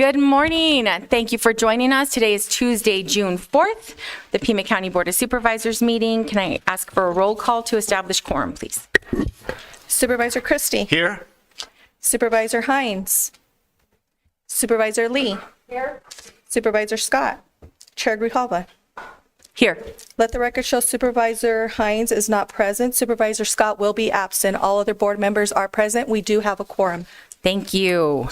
Good morning. Thank you for joining us. Today is Tuesday, June 4th, the Pima County Board of Supervisors meeting. Can I ask for a roll call to establish quorum, please? Supervisor Christie. Here. Supervisor Hines. Supervisor Lee. Here. Supervisor Scott. Chair Grijalva. Here. Let the record show Supervisor Hines is not present. Supervisor Scott will be absent. All other board members are present. We do have a quorum. Thank you.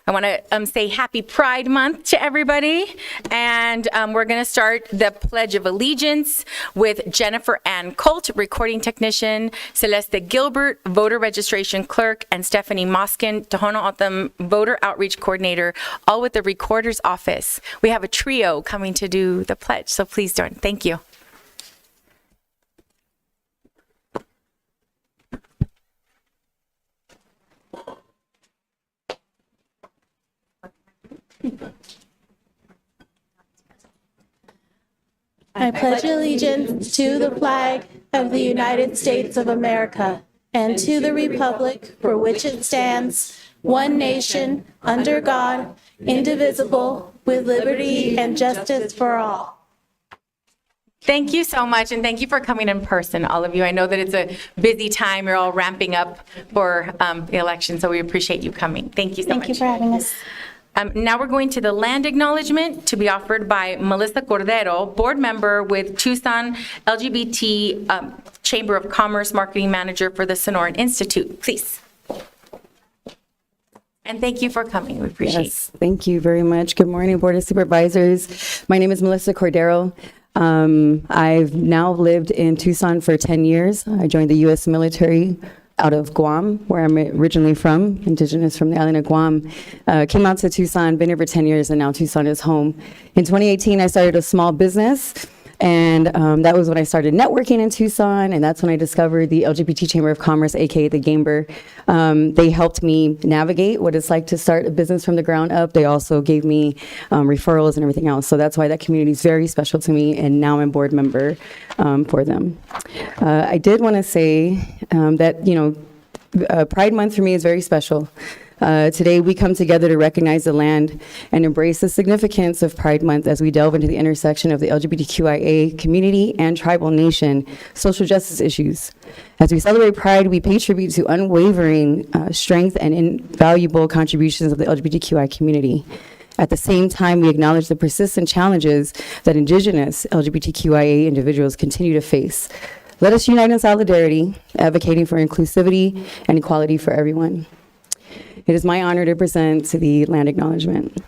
I want to say Happy Pride Month to everybody. And we're going to start the Pledge of Allegiance with Jennifer Ann Colt, recording technician, Celeste Gilbert, voter registration clerk, and Stephanie Moskin, Tohono O'odham voter outreach coordinator, all with the recorder's office. We have a trio coming to do the pledge, so please join. Thank you. I pledge allegiance to the flag of the United States of America and to the republic for which it stands, one nation, under God, indivisible, with liberty and justice for all. Thank you so much, and thank you for coming in person, all of you. I know that it's a busy time. You're all ramping up for the election, so we appreciate you coming. Thank you so much. Thank you for having us. Now we're going to the land acknowledgement to be offered by Melissa Cordero, board member with Tucson LGBT Chamber of Commerce Marketing Manager for the Sonoran Institute. Please. And thank you for coming. We appreciate it. Yes, thank you very much. Good morning, Board of Supervisors. My name is Melissa Cordero. I've now lived in Tucson for 10 years. I joined the U.S. military out of Guam, where I'm originally from, indigenous from the island of Guam. Came out to Tucson, been here for 10 years, and now Tucson is home. In 2018, I started a small business, and that was when I started networking in Tucson, and that's when I discovered the LGBT Chamber of Commerce, aka the Gamber. They helped me navigate what it's like to start a business from the ground up. They also gave me referrals and everything else, so that's why that community is very special to me, and now I'm a board member for them. I did want to say that, Pride Month for me is very special. Today, we come together to recognize the land and embrace the significance of Pride Month as we delve into the intersection of the LGBTQIA community and tribal nation social justice issues. As we celebrate Pride, we pay tribute to unwavering strength and invaluable contributions of the LGBTQI community. At the same time, we acknowledge the persistent challenges that Indigenous LGBTQIA individuals continue to face. Let us unite in solidarity, advocating for inclusivity and equality for everyone. It is my honor to present the land acknowledgement.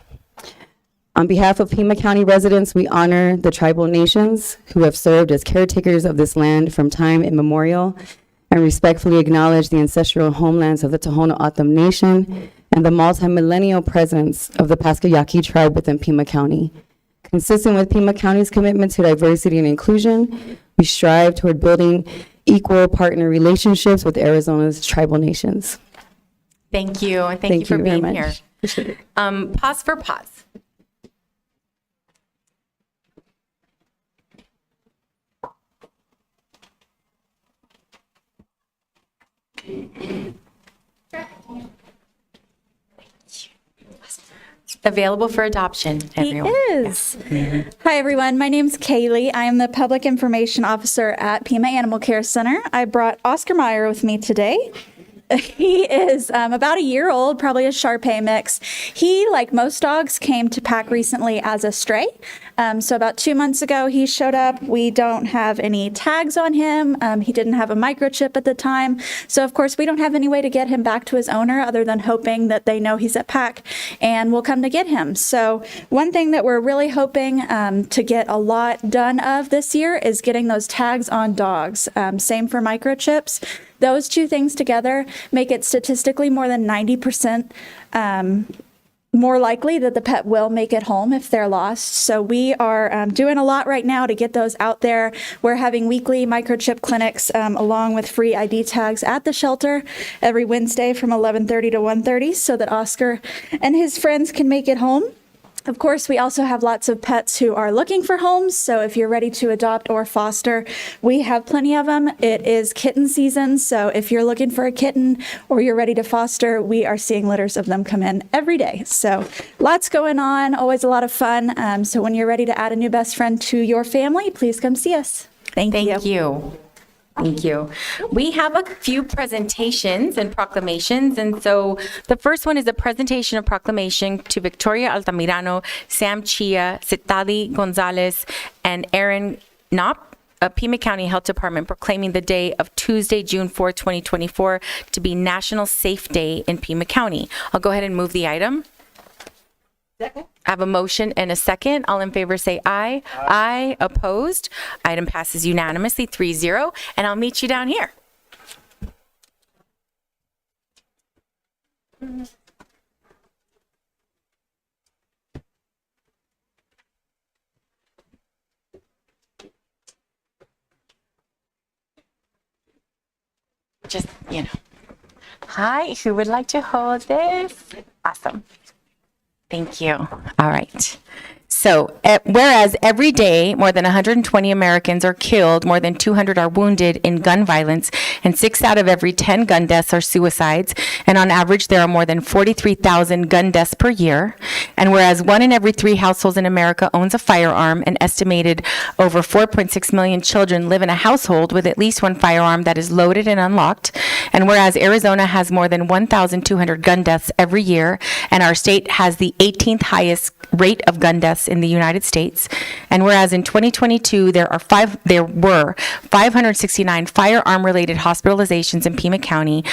On behalf of Pima County residents, we honor the tribal nations who have served as caretakers of this land from time immemorial and respectfully acknowledge the ancestral homelands of the Tohono O'odham Nation and the multi-millennial presence of the Paskayaki tribe within Pima County. Consistent with Pima County's commitment to diversity and inclusion, we strive toward building equal partner relationships with Arizona's tribal nations. Thank you, and thank you for being here. Appreciate it. Pause for pause. Available for adoption, everyone. He is. Hi, everyone. My name's Kaylee. I am the Public Information Officer at Pima Animal Care Center. I brought Oscar Meyer with me today. He is about a year old, probably a Shar-Pei mix. He, like most dogs, came to PAC recently as a stray. So about 2 months ago, he showed up. We don't have any tags on him. He didn't have a microchip at the time. So, of course, we don't have any way to get him back to his owner other than hoping that they know he's at PAC and will come to get him. So one thing that we're really hoping to get a lot done of this year is getting those tags on dogs. Same for microchips. Those two things together make it statistically more than 90% more likely that the pet will make it home if they're lost. So we are doing a lot right now to get those out there. We're having weekly microchip clinics along with free ID tags at the shelter every Wednesday from 11:30 to 1:30 so that Oscar and his friends can make it home. Of course, we also have lots of pets who are looking for homes. So if you're ready to adopt or foster, we have plenty of them. It is kitten season. So if you're looking for a kitten or you're ready to foster, we are seeing litters of them come in every day. So lots going on, always a lot of fun. So when you're ready to add a new best friend to your family, please come see us. Thank you. Thank you. Thank you. We have a few presentations and proclamations, and so the first one is a presentation of proclamation to Victoria Altamirano, Sam Chia, Citali Gonzalez, and Aaron Knopp of Pima County Health Department, proclaiming the day of Tuesday, June 4, 2024, to be National Safe Day in Pima County. I'll go ahead and move the item. Second. I have a motion and a second. All in favor say aye. Aye. Opposed? Item passes unanimously 3-0, and I'll meet you down here. Just, Hi, who would like to hold this? Awesome. Thank you. All right. So, whereas every day more than 120 Americans are killed, more than 200 are wounded in gun violence, and 6 out of every 10 gun deaths are suicides, and on average there are more than 43,000 gun deaths per year, and whereas 1 in every 3 households in America owns a firearm, an estimated over 4.6 million children live in a household with at least one firearm that is loaded and unlocked, and whereas Arizona has more than 1,200 gun deaths every year, and our state has the 18th highest rate of gun deaths in the United States, and whereas in 2022 there were 569 firearm-related hospitalizations in Pima County,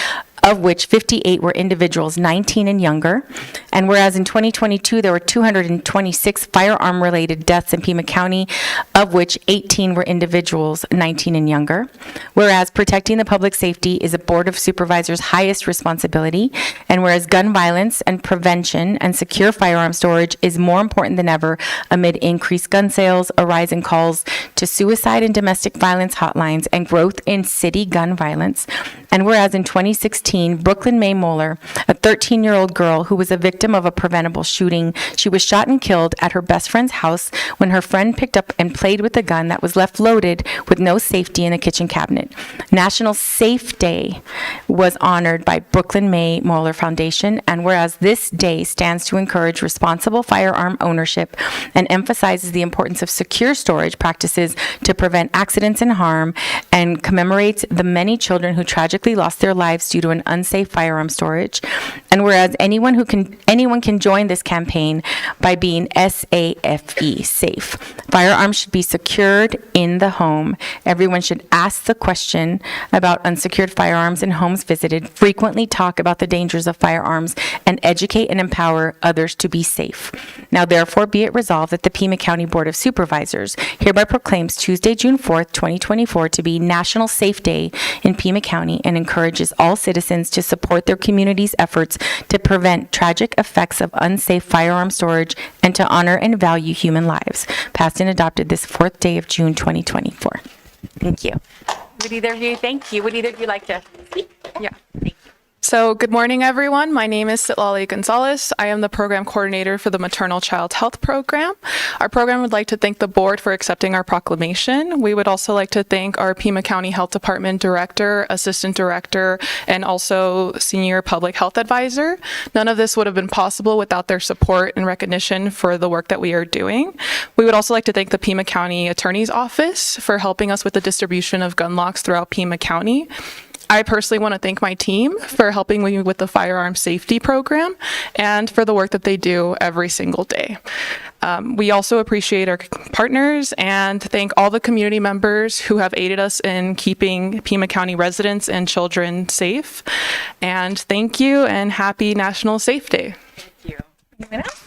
of which 58 were individuals 19 and younger, and whereas in 2022 there were 226 firearm-related deaths in Pima County, of which 18 were individuals 19 and younger, whereas protecting the public safety is a Board of Supervisors' highest responsibility, and whereas gun violence and prevention and secure firearm storage is more important than ever amid increased gun sales, a rise in calls to suicide and domestic violence hotlines, and growth in city gun violence, and whereas in 2016 Brooklyn May Moeller, a 13-year-old girl who was a victim of a preventable shooting, she was shot and killed at her best friend's house when her friend picked up and played with a gun that was left loaded with no safety in the kitchen cabinet. National Safe Day was honored by Brooklyn May Moeller Foundation, and whereas this day stands to encourage responsible firearm ownership and emphasizes the importance of secure storage practices to prevent accidents and harm, and commemorates the many children who tragically lost their lives due to an unsafe firearm storage, and whereas anyone can join this campaign by being SAFE, safe. Firearms should be secured in the home. Everyone should ask the question about unsecured firearms in homes visited, frequently talk about the dangers of firearms, and educate and empower others to be safe. Now therefore be it resolved that the Pima County Board of Supervisors hereby proclaims Tuesday, June 4th, 2024 to be National Safe Day in Pima County, and encourages all citizens to support their community's efforts to prevent tragic effects of unsafe firearm storage and to honor and value human lives. Passed and adopted this 4th day of June 2024. Thank you. Would either of you, thank you. Would either of you like to speak? Yeah. Thank you. So good morning, everyone. My name is Citlali Gonzalez. I am the program coordinator for the Maternal Child Health Program. Our program would like to thank the board for accepting our proclamation. We would also like to thank our Pima County Health Department Director, Assistant Director, and also Senior Public Health Advisor. None of this would have been possible without their support and recognition for the work that we are doing. We would also like to thank the Pima County Attorney's Office for helping us with the distribution of gun locks throughout Pima County. I personally want to thank my team for helping me with the firearm safety program and for the work that they do every single day. We also appreciate our partners and thank all the community members who have aided us in keeping Pima County residents and children safe. And thank you and happy National Safe Day. Thank you. Anyone else?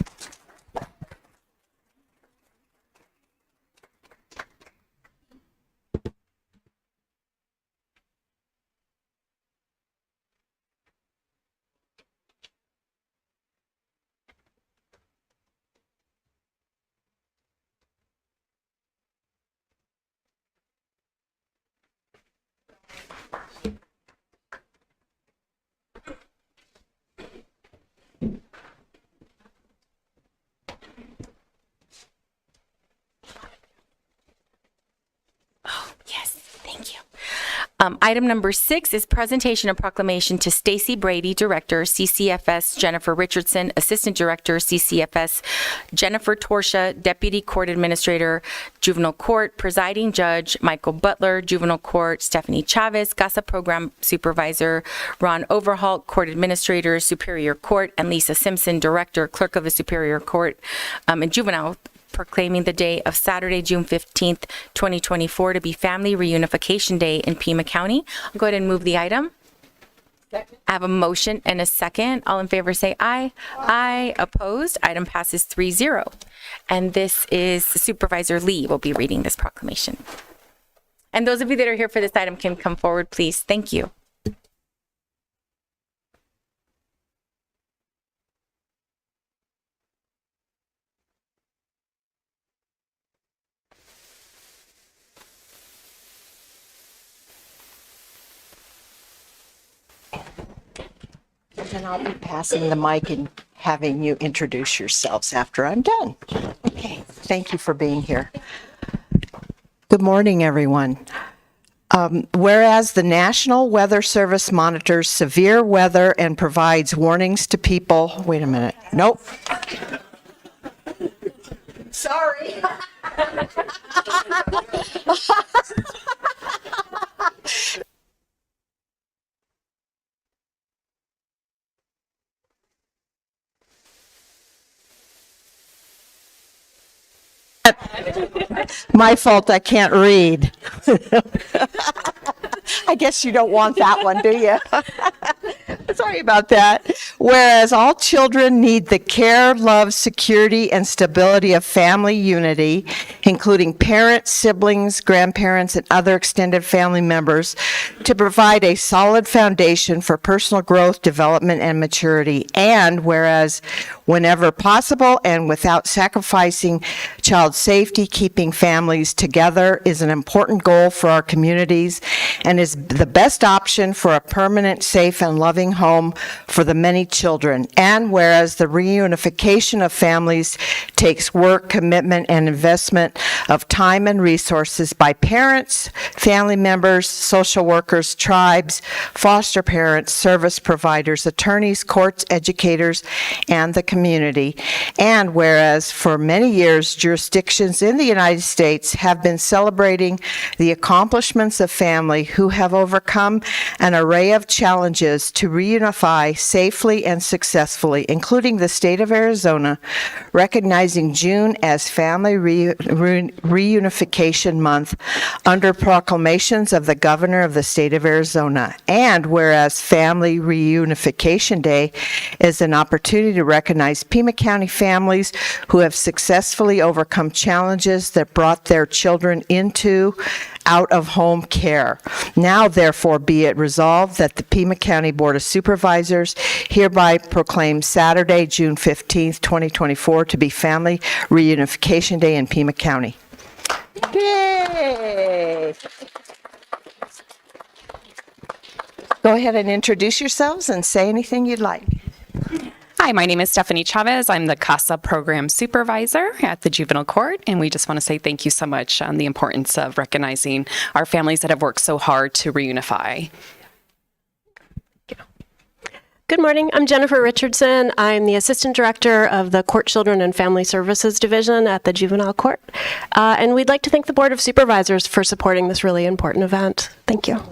Item number 6 is presentation of proclamation to Stacy Brady, Director, CCFS, Jennifer Richardson, Assistant Director, CCFS, Jennifer Torsha, Deputy Court Administrator, Juvenile Court, Presiding Judge, Michael Butler, Juvenile Court, Stephanie Chavez, CASA Program Supervisor, Ron Overholt, Court Administrator, Superior Court, and Lisa Simpson, Director, Clerk of the Superior Court, and Juvenile, proclaiming the day of Saturday, June 15th, 2024 to be Family Reunification Day in Pima County. I'll go ahead and move the item. I have a motion and a second. All in favor say aye. Aye. Opposed? Item passes 3-0. And this is Supervisor Lee will be reading this proclamation. And those of you that are here for this item can come forward, please. Thank you. And I'll be passing the mic and having you introduce yourselves after I'm done. Okay, thank you for being here. Good morning, everyone. Whereas the National Weather Service monitors severe weather and provides warnings to people. Wait a minute. Nope. Sorry. My fault, I can't read. I guess you don't want that one, do you? Sorry about that. Whereas all children need the care, love, security, and stability of family unity, including parents, siblings, grandparents, and other extended family members, to provide a solid foundation for personal growth, development, and maturity. And whereas whenever possible and without sacrificing child safety, keeping families together is an important goal for our communities and is the best option for a permanent, safe, and loving home for the many children. And whereas the reunification of families takes work, commitment, and investment of time and resources by parents, family members, social workers, tribes, foster parents, service providers, attorneys, courts, educators, and the community. And whereas for many years, jurisdictions in the United States have been celebrating the accomplishments of family who have overcome an array of challenges to reunify safely and successfully, including the state of Arizona, recognizing June as Family Reunification Month under proclamations of the governor of the state of Arizona. And whereas Family Reunification Day is an opportunity to recognize Pima County families who have successfully overcome challenges that brought their children into out-of-home care. Now, therefore, be it resolved that the Pima County Board of Supervisors hereby proclaims Saturday, June 15th, 2024 to be Family Reunification Day in Pima County. Yay! Go ahead and introduce yourselves and say anything you'd like. Hi, my name is Stephanie Chavez. I'm the CASA Program Supervisor at the Juvenile Court, and we just want to say thank you so much on the importance of recognizing our families that have worked so hard to reunify. Good morning. I'm Jennifer Richardson. I'm the Assistant Director of the Court Children and Family Services Division at the Juvenile Court. And we'd like to thank the Board of Supervisors for supporting this really important event. Thank you.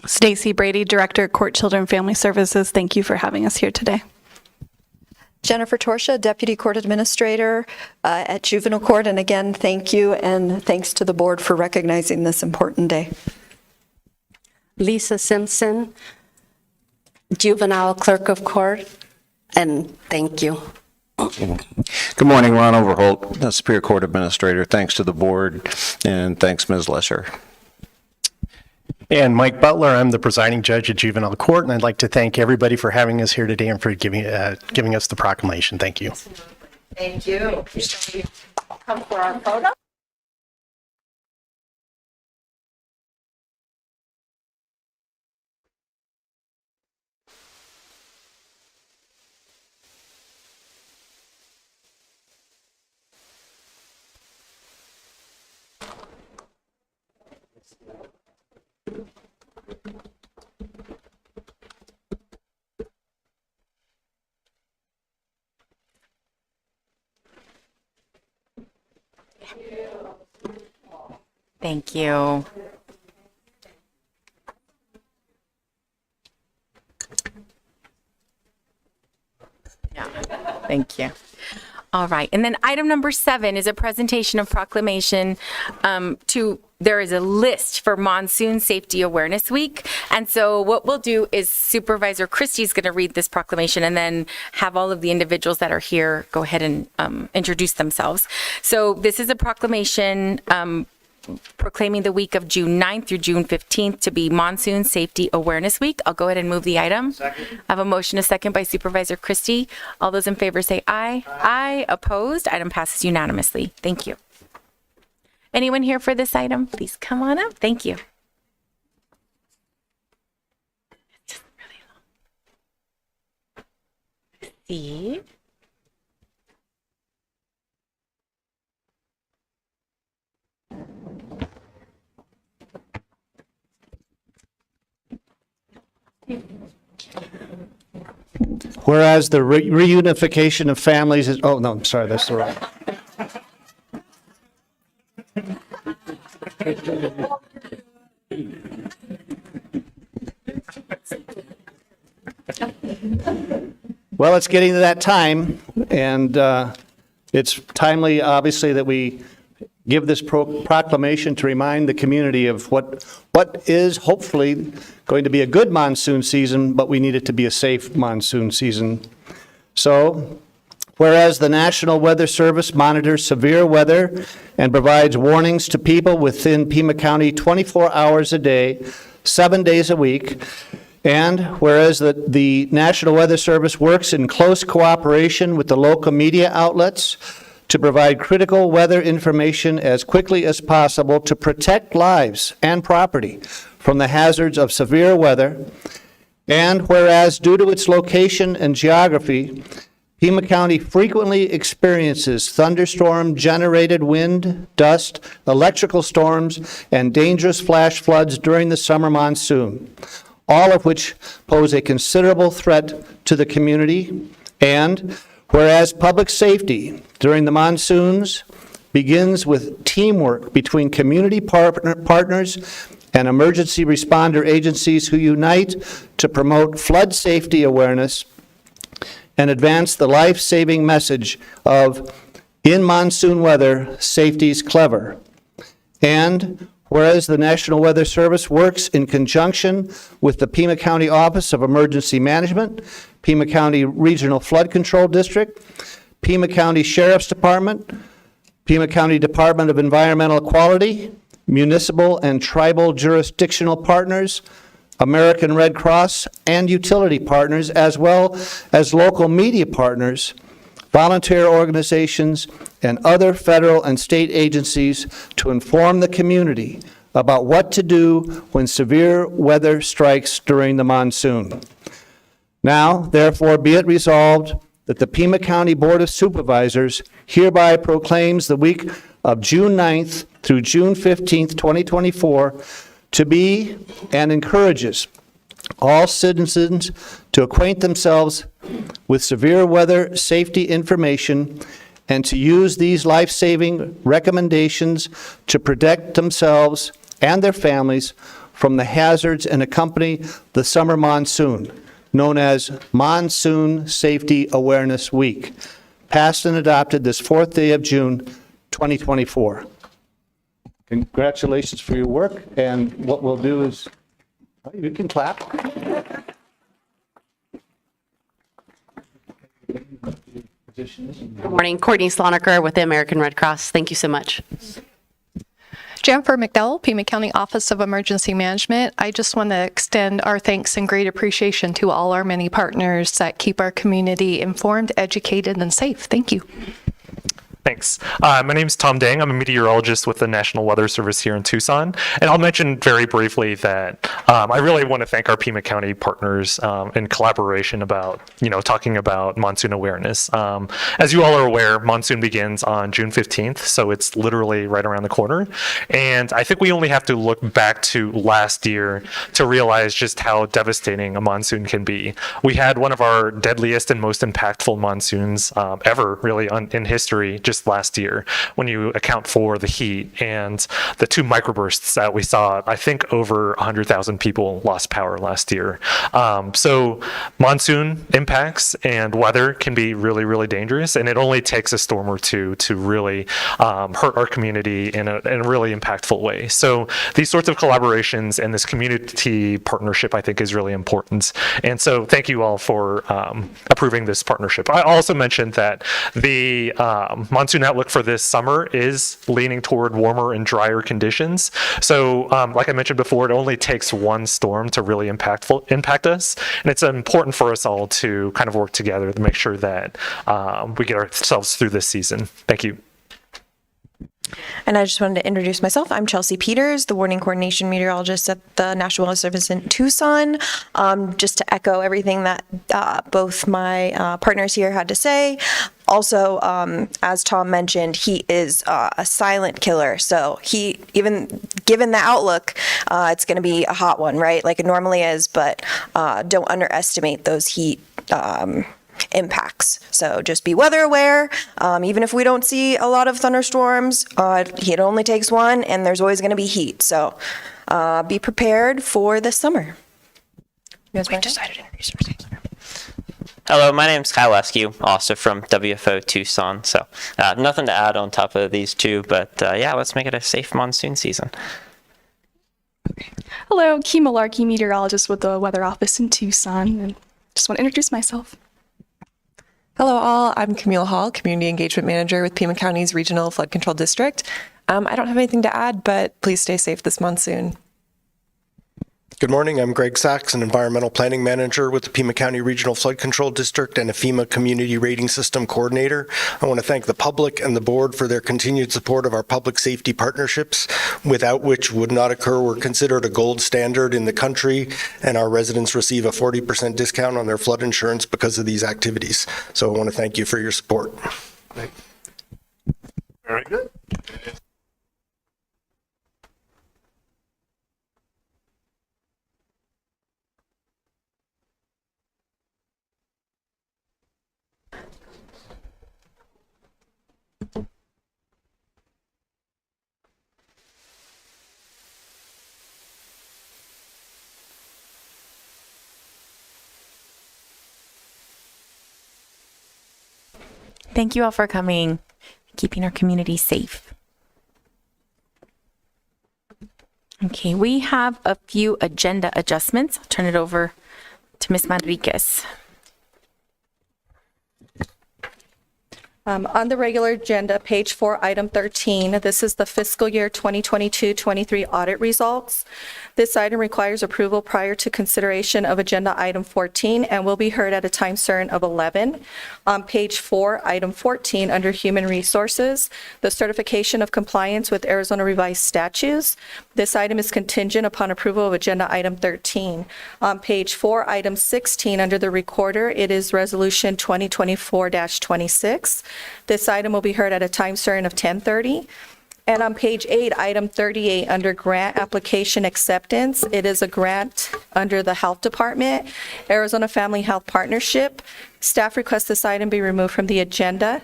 Stacy Brady, Director, Court Children Family Services. Thank you for having us here today. Jennifer Torsha, Deputy Court Administrator at Juvenile Court. And again, thank you and thanks to the board for recognizing this important day. Lisa Simpson, Juvenile Clerk of Court, and thank you. Good morning, Ron Overholt, the Superior Court Administrator. Thanks to the board and thanks, Ms. Lesher. And Mike Butler, I'm the presiding judge at Juvenile Court, and I'd like to thank everybody for having us here today and for giving us the proclamation. Thank you. Thank you. Shall we come for our photo? Thank you. Yeah, thank you. All right, and then item number 7 is a presentation of proclamation there is a list for Monsoon Safety Awareness Week. And so what we'll do is Supervisor Christie's going to read this proclamation and then have all of the individuals that are here go ahead and introduce themselves. So this is a proclamation proclaiming the week of June 9th through June 15th to be Monsoon Safety Awareness Week. I'll go ahead and move the item. Second. I have a motion, a second by Supervisor Christie. All those in favor say aye. Aye. Opposed? Item passes unanimously. Thank you. Anyone here for this item? Please come on up. Thank you. It's just really long. See? Whereas the reunification of families is, oh, no, I'm sorry, that's the wrong. Well, it's getting to that time, and it's timely, obviously, that we give this proclamation to remind the community of what is hopefully going to be a good monsoon season, but we need it to be a safe monsoon season. So, whereas the National Weather Service monitors severe weather and provides warnings to people within Pima County 24 hours a day, 7 days a week, and whereas the National Weather Service works in close cooperation with the local media outlets to provide critical weather information as quickly as possible to protect lives and property from the hazards of severe weather, and whereas due to its location and geography, Pima County frequently experiences thunderstorm-generated wind, dust, electrical storms, and dangerous flash floods during the summer monsoon, all of which pose a considerable threat to the community. And whereas public safety during the monsoons begins with teamwork between community partners and emergency responder agencies who unite to promote flood safety awareness and advance the life-saving message of, in monsoon weather, safety's clever. And whereas the National Weather Service works in conjunction with the Pima County Office of Emergency Management, Pima County Regional Flood Control District, Pima County Sheriff's Department, Pima County Department of Environmental Quality, municipal and tribal jurisdictional partners, American Red Cross, and utility partners, as well as local media partners, volunteer organizations, and other federal and state agencies to inform the community about what to do when severe weather strikes during the monsoon. Now, therefore, be it resolved that the Pima County Board of Supervisors hereby proclaims the week of June 9th through June 15th, 2024, to be and encourages all citizens to acquaint themselves with severe weather safety information and to use these life-saving recommendations to protect themselves and their families from the hazards and accompany the summer monsoon, known as Monsoon Safety Awareness Week, passed and adopted this 4th day of June, 2024. Congratulations for your work, and what we'll do is, you can clap. Good morning, Courtney Sloniker with the American Red Cross. Thank you so much. Jennifer McDowell, Pima County Office of Emergency Management. I just want to extend our thanks and great appreciation to all our many partners that keep our community informed, educated, and safe. Thank you. Thanks. My name is Tom Dang. I'm a meteorologist with the National Weather Service here in Tucson. And I'll mention very briefly that I really want to thank our Pima County partners in collaboration about, talking about monsoon awareness. As you all are aware, monsoon begins on June 15th, so it's literally right around the corner. And I think we only have to look back to last year to realize just how devastating a monsoon can be. We had one of our deadliest and most impactful monsoons ever, really, in history, just just last year when you account for the heat and the 2 microbursts that we saw. I think over 100,000 people lost power last year. So monsoon impacts and weather can be really, really dangerous, and it only takes a storm or two to really hurt our community in a really impactful way. So these sorts of collaborations and this community partnership, I think, is really important. And so thank you all for approving this partnership. I also mentioned that the monsoon outlook for this summer is leaning toward warmer and drier conditions. So like I mentioned before, it only takes one storm to really impact us. And it's important for us all to kind of work together to make sure that we get ourselves through this season. Thank you. And I just wanted to introduce myself. I'm Chelsea Peters, the warning coordination meteorologist at the National Weather Service in Tucson. Just to echo everything that both my partners here had to say. Also, as Tom mentioned, heat is a silent killer. So he, even given the outlook, it's going to be a hot one, right? Like it normally is, but don't underestimate those heat impacts. So just be weather aware. Even if we don't see a lot of thunderstorms, it only takes one, and there's always going to be heat. So be prepared for the summer. You guys decided to introduce yourselves. Hello, my name is Kyle Eskew, also from WFO Tucson. So nothing to add on top of these two, but yeah, let's make it a safe monsoon season. Hello, Kima Larkey, meteorologist with the Weather Office in Tucson, and just want to introduce myself. Hello all, I'm Camille Hall, Community Engagement Manager with Pima County's Regional Flood Control District. I don't have anything to add, but please stay safe this monsoon. Good morning, I'm Greg Sachs, an Environmental Planning Manager with the Pima County Regional Flood Control District and a FEMA Community Rating System Coordinator. I want to thank the public and the board for their continued support of our public safety partnerships, without which would not occur. We're considered a gold standard in the country, and our residents receive a 40% discount on their flood insurance because of these activities. So I want to thank you for your support. Very good. Thank you all for coming, keeping our community safe. Okay, we have a few agenda adjustments. I'll turn it over to Ms. Manriquez. On the regular agenda, page 4, item 13, this is the fiscal year 2022-23 audit results. This item requires approval prior to consideration of agenda item 14 and will be heard at a time certain of 11. On page 4, item 14, under human resources, the certification of compliance with Arizona revised statutes. This item is contingent upon approval of agenda item 13. On page 4, item 16, under the recorder, it is resolution 2024-26. This item will be heard at a time certain of 10:30. And on page 8, item 38, under grant application acceptance, it is a grant under the Health Department, Arizona Family Health Partnership. Staff requests this item be removed from the agenda.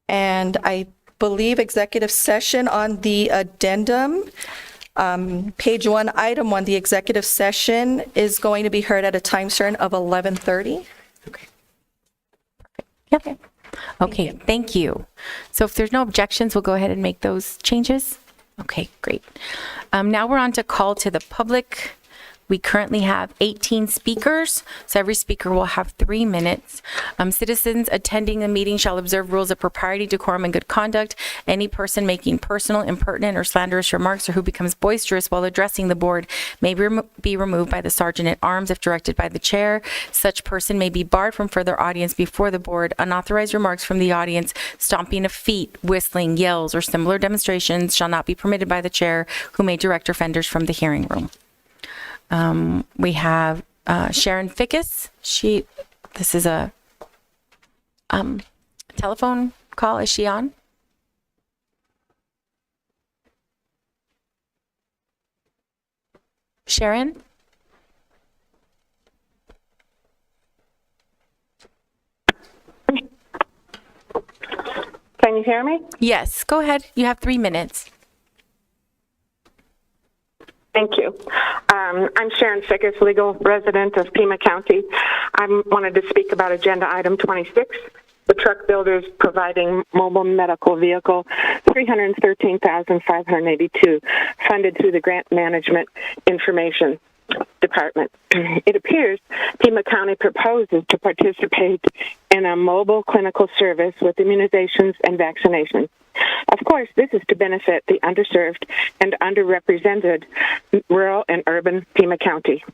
And I believe executive session on the addendum. Page 1, item 1, the executive session is going to be heard at a time certain of 11:30. Okay. Okay, thank you. So if there's no objections, we'll go ahead and make those changes. Okay, great. Now we're on to call to the public. We currently have 18 speakers, so every speaker will have 3 minutes. Citizens attending the meeting shall observe rules of propriety, decorum, and good conduct. Any person making personal, impertinent, or slanderous remarks or who becomes boisterous while addressing the board may be removed by the sergeant at arms if directed by the chair. Such person may be barred from further audience before the board. Unauthorized remarks from the audience, stomping of feet, whistling, yells, or similar demonstrations shall not be permitted by the chair, who may direct offenders from the hearing room. We have Sharon Fickus. This is a telephone call. Is she on? Sharon? Can you hear me? Yes, go ahead. You have 3 minutes. Thank you. I'm Sharon Fickus, legal resident of Pima County. I wanted to speak about agenda item 26, the truck builders providing mobile medical vehicle, $313,582, funded through the Grant Management Information Department. It appears Pima County proposes to participate in a mobile clinical service with immunizations and vaccinations. Of course, this is to benefit the underserved and underrepresented rural and urban Pima County.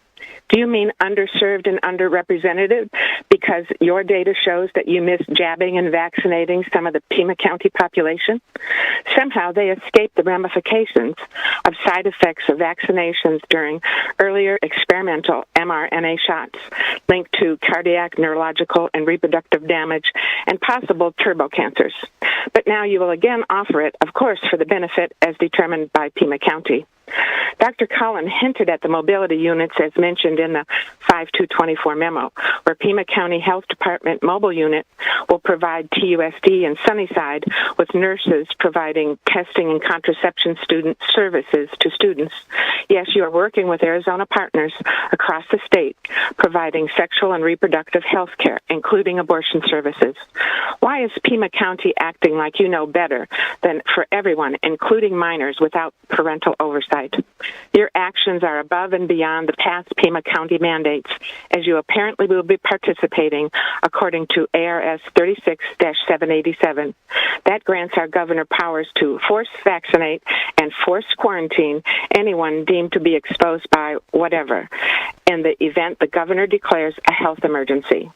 Do you mean underserved and underrepresented because your data shows that you miss jabbing and vaccinating some of the Pima County population? Somehow they escape the ramifications of side effects of vaccinations during earlier experimental mRNA shots linked to cardiac, neurological, and reproductive damage and possible turbo cancers. But now you will again offer it, of course, for the benefit as determined by Pima County. Dr. Cullen hinted at the mobility units as mentioned in the 5224 memo, where Pima County Health Department mobile unit will provide TUSD and Sunnyside with nurses providing testing and contraception student services to students. Yes, you are working with Arizona partners across the state, providing sexual and reproductive health care, including abortion services. Why is Pima County acting like you know better than for everyone, including minors, without parental oversight? Your actions are above and beyond the past Pima County mandates, as you apparently will be participating according to ARS 36-787. That grants our governor powers to force vaccinate and force quarantine anyone deemed to be exposed by whatever, in the event the governor declares a health emergency.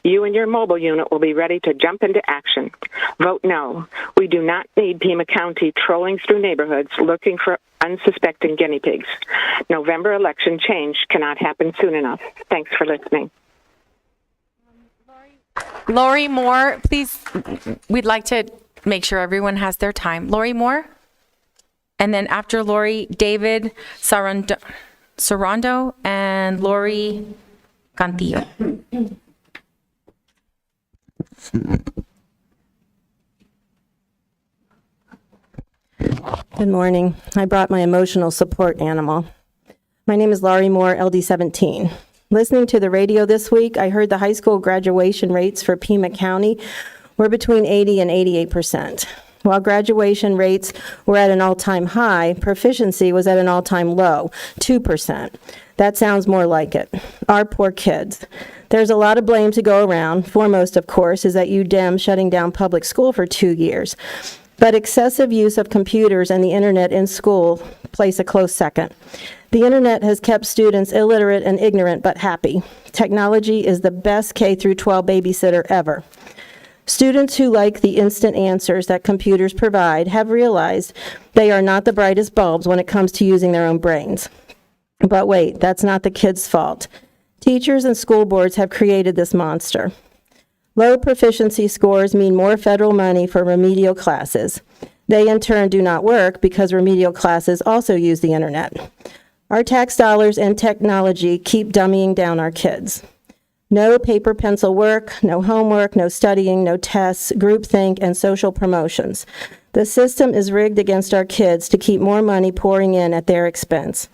You and your mobile unit will be ready to jump into action. Vote no. We do not need Pima County trolling through neighborhoods looking for unsuspecting guinea pigs. November election change cannot happen soon enough. Thanks for listening. Lori Moore, please, we'd like to make sure everyone has their time. Lori Moore? And then after Lori, David Sarando and Lori Cantillo. Good morning. I brought my emotional support animal. My name is Laurie Moore, LD17. Listening to the radio this week, I heard the high school graduation rates for Pima County were between 80 and 88%. While graduation rates were at an all-time high, proficiency was at an all-time low, 2%. That sounds more like it. Our poor kids. There's a lot of blame to go around. Foremost, of course, is that UDEM shutting down public school for 2 years. But excessive use of computers and the internet in school place a close second. The internet has kept students illiterate and ignorant but happy. Technology is the best K-12 babysitter ever. Students who like the instant answers that computers provide have realized they are not the brightest bulbs when it comes to using their own brains. But wait, that's not the kids' fault. Teachers and school boards have created this monster. Low proficiency scores mean more federal money for remedial classes. They in turn do not work because remedial classes also use the internet. Our tax dollars and technology keep dumbing down our kids. No paper pencil work, no homework, no studying, no tests, groupthink, and social promotions. The system is rigged against our kids to keep more money pouring in at their expense.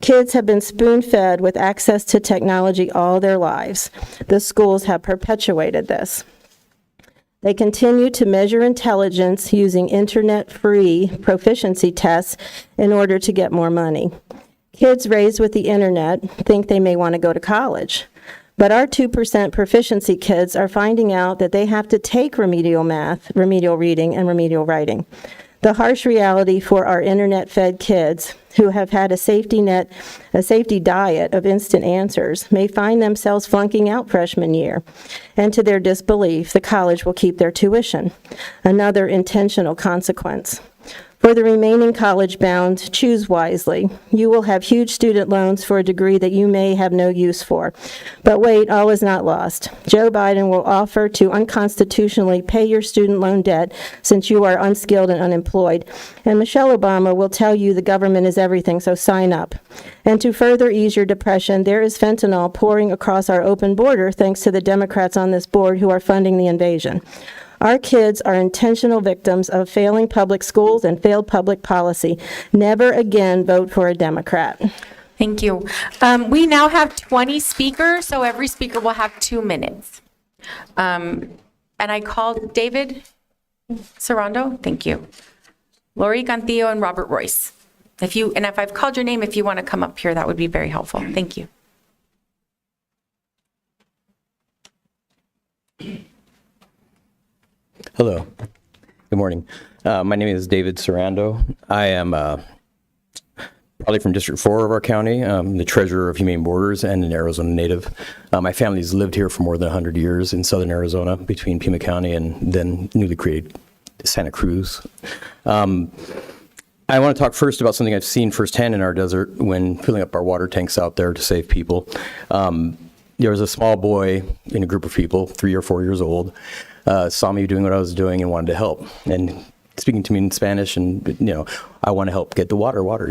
Kids have been spoon-fed with access to technology all their lives. The schools have perpetuated this. They continue to measure intelligence using internet-free proficiency tests in order to get more money. Kids raised with the internet think they may want to go to college. But our 2% proficiency kids are finding out that they have to take remedial math, remedial reading, and remedial writing. The harsh reality for our internet-fed kids who have had a safety diet of instant answers may find themselves flunking out freshman year. And to their disbelief, the college will keep their tuition. Another intentional consequence. For the remaining college-bound, choose wisely. You will have huge student loans for a degree that you may have no use for. But wait, all is not lost. Joe Biden will offer to unconstitutionally pay your student loan debt since you are unskilled and unemployed. And Michelle Obama will tell you the government is everything, so sign up. And to further ease your depression, there is fentanyl pouring across our open border thanks to the Democrats on this board who are funding the invasion. Our kids are intentional victims of failing public schools and failed public policy. Never again vote for a Democrat. Thank you. We now have 20 speakers, so every speaker will have 2 minutes. And I called David Sarando. Thank you. Lori Cantillo and Robert Royce. If I've called your name, if you want to come up here, that would be very helpful. Thank you. Hello. Good morning. My name is David Sarando. I am probably from District 4 of our county. I'm the treasurer of Humane Borders and an Arizona native. My family's lived here for more than 100 years in southern Arizona between Pima County and then newly created Santa Cruz. I want to talk first about something I've seen firsthand in our desert when filling up our water tanks out there to save people. There was a small boy in a group of people, 3 or 4 years old, saw me doing what I was doing and wanted to help. And speaking to me in Spanish and, I want to help get the water,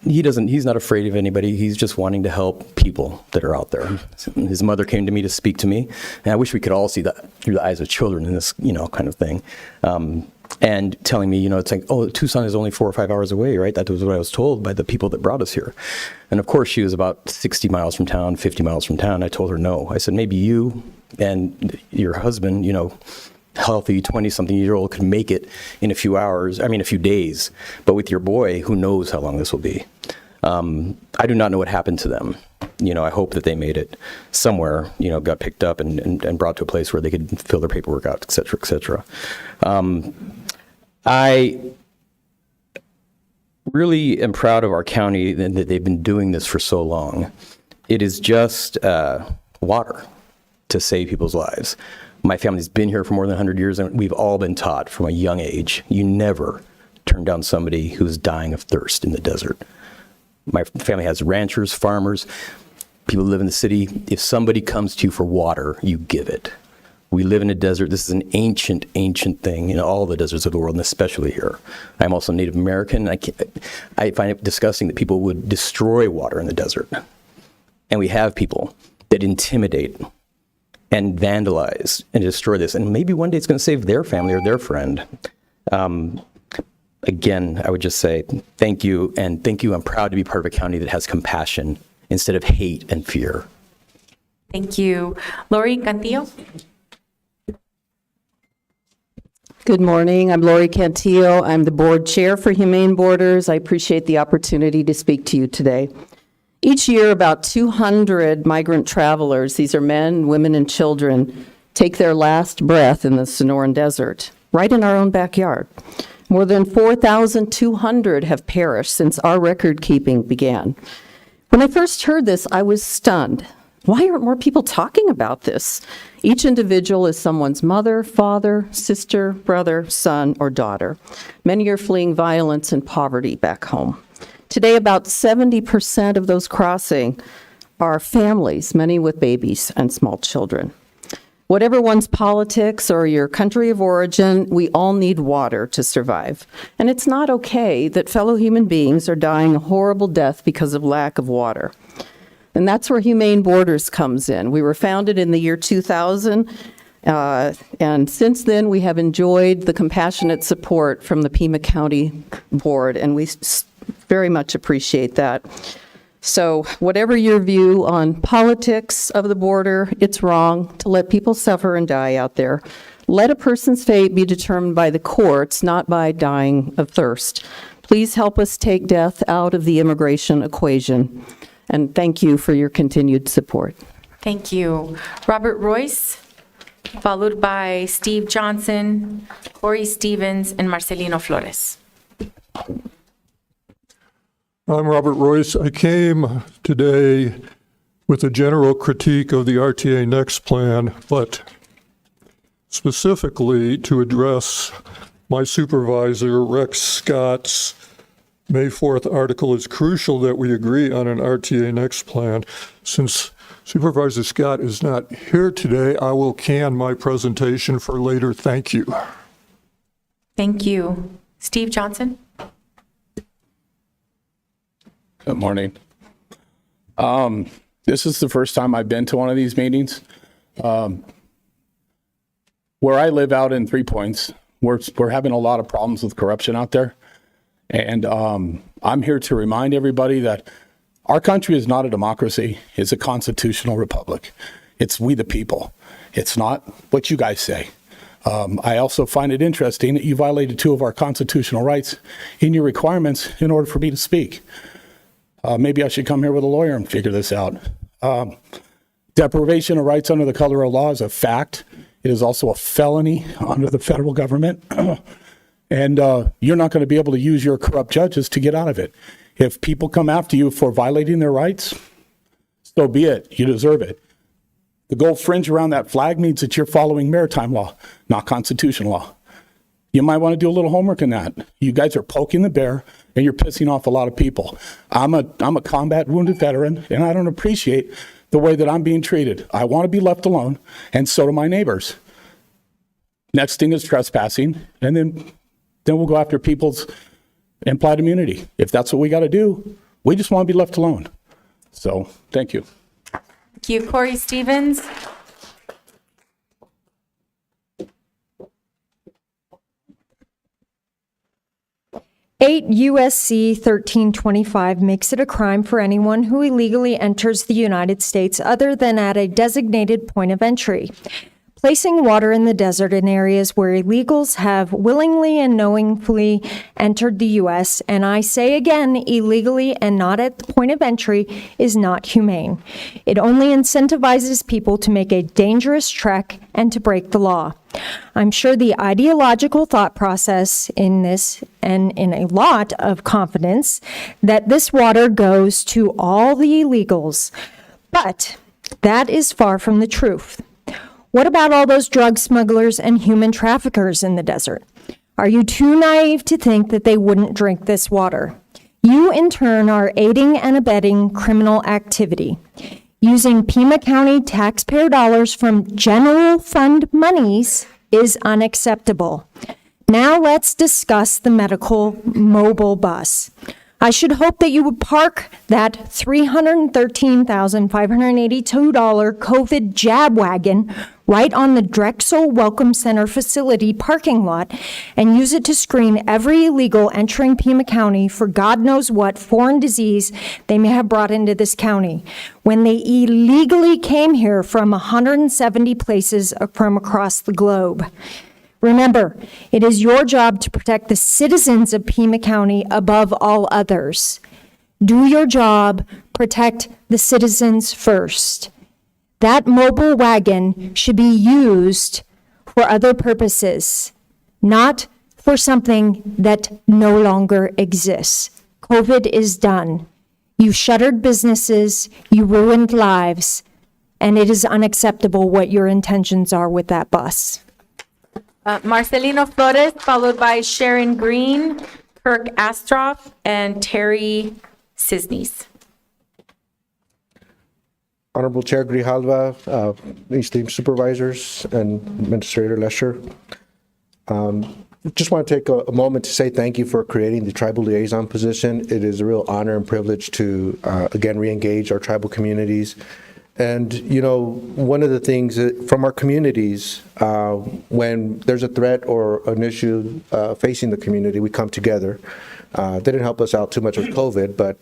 he's not afraid of anybody. He's just wanting to help people that are out there. His mother came to me to speak to me, and I wish we could all see that through the eyes of children in this, kind of thing. And telling me, it's like, oh, Tucson is only 4 or 5 hours away, right? That was what I was told by the people that brought us here. And of course, she was about 60 miles from town, 50 miles from town. I told her no. I said, maybe you and your husband, healthy 20-something-year-old could make it in a few days. But with your boy, who knows how long this will be? I do not know what happened to them. I hope that they made it somewhere, got picked up and brought to a place where they could fill their paperwork out, et cetera, et cetera. I really am proud of our county and that they've been doing this for so long. It is just water to save people's lives. My family's been here for more than 100 years, and we've all been taught from a young age, you never turn down somebody who's dying of thirst in the desert. My family has ranchers, farmers, people who live in the city. If somebody comes to you for water, you give it. We live in a desert. This is an ancient, ancient thing in all the deserts of the world, and especially here. I'm also Native American. I find it disgusting that people would destroy water in the desert. And we have people that intimidate and vandalize and destroy this. And maybe one day it's going to save their family or their friend. Again, I would just say thank you, and thank you. I'm proud to be part of a county that has compassion instead of hate and fear. Thank you. Lori Cantillo. Good morning. I'm Lori Cantillo. I'm the board chair for Humane Borders. I appreciate the opportunity to speak to you today. Each year, about 200 migrant travelers, these are men, women, and children, take their last breath in the Sonoran Desert, right in our own backyard. More than 4,200 have perished since our record keeping began. When I first heard this, I was stunned. Why aren't more people talking about this? Each individual is someone's mother, father, sister, brother, son, or daughter. Many are fleeing violence and poverty back home. Today, about 70% of those crossing are families, many with babies and small children. Whatever one's politics or your country of origin, we all need water to survive. And it's not okay that fellow human beings are dying a horrible death because of lack of water. And that's where Humane Borders comes in. We were founded in the year 2000, and since then we have enjoyed the compassionate support from the Pima County Board, and we very much appreciate that. So whatever your view on politics of the border, it's wrong to let people suffer and die out there. Let a person's fate be determined by the courts, not by dying of thirst. Please help us take death out of the immigration equation. And thank you for your continued support. Thank you. Robert Royce, followed by Steve Johnson, Corey Stevens, and Marcelino Flores. I'm Robert Royce. I came today with a general critique of the RTA Next plan, but specifically to address my supervisor, Rex Scott's May 4th article. Is crucial that we agree on an RTA Next plan. Since Supervisor Scott is not here today, I will can my presentation for later. Thank you. Thank you. Steve Johnson. Good morning. This is the first time I've been to one of these meetings. Where I live out in 3 Points, we're having a lot of problems with corruption out there. And I'm here to remind everybody that our country is not a democracy. It's a constitutional republic. It's we the people. It's not what you guys say. I also find it interesting that you violated 2 of our constitutional rights in your requirements in order for me to speak. Maybe I should come here with a lawyer and figure this out. Deprivation of rights under the color of law is a fact. It is also a felony under the federal government. And you're not going to be able to use your corrupt judges to get out of it. If people come after you for violating their rights, so be it. You deserve it. The gold fringe around that flag means that you're following maritime law, not constitutional law. You might want to do a little homework in that. You guys are poking the bear and you're pissing off a lot of people. I'm a combat wounded veteran and I don't appreciate the way that I'm being treated. I want to be left alone and so do my neighbors. Next thing is trespassing and then we'll go after people's implied immunity. If that's what we got to do, we just want to be left alone. So thank you. Thank you. Corey Stevens. U.S.C. 1325 makes it a crime for anyone who illegally enters the United States other than at a designated point of entry. Placing water in the desert in areas where illegals have willingly and knowingly entered the U.S., and I say again, illegally and not at the point of entry, is not humane. It only incentivizes people to make a dangerous trek and to break the law. I'm sure the ideological thought process in this, and in a lot of confidence, that this water goes to all the illegals, but that is far from the truth. What about all those drug smugglers and human traffickers in the desert? Are you too naive to think that they wouldn't drink this water? You, in turn, are aiding and abetting criminal activity. Using Pima County taxpayer dollars from general fund monies is unacceptable. Now let's discuss the medical mobile bus. I should hope that you would park that $313,582 COVID jab wagon right on the Drexel Welcome Center facility parking lot and use it to screen every illegal entering Pima County for God knows what foreign disease they may have brought into this county when they illegally came here from 170 places from across the globe. Remember, it is your job to protect the citizens of Pima County above all others. Do your job, protect the citizens first. That mobile wagon should be used for other purposes, not for something that no longer exists. COVID is done. You shuttered businesses, you ruined lives, and it is unacceptable what your intentions are with that bus. Marcelino Flores, followed by Sharon Green, Kirk Astroff, and Terry Cisnes. Honorable Chair Grijalva, esteemed supervisors, and Administrator Lesher. Just want to take a moment to say thank you for creating the tribal liaison position. It is a real honor and privilege to, again, re-engage our tribal communities. And, you know, one of the things from our communities, when there's a threat or an issue facing the community, we come together. They didn't help us out too much with COVID, but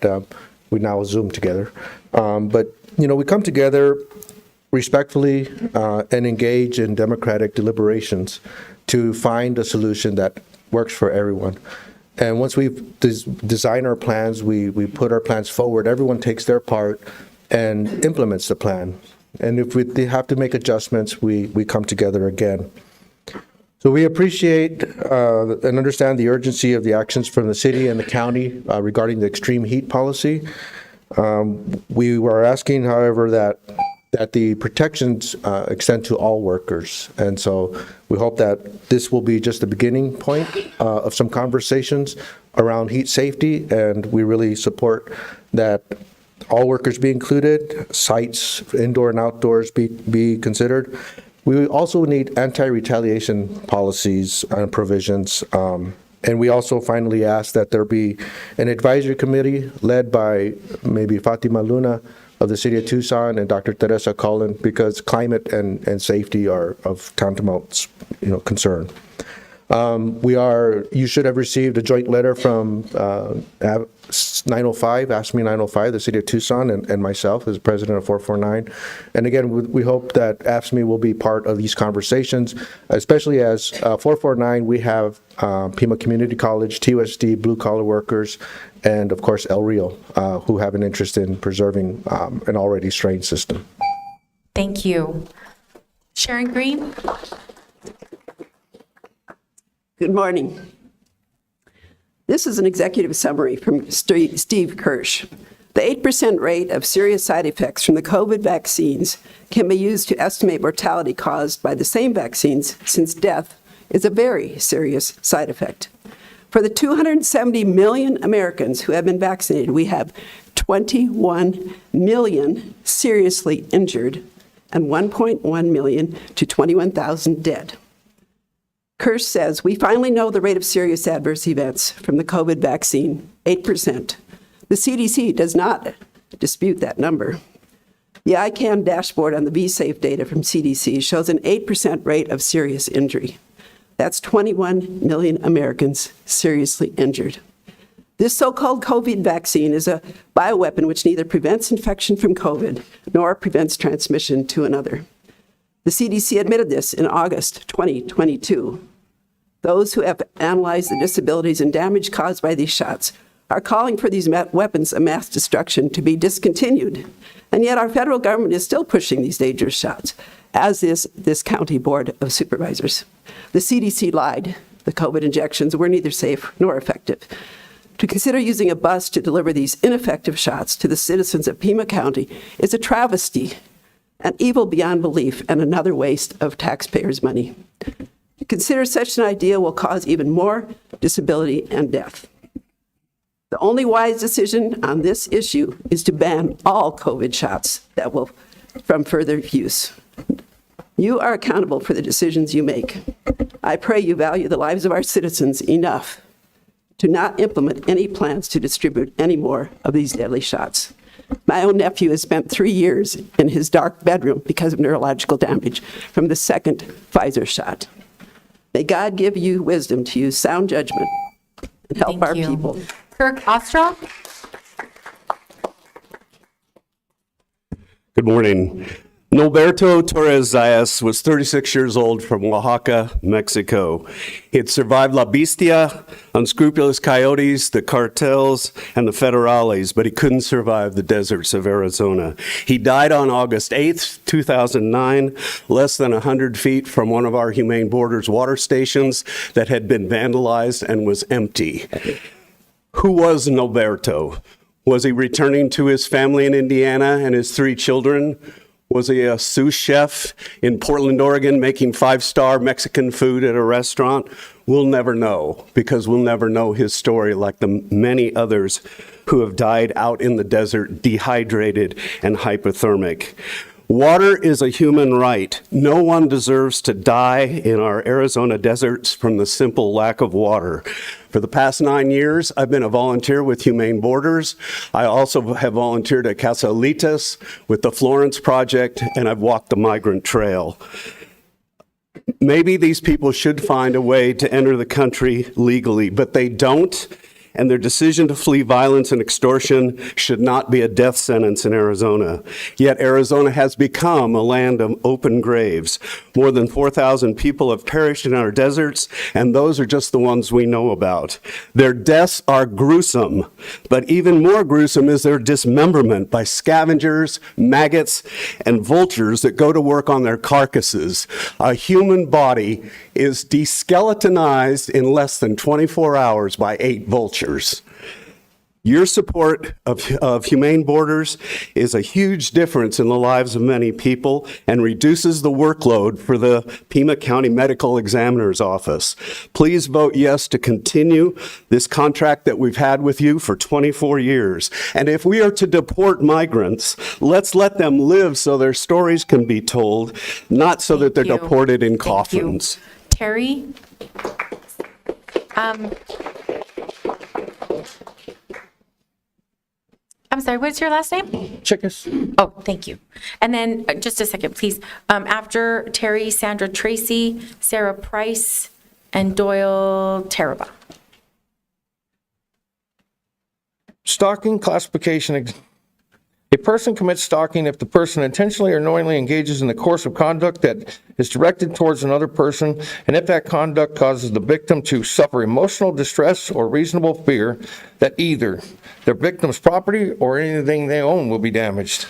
we now Zoom together. But, you know, we come together respectfully and engage in democratic deliberations to find a solution that works for everyone. And once we've designed our plans, we put our plans forward, everyone takes their part and implements the plan. And if we have to make adjustments, we come together again. So we appreciate and understand the urgency of the actions from the city and the county regarding the extreme heat policy. We were asking, however, that the protections extend to all workers. And so we hope that this will be just the beginning point of some conversations around heat safety, and we really support that all workers be included, sites, indoor and outdoors be considered. We also need anti-retaliation policies and provisions, And we also finally asked that there be an advisory committee led by maybe Fatima Luna of the city of Tucson and Dr. Teresa Cullen, because climate and safety are of tantamount, concern. You should have received a joint letter from 905, Ask Me 905, the city of Tucson, and myself as president of 449. And again, we hope that AFSCME will be part of these conversations, especially as 449, we have Pima Community College, TUSD, blue collar workers, and of course El Rio, who have an interest in preserving an already strained system. Thank you. Sharon Green? Good morning. This is an executive summary from Steve Kirsch. The 8% rate of serious side effects from the COVID vaccines can be used to estimate mortality caused by the same vaccines, since death is a very serious side effect. For the 270 million Americans who have been vaccinated, we have 21 million seriously injured and 1.1 million to 21,000 dead. Kirsch says, we finally know the rate of serious adverse events from the COVID vaccine, 8%. The CDC does not dispute that number. The ICANN dashboard on the BSafe data from CDC shows an 8% rate of serious injury. That's 21 million Americans seriously injured. This so-called COVID vaccine is a bioweapon which neither prevents infection from COVID nor prevents transmission to another. The CDC admitted this in August 2022. Those who have analyzed the disabilities and damage caused by these shots are calling for these weapons of mass destruction to be discontinued. And yet our federal government is still pushing these dangerous shots, as is this county board of supervisors. The CDC lied. The COVID injections were neither safe nor effective. To consider using a bus to deliver these ineffective shots to the citizens of Pima County is a travesty, an evil beyond belief, and another waste of taxpayers' money. To consider such an idea will cause even more disability and death. The only wise decision on this issue is to ban all COVID shots from further use. You are accountable for the decisions you make. I pray you value the lives of our citizens enough to not implement any plans to distribute any more of these deadly shots. My own nephew has spent 3 years in his dark bedroom because of neurological damage from the second Pfizer shot. May God give you wisdom to use sound judgment and help our people. Kirk Ostroff? Good morning. Norberto Torres Zayas was 36 years old from Oaxaca, Mexico. He had survived La Bestia, unscrupulous coyotes, the cartels, and the federales, but he couldn't survive the deserts of Arizona. He died on August 8th, 2009, less than 100 feet from one of our Humane Borders water stations that had been vandalized and was empty. Who was Norberto? Was he returning to his family in Indiana and his 3 children? Was he a sous chef in Portland, Oregon, making 5-star Mexican food at a restaurant? We'll never know, because we'll never know his story like the many others who have died out in the desert, dehydrated and hypothermic. Water is a human right. No one deserves to die in our Arizona deserts from the simple lack of water. For the past 9 years, I've been a volunteer with Humane Borders. I also have volunteered at Casalitas with the Florence Project, and I've walked the Migrant Trail. Maybe these people should find a way to enter the country legally, but they don't. And their decision to flee violence and extortion should not be a death sentence in Arizona. Yet Arizona has become a land of open graves. More than 4,000 people have perished in our deserts, and those are just the ones we know about. Their deaths are gruesome, but even more gruesome is their dismemberment by scavengers, maggots, and vultures that go to work on their carcasses. A human body is deskeletonized in less than 24 hours by 8 vultures. Your support of Humane Borders is a huge difference in the lives of many people and reduces the workload for the Pima County Medical Examiner's Office. Please vote yes to continue this contract that we've had with you for 24 years. And if we are to deport migrants, let's let them live so their stories can be told, not so that they're deported in coffins. Terry? I'm sorry, what's your last name? Chickus. Oh, thank you. And then, just a second, please. After Terry, Sandra Tracy, Sarah Price, and Doyle Taraba. Stalking classification. A person commits stalking if the person intentionally or knowingly engages in the course of conduct that is directed towards another person, and if that conduct causes the victim to suffer emotional distress or reasonable fear that either their victim's property or anything they own will be damaged.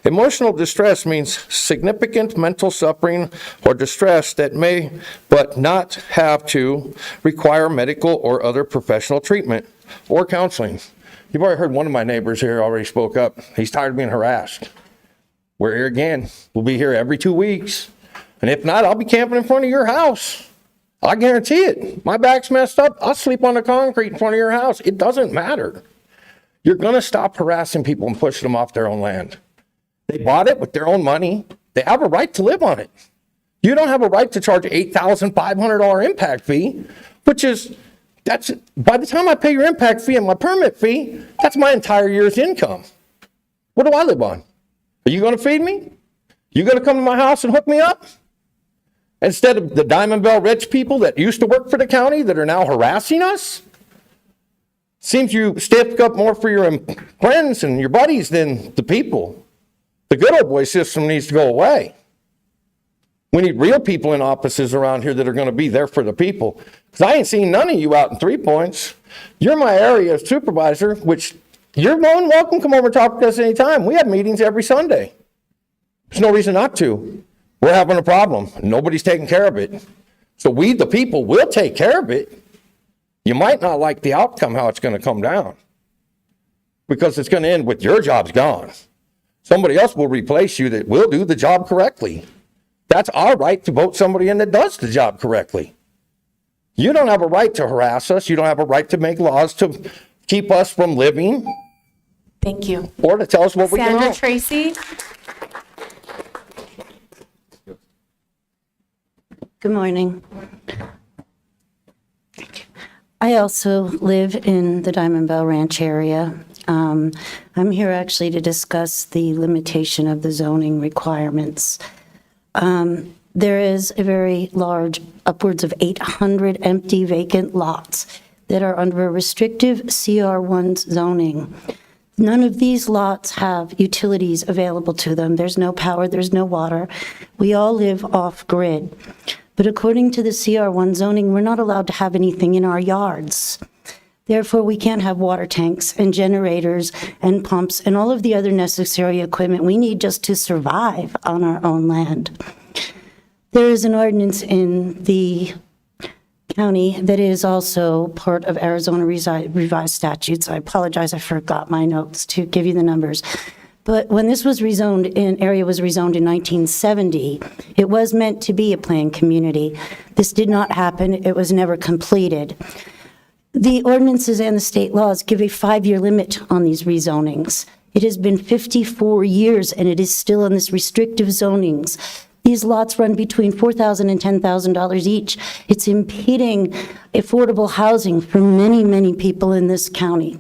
Emotional distress means significant mental suffering or distress that may but not have to require medical or other professional treatment or counseling. You've already heard one of my neighbors here already spoke up. He's tired of being harassed. We're here again. We'll be here every 2 weeks. And if not, I'll be camping in front of your house. I guarantee it. My back's messed up. I'll sleep on the concrete in front of your house. It doesn't matter. You're going to stop harassing people and pushing them off their own land. They bought it with their own money. They have a right to live on it. You don't have a right to charge $8,500 impact fee, which is, that's, by the time I pay your impact fee and my permit fee, that's my entire year's income. What do I live on? Are you going to feed me? You going to come to my house and hook me up? Instead of the Diamond Bell rich people that used to work for the county that are now harassing us? Seems you stick up more for your friends and your buddies than the people. The good old boy system needs to go away. We need real people in offices around here that are going to be there for the people. Because I ain't seen none of you out in 3 Points. You're my area supervisor, which you're more than welcome to come over and talk to us anytime. We have meetings every Sunday. There's no reason not to. We're having a problem. Nobody's taking care of it. So we, the people, will take care of it. You might not like the outcome, how it's going to come down. Because it's going to end with your job's gone. Somebody else will replace you that will do the job correctly. That's our right to vote somebody in that does the job correctly. You don't have a right to harass us. You don't have a right to make laws to keep us from living. Thank you. Or to tell us what we can do. Sandra Tracy. Good morning. I also live in the Diamond Bell Ranch area. I'm here actually to discuss the limitation of the zoning requirements. There is a very large, upwards of 800 empty vacant lots that are under a restrictive CR1 zoning. None of these lots have utilities available to them. There's no power, there's no water. We all live off-grid. But according to the CR1 zoning, we're not allowed to have anything in our yards. Therefore, we can't have water tanks and generators and pumps and all of the other necessary equipment we need just to survive on our own land. There is an ordinance in the county that is also part of Arizona revised statutes. I apologize, I forgot my notes to give you the numbers. But when this was rezoned, area was rezoned in 1970, it was meant to be a planned community. This did not happen. It was never completed. The ordinances and the state laws give a 5-year limit on these rezonings. It has been 54 years and it is still in this restrictive zonings. These lots run between $4,000 and $10,000 each. It's impeding affordable housing for many, many people in this county.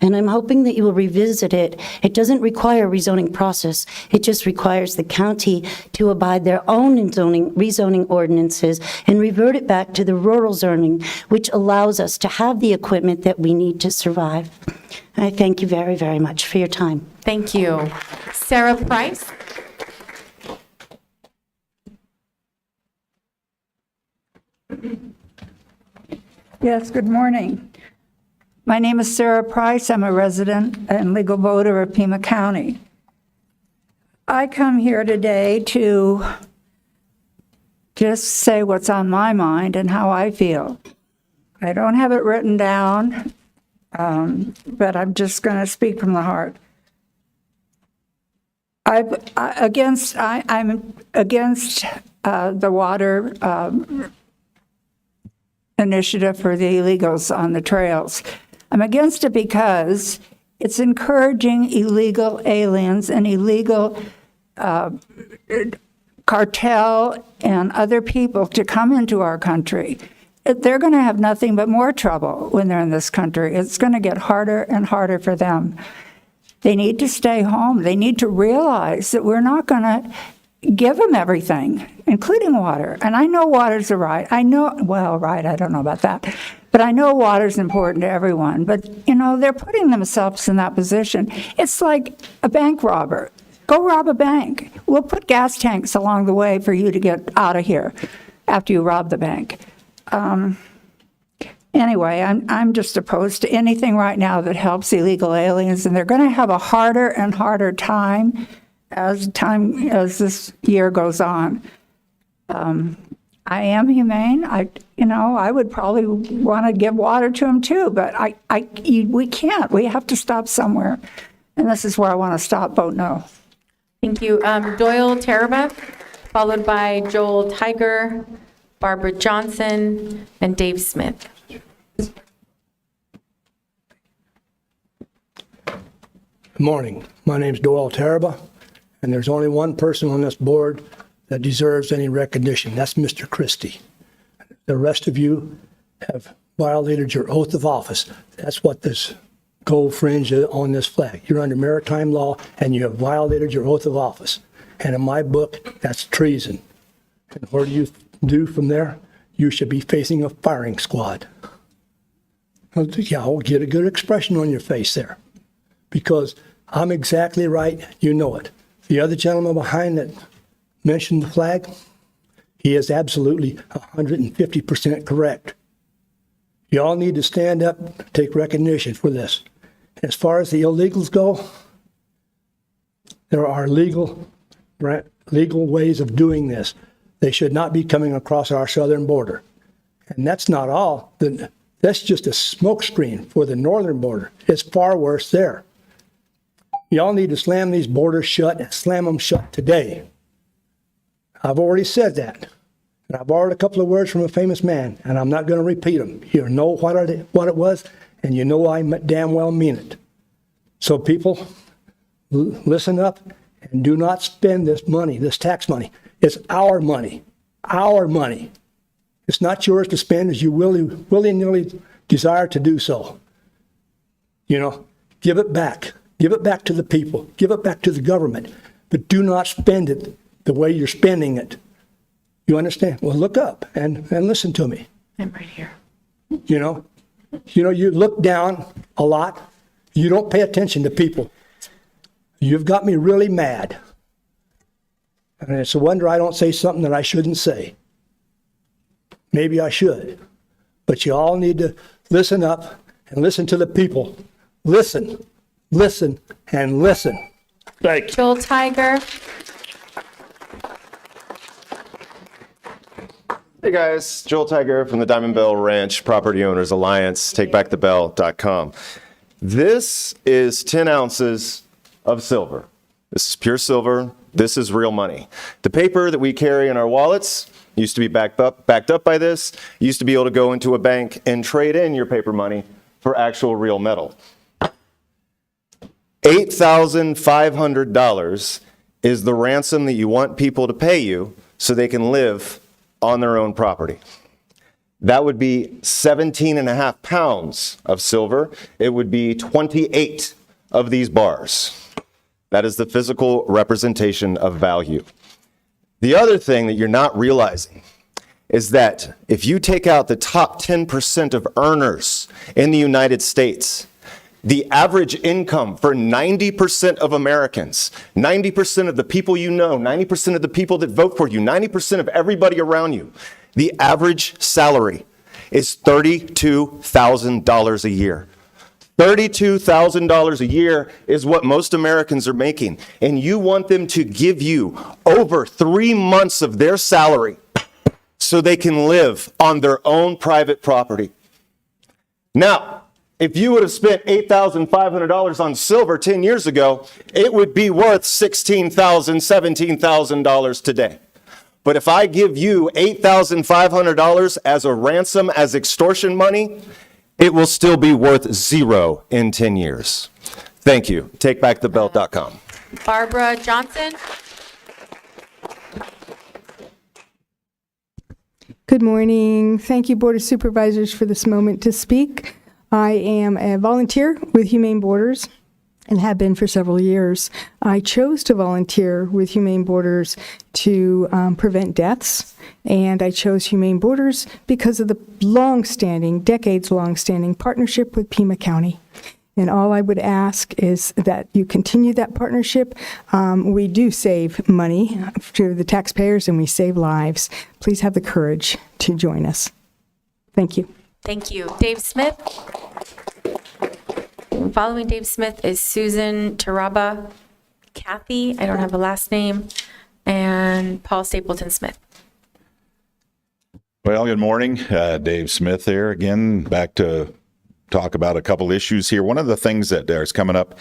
And I'm hoping that you will revisit it. It doesn't require a rezoning process. It just requires the county to abide their own rezoning ordinances and revert it back to the rural zoning, which allows us to have the equipment that we need to survive. I thank you very, very much for your time. Thank you. Sarah Price. Yes, good morning. My name is Sarah Price. I'm a resident and legal voter of Pima County. I come here today to just say what's on my mind and how I feel. I don't have it written down, but I'm just going to speak from the heart. I'm against the water initiative for the illegals on the trails. I'm against it because it's encouraging illegal aliens and illegal cartel and other people to come into our country. they're going to have nothing but more trouble when they're in this country. It's going to get harder and harder for them. They need to stay home. They need to realize that we're not going to give them everything, including water. And I know water's a right. I don't know about that. But I know water's important to everyone. But, they're putting themselves in that position. It's like a bank robber. Go rob a bank. We'll put gas tanks along the way for you to get out of here after you rob the bank. Anyway, I'm just opposed to anything right now that helps illegal aliens, and they're going to have a harder and harder time as this year goes on. I am humane. I would probably want to give water to them too, but we can't. We have to stop somewhere, and this is where I want to stop. Vote no. Thank you. Doyle Taraba, followed by Joel Tiger, Barbara Johnson, and Dave Smith. Good morning. My name's Doyle Taraba, and there's only one person on this board that deserves any recognition. That's Mr. Christie. The rest of you have violated your oath of office. That's what this gold fringe is on this flag. You're under maritime law, and you have violated your oath of office. And in my book, that's treason. And what do you do from there? You should be facing a firing squad. Yeah, I'll get a good expression on your face there, because I'm exactly right. You know it. The other gentleman behind that mentioned the flag, he is absolutely 150% correct. You all need to stand up, take recognition for this. As far as the illegals go, there are legal ways of doing this. They should not be coming across our southern border. And that's not all. That's just a smokescreen for the northern border. It's far worse there. Y'all need to slam these borders shut and slam them shut today. I've already said that. And I borrowed a couple of words from a famous man, and I'm not going to repeat them. You know what it was, and you know I damn well mean it. So people, listen up and do not spend this money, this tax money. It's our money, our money. It's not yours to spend as you willy-nilly desire to do so. Give it back. Give it back to the people. Give it back to the government. But do not spend it the way you're spending it. You understand? Well, look up and listen to me. I'm right here. You look down a lot. You don't pay attention to people. You've got me really mad. And it's a wonder I don't say something that I shouldn't say. Maybe I should. But you all need to listen up and listen to the people. Listen, listen, and listen. Thank you. Joel Tiger. Hey guys, Joel Tiger from the Diamond Bell Ranch Property Owners Alliance, TakeBackTheBell.com. This is 10 ounces of silver. This is pure silver. This is real money. The paper that we carry in our wallets used to be backed up by this. You used to be able to go into a bank and trade in your paper money for actual real metal. $8,500 is the ransom that you want people to pay you so they can live on their own property. That would be 17.5 pounds of silver. It would be 28 of these bars. That is the physical representation of value. The other thing that you're not realizing is that if you take out the top 10% of earners in the United States, the average income for 90% of Americans, 90% of the people you know, 90% of the people that vote for you, 90% of everybody around you, the average salary is $32,000 a year. $32,000 a year is what most Americans are making. And you want them to give you over 3 months of their salary so they can live on their own private property. Now, if you would have spent $8,500 on silver 10 years ago, it would be worth $16,000, $17,000 today. But if I give you $8,500 as a ransom, as extortion money, it will still be worth zero in 10 years. Thank you. TakeBackTheBelt.com. Barbara Johnson. Good morning. Thank you, Board of Supervisors, for this moment to speak. I am a volunteer with Humane Borders and have been for several years. I chose to volunteer with Humane Borders to prevent deaths, and I chose Humane Borders because of the long-standing, decades-long-standing partnership with Pima County. And all I would ask is that you continue that partnership. We do save money to the taxpayers, and we save lives. Please have the courage to join us. Thank you. Thank you. Dave Smith. Following Dave Smith is Susan Taraba, Kathy, I don't have a last name, and Paul Stapleton Smith. Well, good morning. Dave Smith here again, back to talk about a couple issues here. One of the things that is coming up,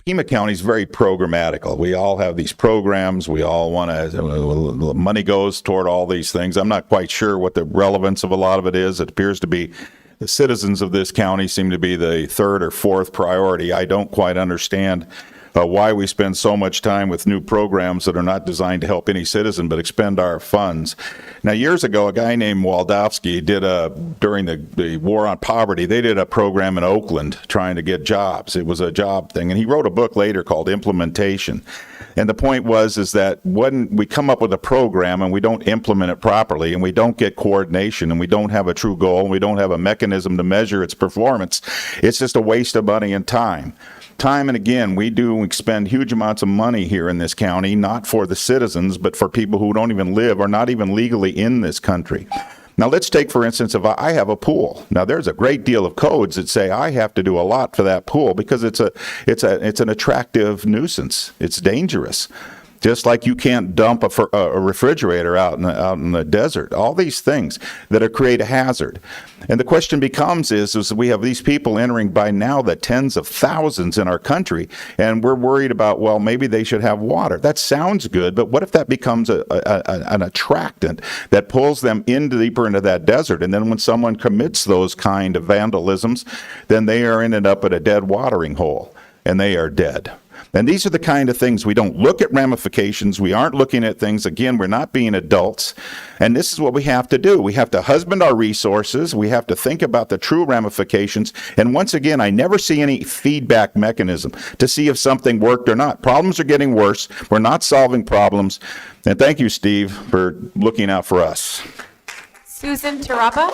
Pima County is very programmatical. We all have these programs. We all want to, money goes toward all these things. I'm not quite sure what the relevance of a lot of it is. It appears to be the citizens of this county seem to be the third or fourth priority. I don't quite understand why we spend so much time with new programs that are not designed to help any citizen but expend our funds. Now, years ago, a guy named Waldowski did during the war on poverty, they did a program in Oakland trying to get jobs. It was a job thing, and he wrote a book later called Implementation. And the point is that when we come up with a program and we don't implement it properly and we don't get coordination and we don't have a true goal and we don't have a mechanism to measure its performance, it's just a waste of money and time. Time and again, we expend huge amounts of money here in this county, not for the citizens, but for people who don't even live or not even legally in this country. Now, let's take, for instance, if I have a pool. Now, there's a great deal of codes that say I have to do a lot for that pool because it's an attractive nuisance. It's dangerous. Just like you can't dump a refrigerator out in the desert. All these things that create a hazard. And the question becomes is we have these people entering by now the tens of thousands in our country, and we're worried about, well, maybe they should have water. That sounds good, but what if that becomes an attractant that pulls them deeper into that desert, and then when someone commits those kind of vandalisms, then they are ended up at a dead watering hole, and they are dead. And these are the kind of things we don't look at ramifications. We aren't looking at things. Again, we're not being adults. And this is what we have to do. We have to husband our resources. We have to think about the true ramifications. And once again, I never see any feedback mechanism to see if something worked or not. Problems are getting worse. We're not solving problems. And thank you, Steve, for looking out for us. Susan Taraba.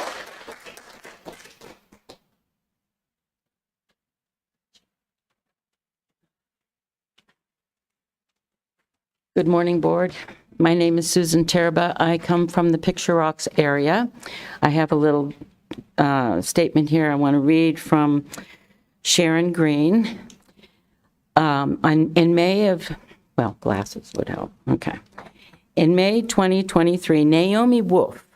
Good morning, Board. My name is Susan Taraba. I come from the Picture Rocks area. I have a little statement here I want to read from Sharon Green. In May of, well, glasses would help. Okay. In May 2023, Naomi Wolf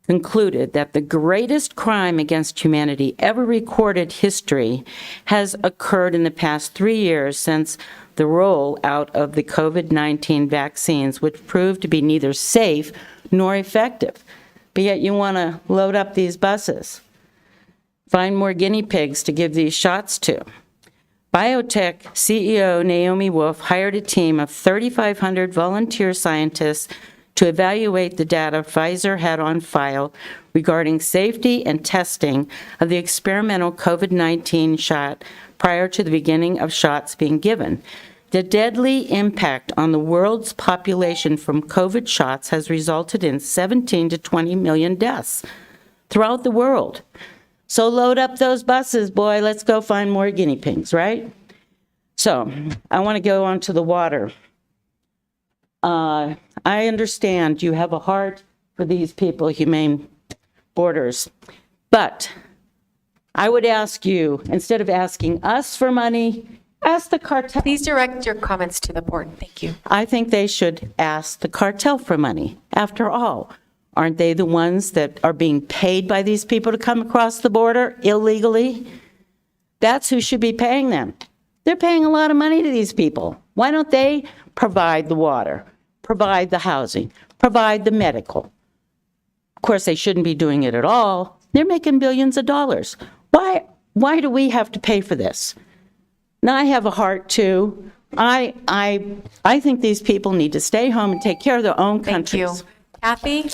concluded that the greatest crime against humanity ever recorded history has occurred in the past 3 years since the rollout of the COVID-19 vaccines, which proved to be neither safe nor effective. But yet you want to load up these buses. Find more guinea pigs to give these shots to. Biotech CEO Naomi Wolf hired a team of 3,500 volunteer scientists to evaluate the data Pfizer had on file regarding safety and testing of the experimental COVID-19 shot prior to the beginning of shots being given. The deadly impact on the world's population from COVID shots has resulted in 17 to 20 million deaths throughout the world. So load up those buses, boy. Let's go find more guinea pigs, right? So I want to go on to the water. I understand you have a heart for these people, Humane Borders, but I would ask you, instead of asking us for money, ask the cartel. Please direct your comments to the board. Thank you. I think they should ask the cartel for money. After all, aren't they the ones that are being paid by these people to come across the border illegally? That's who should be paying them. They're paying a lot of money to these people. Why don't they provide the water, provide the housing, provide the medical? Of course, they shouldn't be doing it at all. They're making billions of dollars. Why do we have to pay for this? Now, I have a heart too. I think these people need to stay home and take care of their own countries. Thank you. Kathy.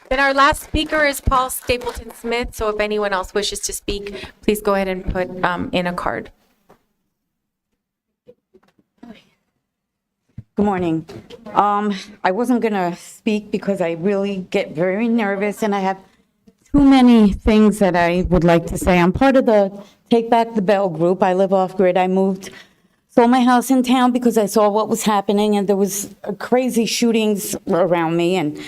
Then our last speaker is Paul Stapleton Smith, so if anyone else wishes to speak, please go ahead and put in a card. Good morning. I wasn't going to speak because I really get very nervous and I have too many things that I would like to say. I'm part of the Take Back the Bell group. I live off grid. I sold my house in town because I saw what was happening and there was crazy shootings around me, and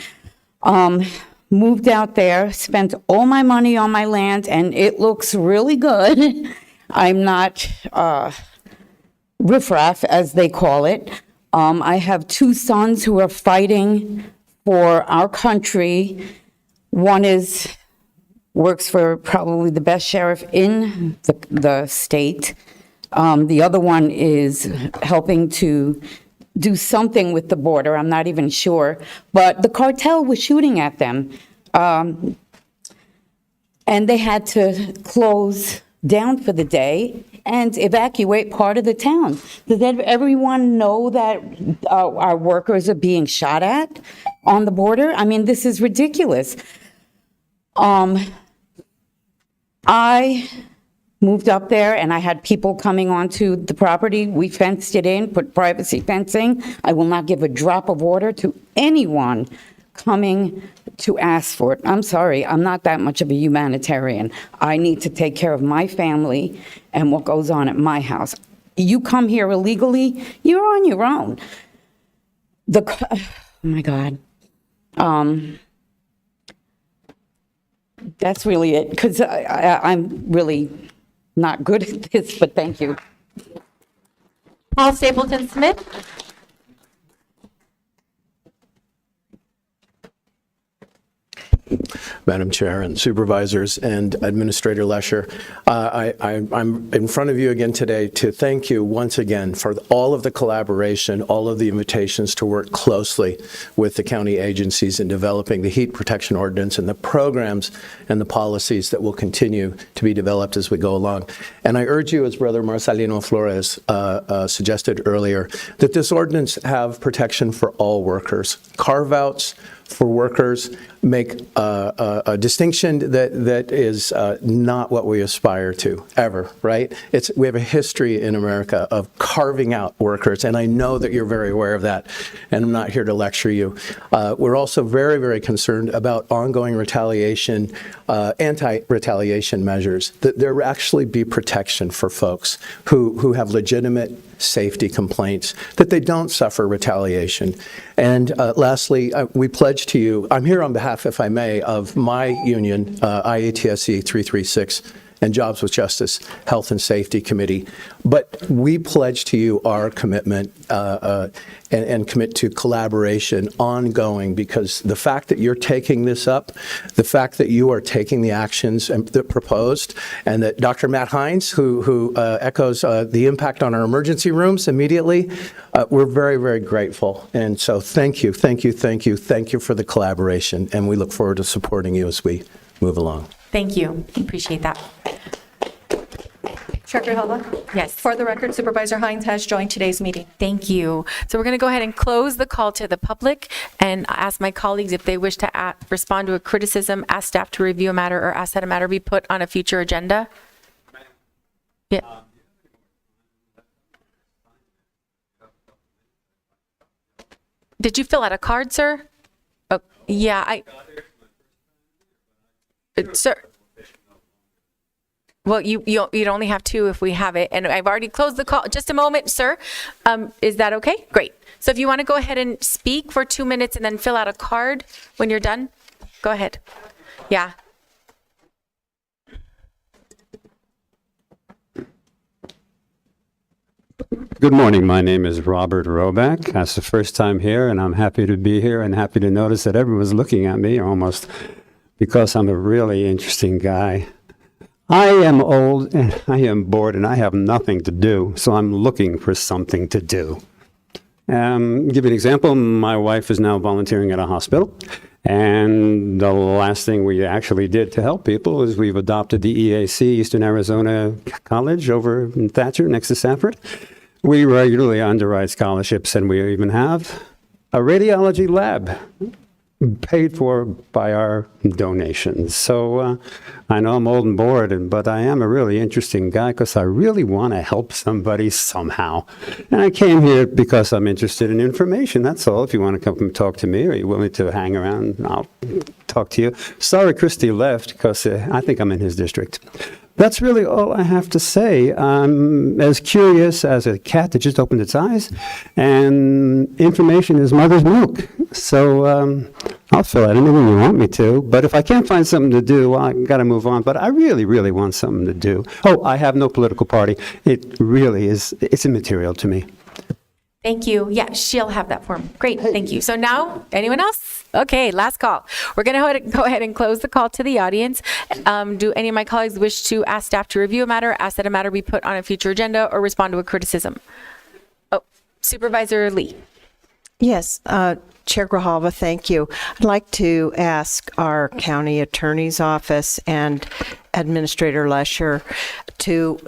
moved out there, spent all my money on my land, and it looks really good. I'm not riffraff, as they call it. I have two sons who are fighting for our country. One works for probably the best sheriff in the state. The other one is helping to do something with the border. I'm not even sure. But the cartel was shooting at them. And they had to close down for the day and evacuate part of the town. Does everyone know that our workers are being shot at on the border? I mean, this is ridiculous. I moved up there and I had people coming onto the property. We fenced it in, put privacy fencing. I will not give a drop of water to anyone coming to ask for it. I'm sorry, I'm not that much of a humanitarian. I need to take care of my family and what goes on at my house. You come here illegally, you're on your own. Oh my God. That's really it, because I'm really not good at this, but thank you. Paul Stapleton Smith. Madam Chair and Supervisors and Administrator Lesher, I'm in front of you again today to thank you once again for all of the collaboration, all of the invitations to work closely with the county agencies in developing the heat protection ordinance and the programs and the policies that will continue to be developed as we go along. And I urge you, as Brother Marcelino Flores suggested earlier, that this ordinance have protection for all workers. Carve-outs for workers make a distinction that is not what we aspire to ever, right? We have a history in America of carving out workers, and I know that you're very aware of that, and I'm not here to lecture you. We're also very, very concerned about ongoing retaliation, anti-retaliation measures, that there actually be protection for folks who have legitimate safety complaints, that they don't suffer retaliation. And lastly, we pledge to you, I'm here on behalf, if I may, of my union, IATSE 336, and Jobs with Justice Health and Safety Committee. But we pledge to you our commitment and commit to collaboration ongoing, because the fact that you're taking this up, the fact that you are taking the actions that proposed, and that Dr. Matt Hines, who echoes the impact on our emergency rooms immediately, we're very, very grateful. And so thank you, thank you, thank you, thank you for the collaboration, and we look forward to supporting you as we move along. Thank you. Appreciate that. Director Hella? Yes. For the record, Supervisor Hines has joined today's meeting. Thank you. So we're going to go ahead and close the call to the public and ask my colleagues if they wish to respond to a criticism, ask staff to review a matter, or ask that a matter be put on a future agenda. Yeah. Did you fill out a card, sir? Oh, yeah, sir. Well, you'd only have two if we have it, and I've already closed the call. Just a moment, sir. Is that okay? Great. So if you want to go ahead and speak for 2 minutes and then fill out a card when you're done, go ahead. Yeah. Good morning. My name is Robert Roback. That's the first time here, and I'm happy to be here and happy to notice that everyone's looking at me almost because I'm a really interesting guy. I am old and I am bored and I have nothing to do, so I'm looking for something to do. Give you an example. My wife is now volunteering at a hospital, and the last thing we actually did to help people is we've adopted the EAC, Eastern Arizona College, over in Thatcher next to Sanford. We regularly underwrite scholarships, and we even have a radiology lab paid for by our donations. So I know I'm old and bored, but I am a really interesting guy because I really want to help somebody somehow. And I came here because I'm interested in information. That's all. If you want to come and talk to me, or you're willing to hang around, I'll talk to you. Sorry Christy left because I think I'm in his district. That's really all I have to say. I'm as curious as a cat that just opened its eyes, and information is mother's milk. So I'll fill out anything you want me to, but if I can't find something to do, well, I got to move on. But I really, really want something to do. Oh, I have no political party. It really is, it's immaterial to me. Thank you. Yeah, she'll have that form. Great, thank you. So now, anyone else? Okay, last call. We're going to go ahead and close the call to the audience. Do any of my colleagues wish to ask staff to review a matter, ask that a matter be put on a future agenda, or respond to a criticism? Oh, Supervisor Lee. Yes, Chair Grijalva, thank you. I'd like to ask our county attorney's office and Administrator Lesher to,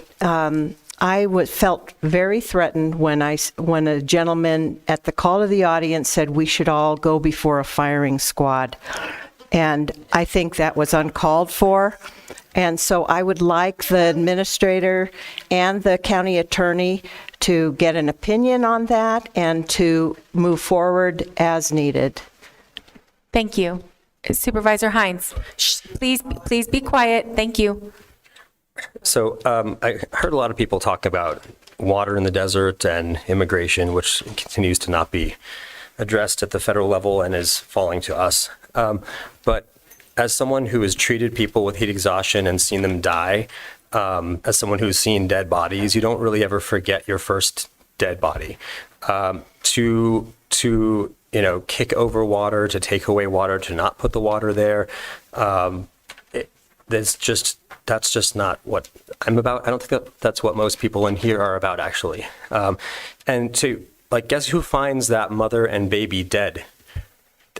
I felt very threatened when a gentleman at the call of the audience said we should all go before a firing squad. And I think that was uncalled for. And so I would like the administrator and the county attorney to get an opinion on that and to move forward as needed. Thank you. Supervisor Hines, please be quiet. Thank you. So I heard a lot of people talk about water in the desert and immigration, which continues to not be addressed at the federal level and is falling to us. But as someone who has treated people with heat exhaustion and seen them die, as someone who's seen dead bodies, you don't really ever forget your first dead body. To kick over water, to take away water, to not put the water there, that's just not what I'm about. I don't think that's what most people in here are about, actually. And to, guess who finds that mother and baby dead?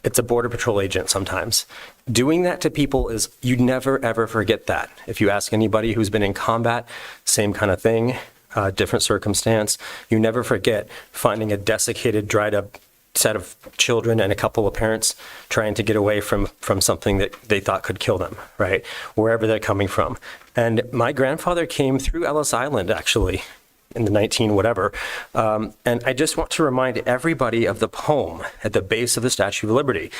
It's a Border Patrol agent sometimes. Doing that to people is, you never, ever forget that. If you ask anybody who's been in combat, same kind of thing, different circumstance. You never forget finding a desiccated, dried up set of children and a couple of parents trying to get away from something that they thought could kill them, right? Wherever they're coming from. And my grandfather came through Ellis Island, actually, in the 19 whatever. And I just want to remind everybody of the poem at the base of the Statue of Liberty,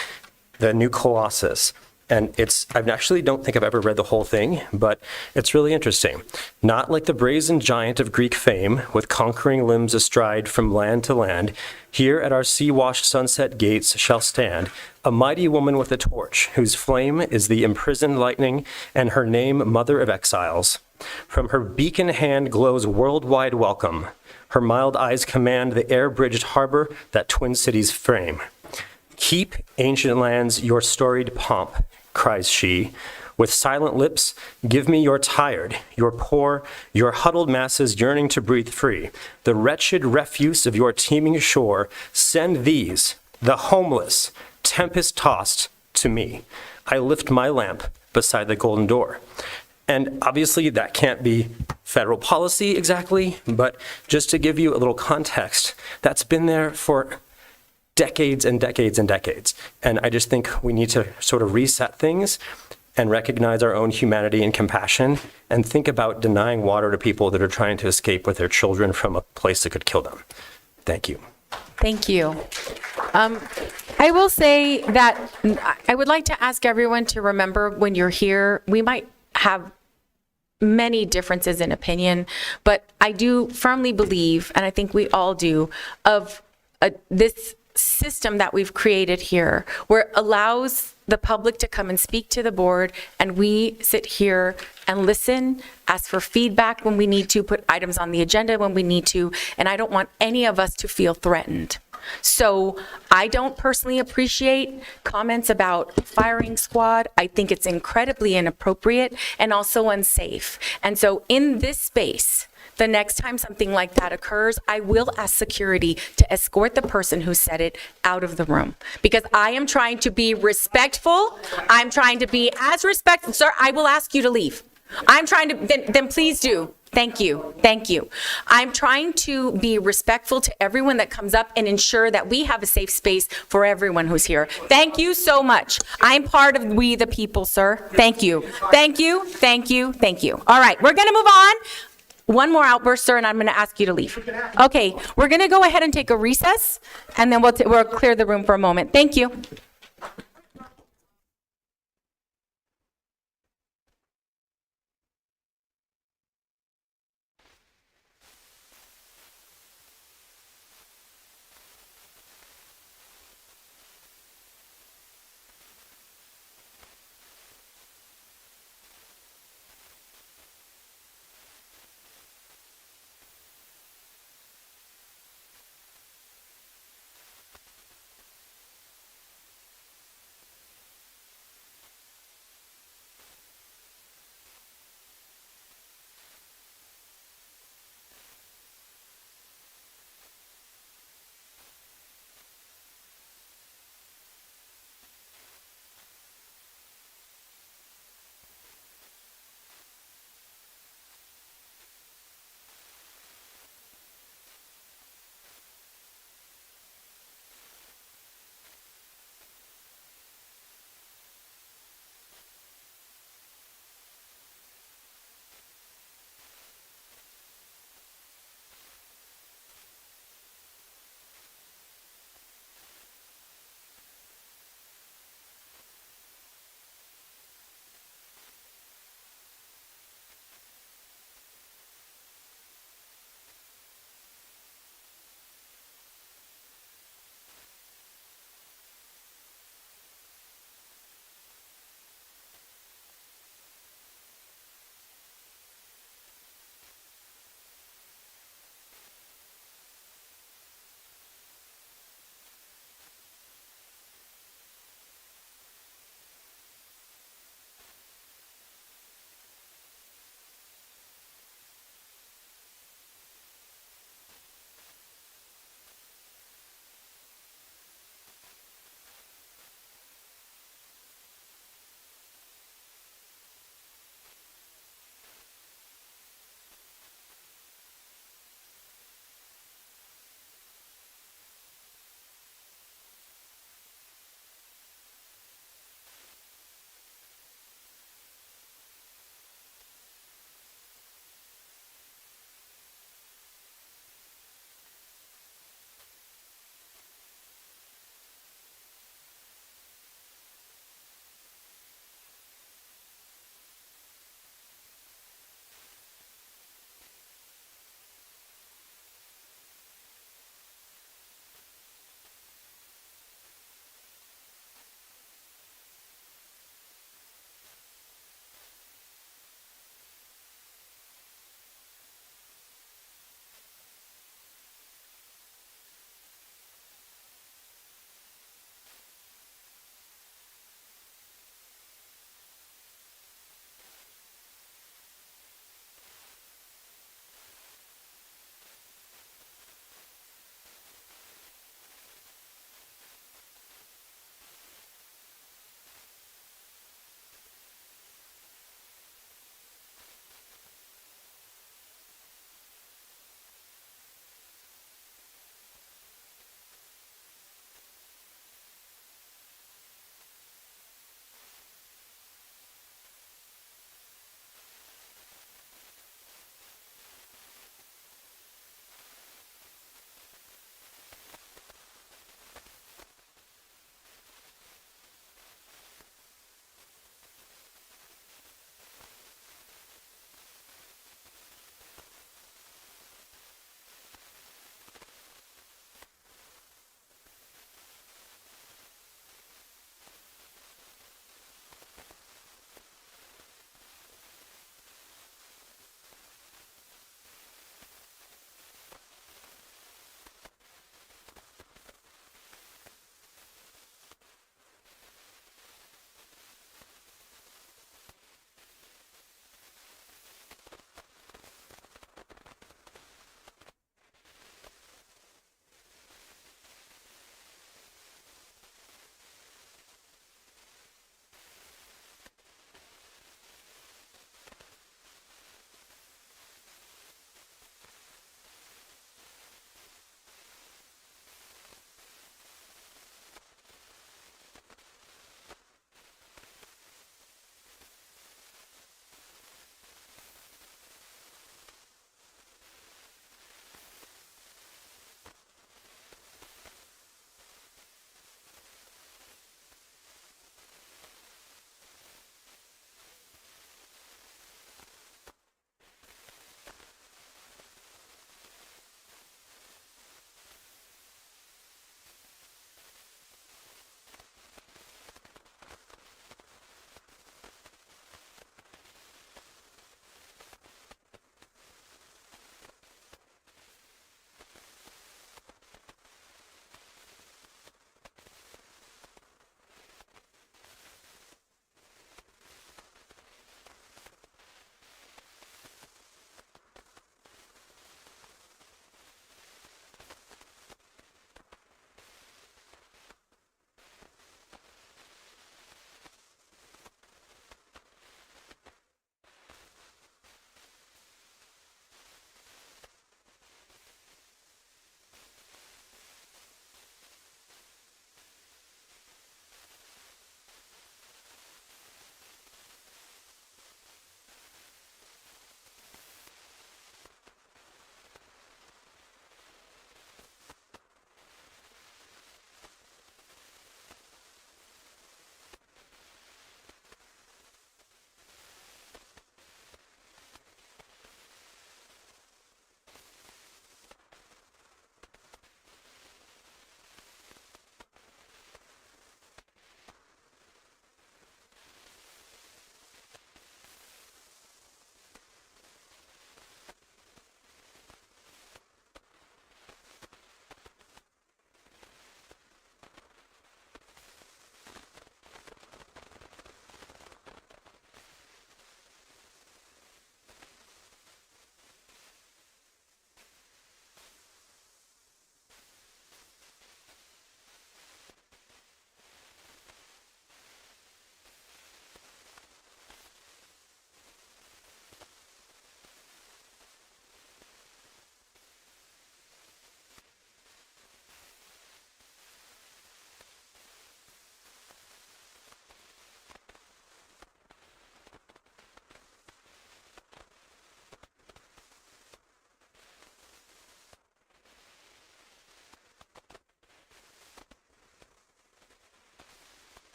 the New Colossus. And I actually don't think I've ever read the whole thing, but it's really interesting. Not like the brazen giant of Greek fame, with conquering limbs astride from land to land, here at our sea-washed sunset gates shall stand a mighty woman with a torch, whose flame is the imprisoned lightning, and her name Mother of Exiles. From her beacon hand glows worldwide welcome. Her mild eyes command the air-bridged harbor that twin cities frame. Keep, ancient lands, your storied pomp, cries she. With silent lips, give me your tired, your poor, your huddled masses yearning to breathe free. The wretched refuse of your teeming shore, send these, the homeless, tempest-tossed, to me. I lift my lamp beside the golden door. And obviously that can't be federal policy exactly, but just to give you a little context, that's been there for decades and decades and decades. And I just think we need to sort of reset things and recognize our own humanity and compassion and think about denying water to people that are trying to escape with their children from a place that could kill them. Thank you. Thank you. I will say that I would like to ask everyone to remember when you're here, we might have many differences in opinion, but I do firmly believe, and I think we all do, of this system that we've created here where it allows the public to come and speak to the board, and we sit here and listen, ask for feedback when we need to, put items on the agenda when we need to, and I don't want any of us to feel threatened. So I don't personally appreciate comments about firing squad. I think it's incredibly inappropriate and also unsafe. And so in this space, the next time something like that occurs, I will ask security to escort the person who said it out of the room, because I am trying to be respectful. I'm trying to be as respectful. Sir, I will ask you to leave. I'm trying to, then please do. Thank you. Thank you. I'm trying to be respectful to everyone that comes up and ensure that we have a safe space for everyone who's here. Thank you so much. I'm part of We the People, sir. Thank you. Thank you. Thank you. Thank you. All right, we're going to move on. One more outburst, sir, and I'm going to ask you to leave. Okay, we're going to go ahead and take a recess, and then we'll clear the room for a moment. Thank you.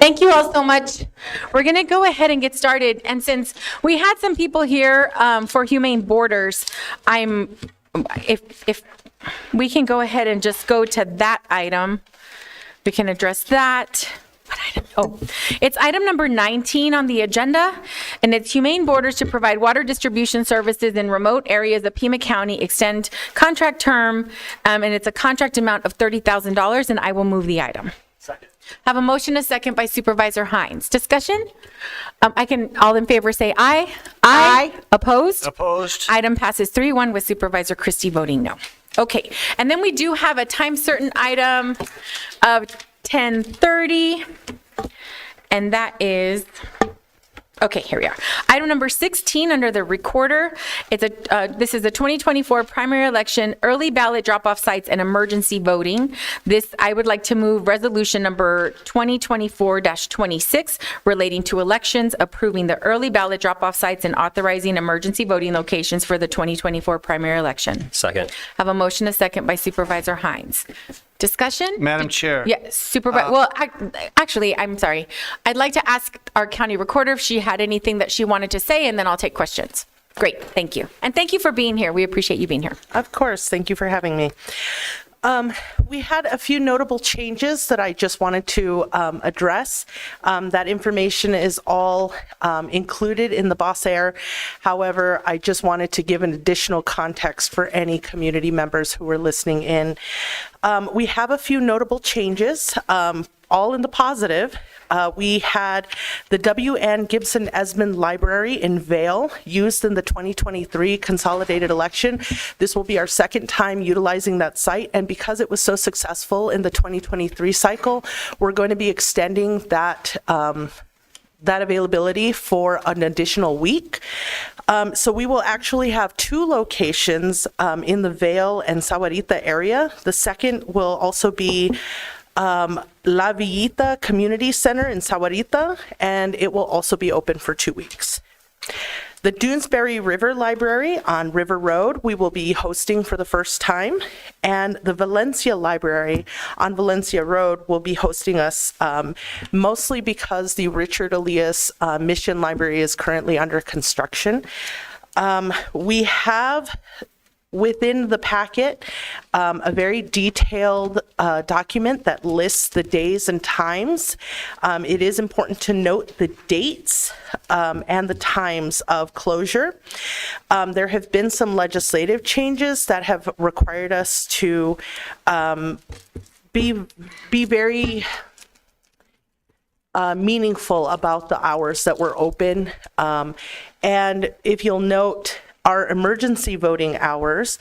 Thank you all so much. We're going to go ahead and get started. And since we had some people here for Humane Borders, if we can go ahead and just go to that item, we can address that. What item? Oh, it's item number 19 on the agenda, and it's Humane Borders to provide water distribution services in remote areas of Pima County, extend contract term, and it's a contract amount of $30,000, and I will move the item. Second. Have a motion, a second by Supervisor Hines. Discussion? All in favor say aye. Aye. Opposed? Opposed. Item passes 3-1 with Supervisor Christie voting no. Okay, and then we do have a time certain item of 10:30, and that is, okay, here we are. Item number 16 under the recorder. This is the 2024 primary election, early ballot drop-off sites and emergency voting. I would like to move resolution number 2024-26 relating to elections, approving the early ballot drop-off sites and authorizing emergency voting locations for the 2024 primary election. Second. Have a motion, a second by Supervisor Hines. Discussion? Madam Chair. Yes, Supervisor. Well, actually, I'm sorry. I'd like to ask our county recorder if she had anything that she wanted to say, and then I'll take questions. Great, thank you. And thank you for being here. We appreciate you being here. Of course, thank you for having me. We had a few notable changes that I just wanted to address. That information is all included in the Boss Air. However, I just wanted to give an additional context for any community members who were listening in. We have a few notable changes, all in the positive. We had the W.N. Gibson Esmond Library in Vail used in the 2023 consolidated election. This will be our second time utilizing that site, and because it was so successful in the 2023 cycle, we're going to be extending that availability for an additional week. So we will actually have 2 locations in the Vail and Sahuarita area. The second will also be La Villita Community Center in Sahuarita, and it will also be open for 2 weeks. The Doonesbury River Library on River Road, we will be hosting for the first time, and the Valencia Library on Valencia Road will be hosting us mostly because the Richard Elias Mission Library is currently under construction. We have within the packet a very detailed document that lists the days and times. It is important to note the dates and the times of closure. There have been some legislative changes that have required us to be very meaningful about the hours that we're open. And if you'll note, our emergency voting hours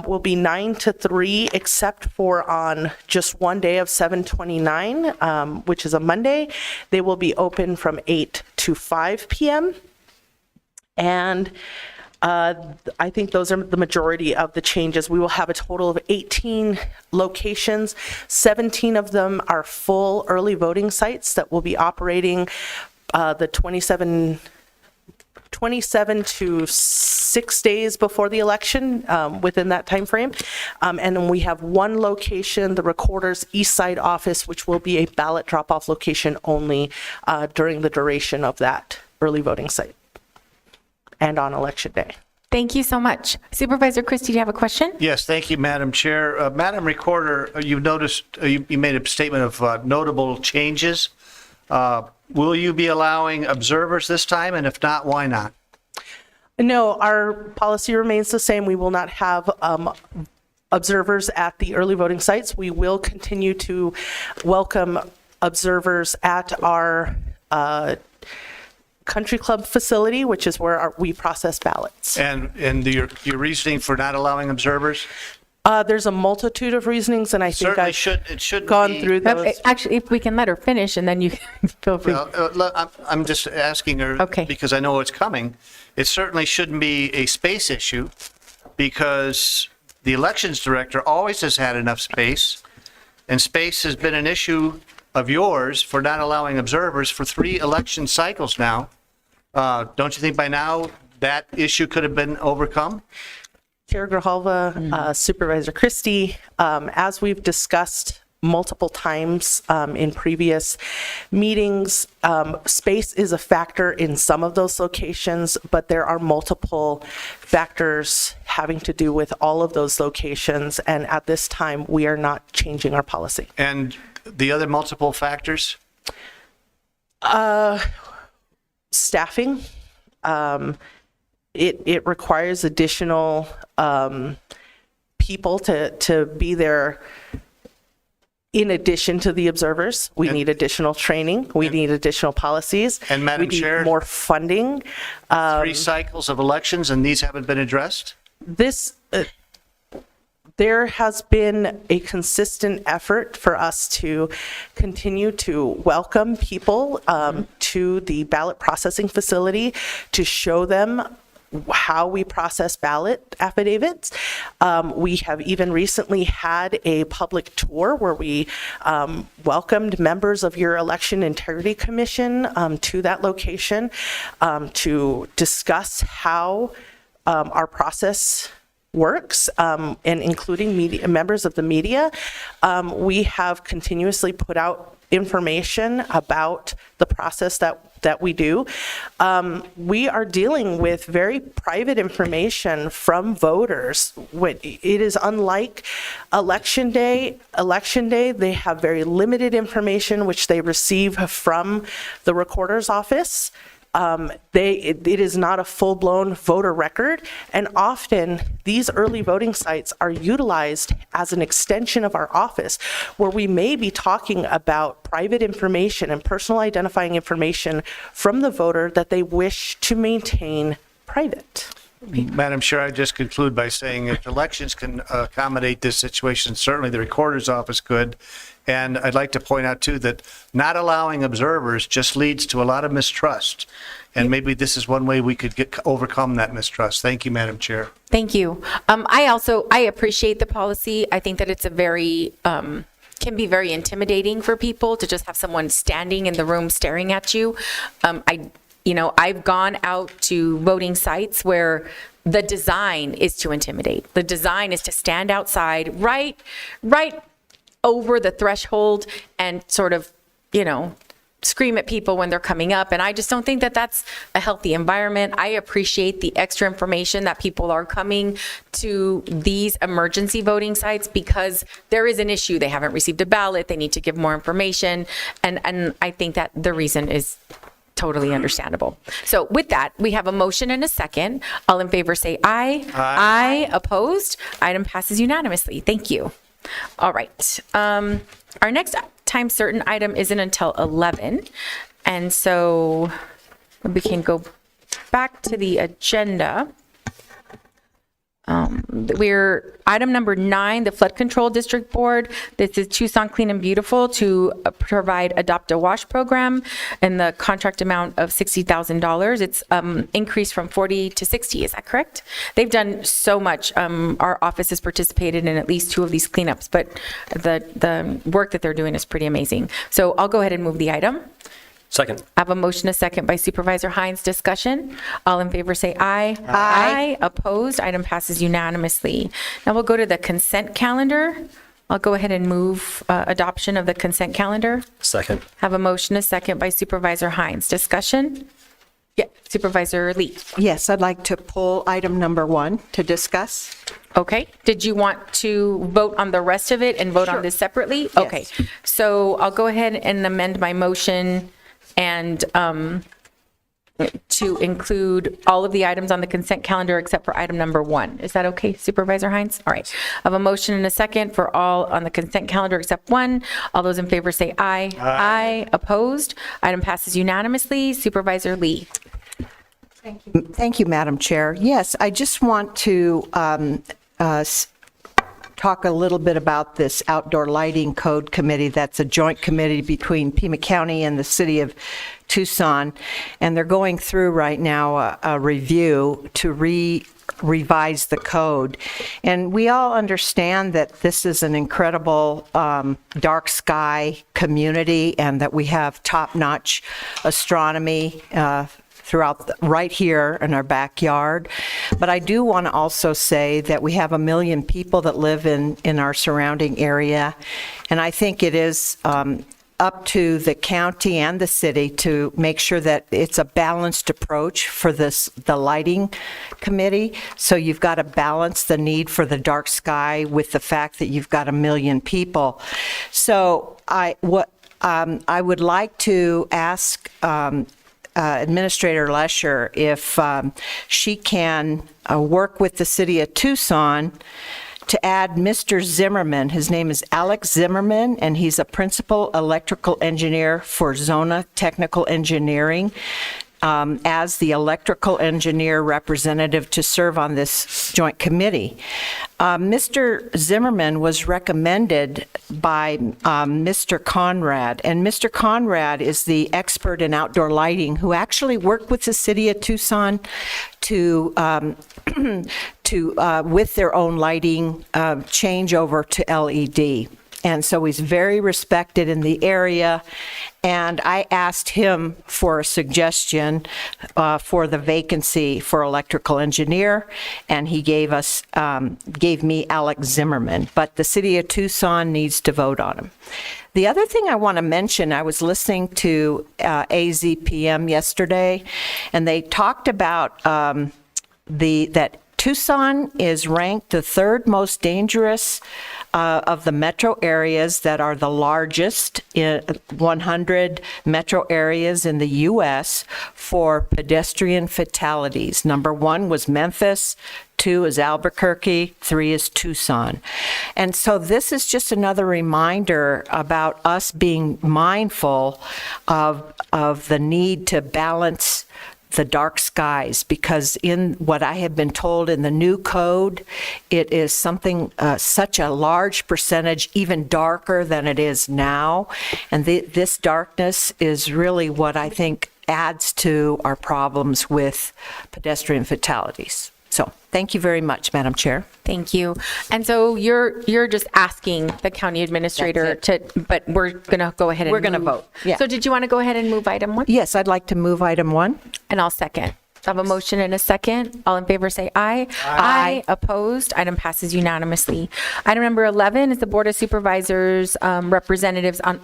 will be 9 to 3, except for on just one day of 7/29, which is a Monday. They will be open from 8 to 5 p.m. And I think those are the majority of the changes. We will have a total of 18 locations. 17 of them are full early voting sites that will be operating the 27 to 6 days before the election, within that time frame. And then we have one location, the Recorder's East Side office, which will be a ballot drop-off location only during the duration of that early voting site and on election day. Thank you so much. Supervisor Christie, do you have a question? Yes, thank you, Madam Chair. Madam Recorder, you noticed, you made a statement of notable changes. Will you be allowing observers this time? And if not, why not? No, our policy remains the same. We will not have observers at the early voting sites. We will continue to welcome observers at our country club facility, which is where we process ballots. And your reasoning for not allowing observers? There's a multitude of reasonings, and I think Certainly I've should gone be, through those. Actually, if we can let her finish, and then you can feel free. Well, I'm just asking her because I know it's coming. It certainly shouldn't be a space issue because the elections director always has had enough space, and space has been an issue of yours for not allowing observers for 3 election cycles now. Don't you think by now that issue could have been overcome? Chair Grijalva, Supervisor Christie, as we've discussed multiple times in previous meetings. Space is a factor in some of those locations, but there are multiple factors having to do with all of those locations, and at this time, we are not changing our policy. And the other multiple factors? Staffing. It requires additional people to be there. In addition to the observers, we need additional training. We need additional policies. And Madam Chair, we need more funding. 3 cycles of elections, and these haven't been addressed? There has been a consistent effort for us to continue to welcome people to the ballot processing facility, to show them how we process ballot affidavits. We have even recently had a public tour where we welcomed members of your Election Integrity Commission to that location to discuss how our process works, and including members of the media. We have continuously put out information about the process that we do. We are dealing with very private information from voters. It is unlike Election Day. Election Day, they have very limited information which they receive from the recorder's office. It is not a full-blown voter record, and often these early voting sites are utilized as an extension of our office, where we may be talking about private information and personal identifying information from the voter that they wish to maintain private. Madam Chair, I just conclude by saying if elections can accommodate this situation, certainly the recorder's office could. And I'd like to point out, too, that not allowing observers just leads to a lot of mistrust. And maybe this is one way we could overcome that mistrust. Thank you, Madam Chair. Thank you. I appreciate the policy. I think that it's a very, can be very intimidating for people to just have someone standing in the room staring at you. I've gone out to voting sites where the design is to intimidate. The design is to stand outside right over the threshold and sort of, scream at people when they're coming up. And I just don't think that that's a healthy environment. I appreciate the extra information that people are coming to these emergency voting sites because there is an issue. They haven't received a ballot. They need to give more information. And I think that the reason is totally understandable. So with that, we have a motion and a second. All in favor say aye. Aye. Opposed? Item passes unanimously. Thank you. All right. Our next time certain item isn't until 11. And so we can go back to the agenda. We're item number 9, the Flood Control District Board. This is Tucson Clean and Beautiful to provide Adopt a Wash program and the contract amount of $60,000. It's increased from 40 to 60. Is that correct? They've done so much. Our office has participated in at least 2 of these cleanups, but the work that they're doing is pretty amazing. So I'll go ahead and move the item. Second. I have a motion, a second by Supervisor Hines. Discussion. All in favor say aye. Aye. Opposed? Item passes unanimously. Now we'll go to the consent calendar. I'll go ahead and move adoption of the consent calendar. Second. Have a motion, a second by Supervisor Hines. Discussion. Yeah, Supervisor Lee. Yes, I'd like to pull item number 1 to discuss. Okay. Did you want to vote on the rest of it and vote on this separately? Yes. Okay. So I'll go ahead and amend my motion and to include all of the items on the consent calendar except for item number 1. Is that okay, Supervisor Hines? All right. I have a motion and a second for all on the consent calendar except 1. All those in favor say aye. Aye. Opposed? Item passes unanimously. Supervisor Lee. Thank you, Madam Chair. Yes, I just want to talk a little bit about this Outdoor Lighting Code Committee. That's a joint committee between Pima County and the City of Tucson, and they're going through right now a review to revise the code. And we all understand that this is an incredible dark sky community and that we have top-notch astronomy throughout right here in our backyard. But I do want to also say that we have 1 million people that live in our surrounding area, and I think it is up to the county and the city to make sure that it's a balanced approach for the lighting committee. So you've got to balance the need for the dark sky with the fact that you've got 1 million people. So I would like to ask Administrator Lesher if she can work with the city of Tucson to add Mr. Zimmerman. His name is Alex Zimmerman, and he's a principal electrical engineer for Zona Technical Engineering, as the electrical engineer representative to serve on this joint committee. Mr. Zimmerman was recommended by Mr. Conrad, and Mr. Conrad is the expert in outdoor lighting who actually worked with the city of Tucson to with their own lighting change over to LED. And so he's very respected in the area. And I asked him for a suggestion for the vacancy for electrical engineer, and he gave me Alex Zimmerman. But the city of Tucson needs to vote on him. The other thing I want to mention, I was listening to AZPM yesterday, and they talked about that Tucson is ranked the 3rd most dangerous of the metro areas that are the largest in 100 metro areas in the U.S. for pedestrian fatalities. Number 1 was Memphis, 2 is Albuquerque, 3 is Tucson. And so this is just another reminder about us being mindful of the need to balance the dark skies, because in what I have been told in the new code, it is something, such a large percentage, even darker than it is now. And this darkness is really what I think adds to our problems with pedestrian fatalities. So thank you very much, Madam Chair. Thank you. And so you're just asking the county administrator but we're going to go ahead and We're going to vote. Yeah. So did you want to go ahead and move item 1? Yes, I'd like to move item 1. And I'll second. I have a motion and a second. All in favor say aye. Aye. Opposed? Item passes unanimously. Item number 11 is the Board of Supervisors representatives on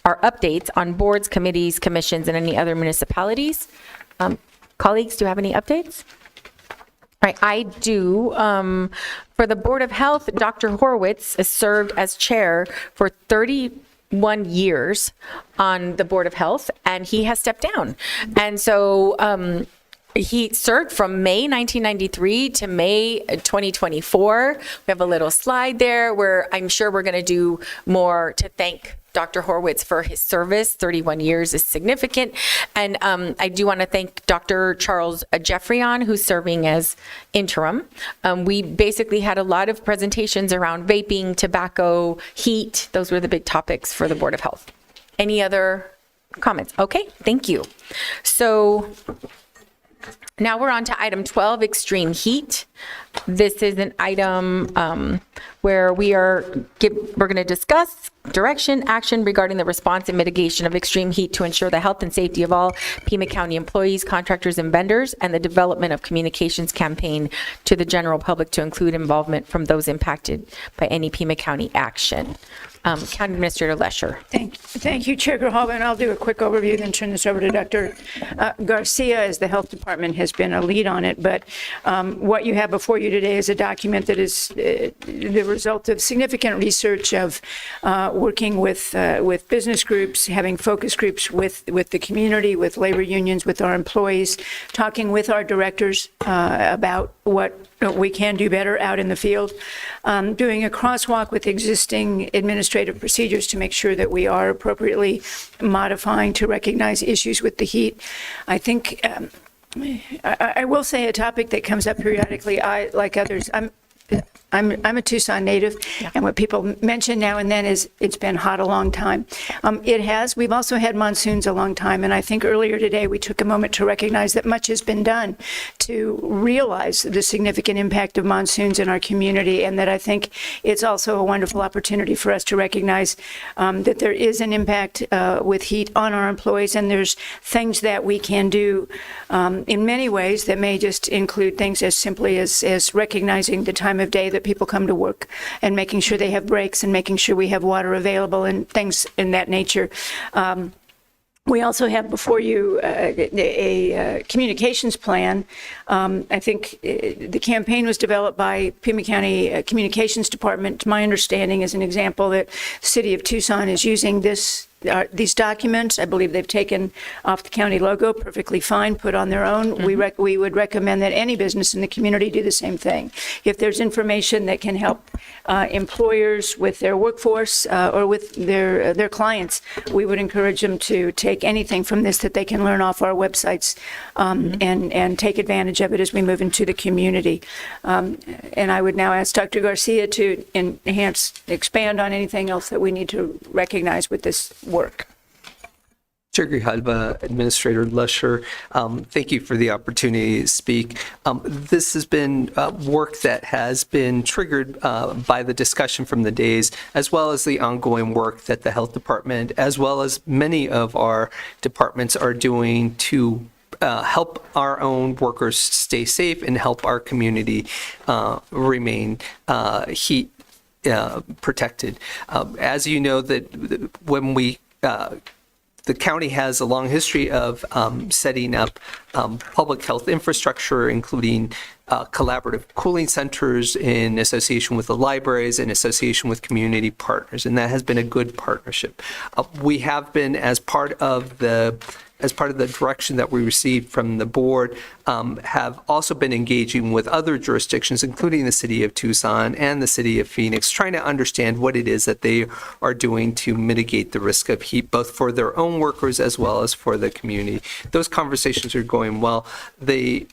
our updates on boards, committees, commissions, and any other municipalities. Colleagues, do you have any updates? Right, I do. For the Board of Health, Dr. Horowitz has served as chair for 31 years on the Board of Health, and he has stepped down. And so he served from May 1993 to May 2024. We have a little slide there where I'm sure we're going to do more to thank Dr. Horowitz for his service. 31 years is significant. And I do want to thank Dr. Charles Jeffreyon, who's serving as interim. We basically had a lot of presentations around vaping, tobacco, heat. Those were the big topics for the Board of Health. Any other comments? Okay, thank you. So now we're on to item 12, extreme heat. This is an item where we're going to discuss direction, action regarding the response and mitigation of extreme heat to ensure the health and safety of all Pima County employees, contractors, and vendors, and the development of communications campaign to the general public to include involvement from those impacted by any Pima County action. County Administrator Lesher. Thank you, Chair Grijalva, and I'll do a quick overview, then turn this over to Dr. Garcia, as the Health Department has been a lead on it. But what you have before you today is a document that is the result of significant research of working with business groups, having focus groups with the community, with labor unions, with our employees, talking with our directors about what we can do better out in the field, doing a crosswalk with existing administrative procedures to make sure that we are appropriately modifying to recognize issues with the heat. I think I will say a topic that comes up periodically. I, like others, I'm a Tucson native, and what people mention now and then is it's been hot a long time. It has. We've also had monsoons a long time, and I think earlier today we took a moment to recognize that much has been done to realize the significant impact of monsoons in our community, and that I think it's also a wonderful opportunity for us to recognize that there is an impact with heat on our employees, and there's things that we can do in many ways that may just include things as simply as recognizing the time of day that people come to work and making sure they have breaks and making sure we have water available and things in that nature. We also have before you a communications plan. I think the campaign was developed by Pima County Communications Department. To my understanding, is an example that the City of Tucson is using these documents. I believe they've taken off the county logo, perfectly fine, put on their own. We would recommend that any business in the community do the same thing. If there's information that can help employers with their workforce or with their clients, we would encourage them to take anything from this that they can learn off our websites and take advantage of it as we move into the community. And I would now ask Dr. Garcia to expand on anything else that we need to recognize with this work. Chair Grijalva, Administrator Lusher, thank you for the opportunity to speak. This has been work that has been triggered by the discussion from the days, as well as the ongoing work that the Health Department, as well as many of our departments are doing to help our own workers stay safe and help our community remain heat protected. As you know, that when we the county has a long history of setting up public health infrastructure, including collaborative cooling centers in association with the libraries, in association with community partners, and that has been a good partnership. We have been, as part of the direction that we received from the board, have also been engaging with other jurisdictions, including the City of Tucson and the City of Phoenix, trying to understand what it is that they are doing to mitigate the risk of heat, both for their own workers as well as for the community. Those conversations are going well. The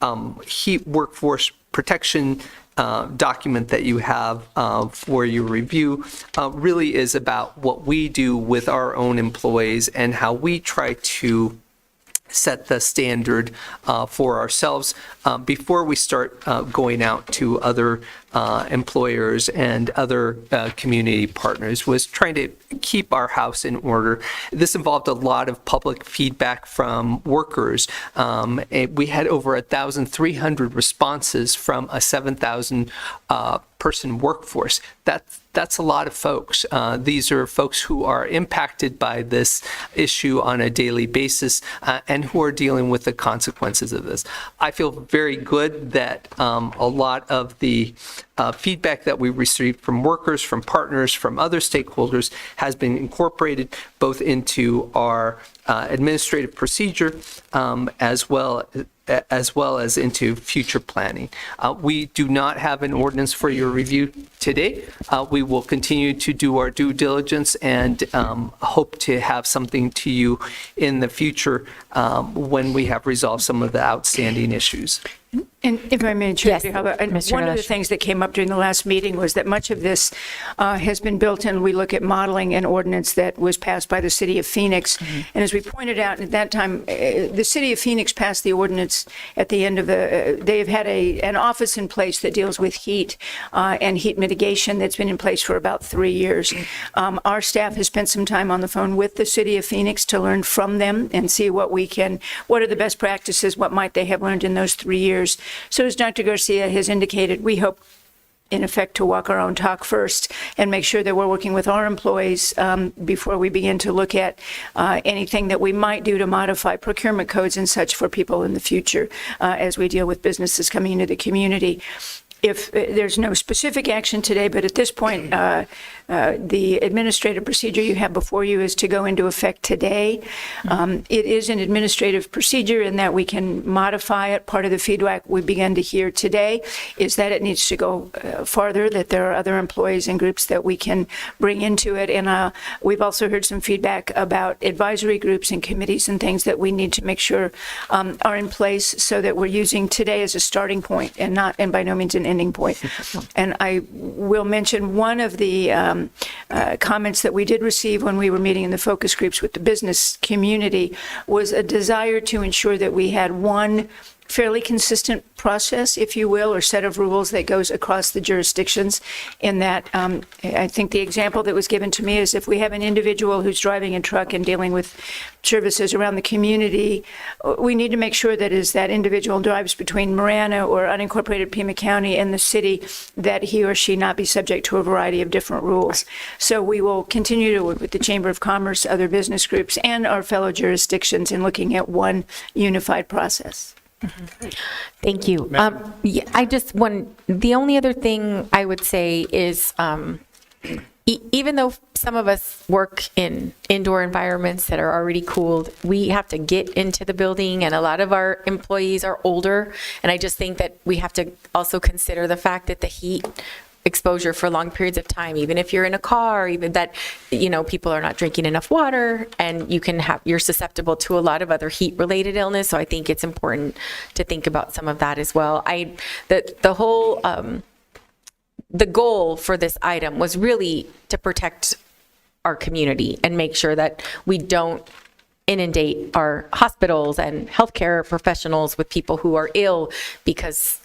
heat workforce protection document that you have for your review really is about what we do with our own employees and how we try to set the standard for ourselves before we start going out to other employers and other community partners, was trying to keep our house in order. This involved a lot of public feedback from workers. We had over 1,300 responses from a 7,000 person workforce. That's a lot of folks. These are folks who are impacted by this issue on a daily basis and who are dealing with the consequences of this. I feel very good that a lot of the feedback that we received from workers, from partners, from other stakeholders has been incorporated both into our administrative procedure as well as into future planning. We do not have an ordinance for your review today. We will continue to do our due diligence and hope to have something to you in the future when we have resolved some of the outstanding issues. And if I may, Chair, Mr. one of the Rush. things that came up during the last meeting was that much of this has been built in. We look at modeling an ordinance that was passed by the City of Phoenix. And as we pointed out at that time, the City of Phoenix passed the ordinance at the end of they've had an office in place that deals with heat and heat mitigation that's been in place for about 3 years. Our staff has spent some time on the phone with the City of Phoenix to learn from them and see what are the best practices, what might they have learned in those 3 years. So as Dr. Garcia has indicated, we hope, in effect, to walk our own talk first and make sure that we're working with our employees before we begin to look at anything that we might do to modify procurement codes and such for people in the future as we deal with businesses coming into the community. If there's no specific action today, but at this point, the administrative procedure you have before you is to go into effect today. It is an administrative procedure in that we can modify it. Part of the feedback we began to hear today is that it needs to go farther, that there are other employees and groups that we can bring into it. And we've also heard some feedback about advisory groups and committees and things that we need to make sure are in place so that we're using today as a starting point and by no means an ending point. And I will mention one of the comments that we did receive when we were meeting in the focus groups with the business community was a desire to ensure that we had one fairly consistent process, if you will, or set of rules that goes across the jurisdictions. In that, I think the example that was given to me is if we have an individual who's driving a truck and dealing with services around the community, we need to make sure that as that individual drives between Marana or unincorporated Pima County and the city, that he or she not be subject to a variety of different rules. So we will continue to work with the Chamber of Commerce, other business groups, and our fellow jurisdictions in looking at one unified process. Thank you. The only other thing I would say is, even though some of us work in indoor environments that are already cooled, we have to get into the building, and a lot of our employees are older. And I just think that we have to also consider the fact that the heat exposure for long periods of time, even if you're in a car, even that, people are not drinking enough water, and you're susceptible to a lot of other heat related illness. So I think it's important to think about some of that as well. The goal for this item was really to protect our community and make sure that we don't inundate our hospitals and healthcare professionals with people who are ill because,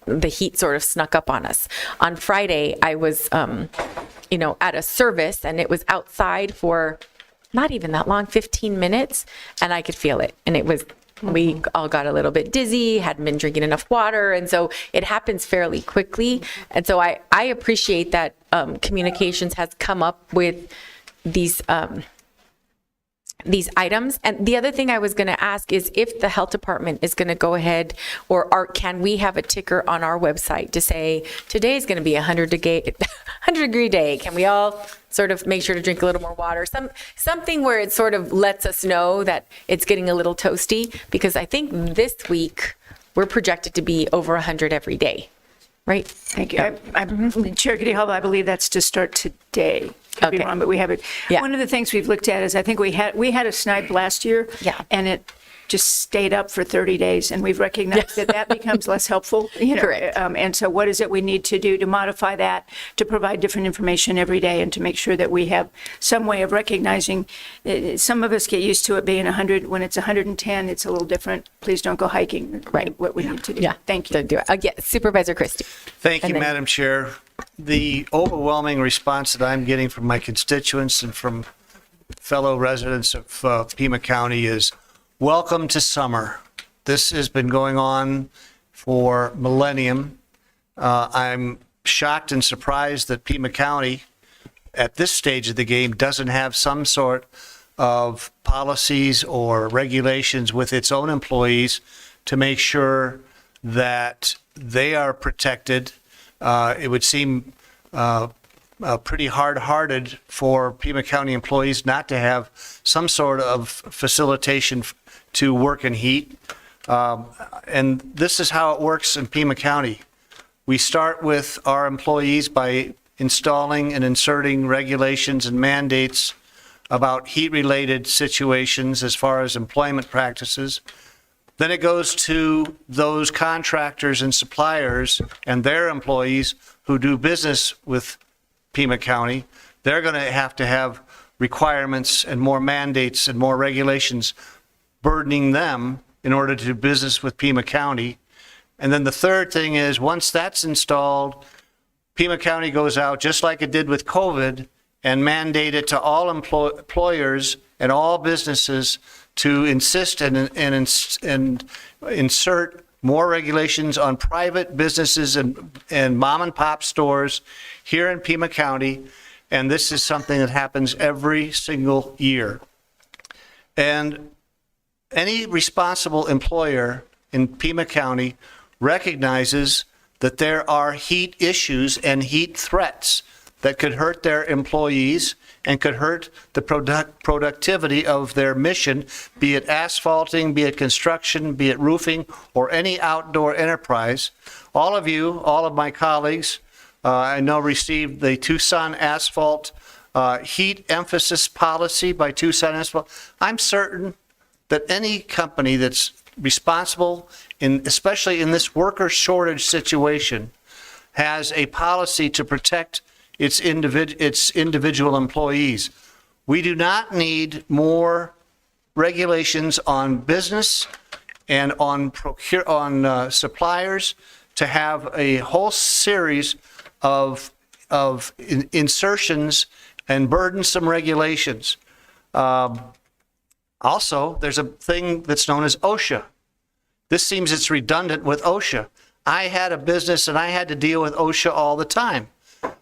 the heat sort of snuck up on us. On Friday, I was, at a service, and it was outside for not even that long, 15 minutes, and I could feel it. And we all got a little bit dizzy, hadn't been drinking enough water, and so it happens fairly quickly. And so I appreciate that communications has come up with these items. And the other thing I was going to ask is if the health department is going to go ahead, or can we have a ticker on our website to say, today is going to be a 100-degree day. Can we all sort of make sure to drink a little more water? Something where it sort of lets us know that it's getting a little toasty, because I think this week we're projected to be over 100 every day. Right? Thank you. Chair Kitty-Hall, I believe that's to start today. Could be wrong, but we have it. Yeah. One of the things we've looked at is I think we had a snipe last year, and it just stayed up for 30 days, and we've recognized that becomes less helpful. Correct. And so what is it we need to do to modify that, to provide different information every day, and to make sure that we have some way of recognizing. Some of us get used to it being 100. When it's 110, it's a little different. Please don't go hiking. Right. What we need to do. Yeah. Thank you. Do it. Supervisor Christie. Thank you, Madam Chair. The overwhelming response that I'm getting from my constituents and from fellow residents of Pima County is, welcome to summer. This has been going on for millennium. I'm shocked and surprised that Pima County, at this stage of the game, doesn't have some sort of policies or regulations with its own employees to make sure that they are protected. It would seem pretty hard-hearted for Pima County employees not to have some sort of facilitation to work in heat. And this is how it works in Pima County. We start with our employees by installing and inserting regulations and mandates about heat-related situations as far as employment practices. Then it goes to those contractors and suppliers and their employees who do business with Pima County. They're going to have requirements and more mandates and more regulations burdening them in order to do business with Pima County. And then the third thing is, once that's installed, Pima County goes out, just like it did with COVID, and mandate it to all employers and all businesses to insist and insert more regulations on private businesses and mom and pop stores here in Pima County. And this is something that happens every single year. And any responsible employer in Pima County recognizes that there are heat issues and heat threats that could hurt their employees and could hurt the productivity of their mission, be it asphalting, be it construction, be it roofing, or any outdoor enterprise. All of you, all of my colleagues, I know received the Tucson Asphalt heat emphasis policy by Tucson Asphalt. I'm certain that any company that's responsible, especially in this worker shortage situation, has a policy to protect its individual employees. We do not need more regulations on business and on suppliers to have a whole series of insertions and burdensome regulations. Also, there's a thing that's known as OSHA. This seems it's redundant with OSHA. I had a business and I had to deal with OSHA all the time.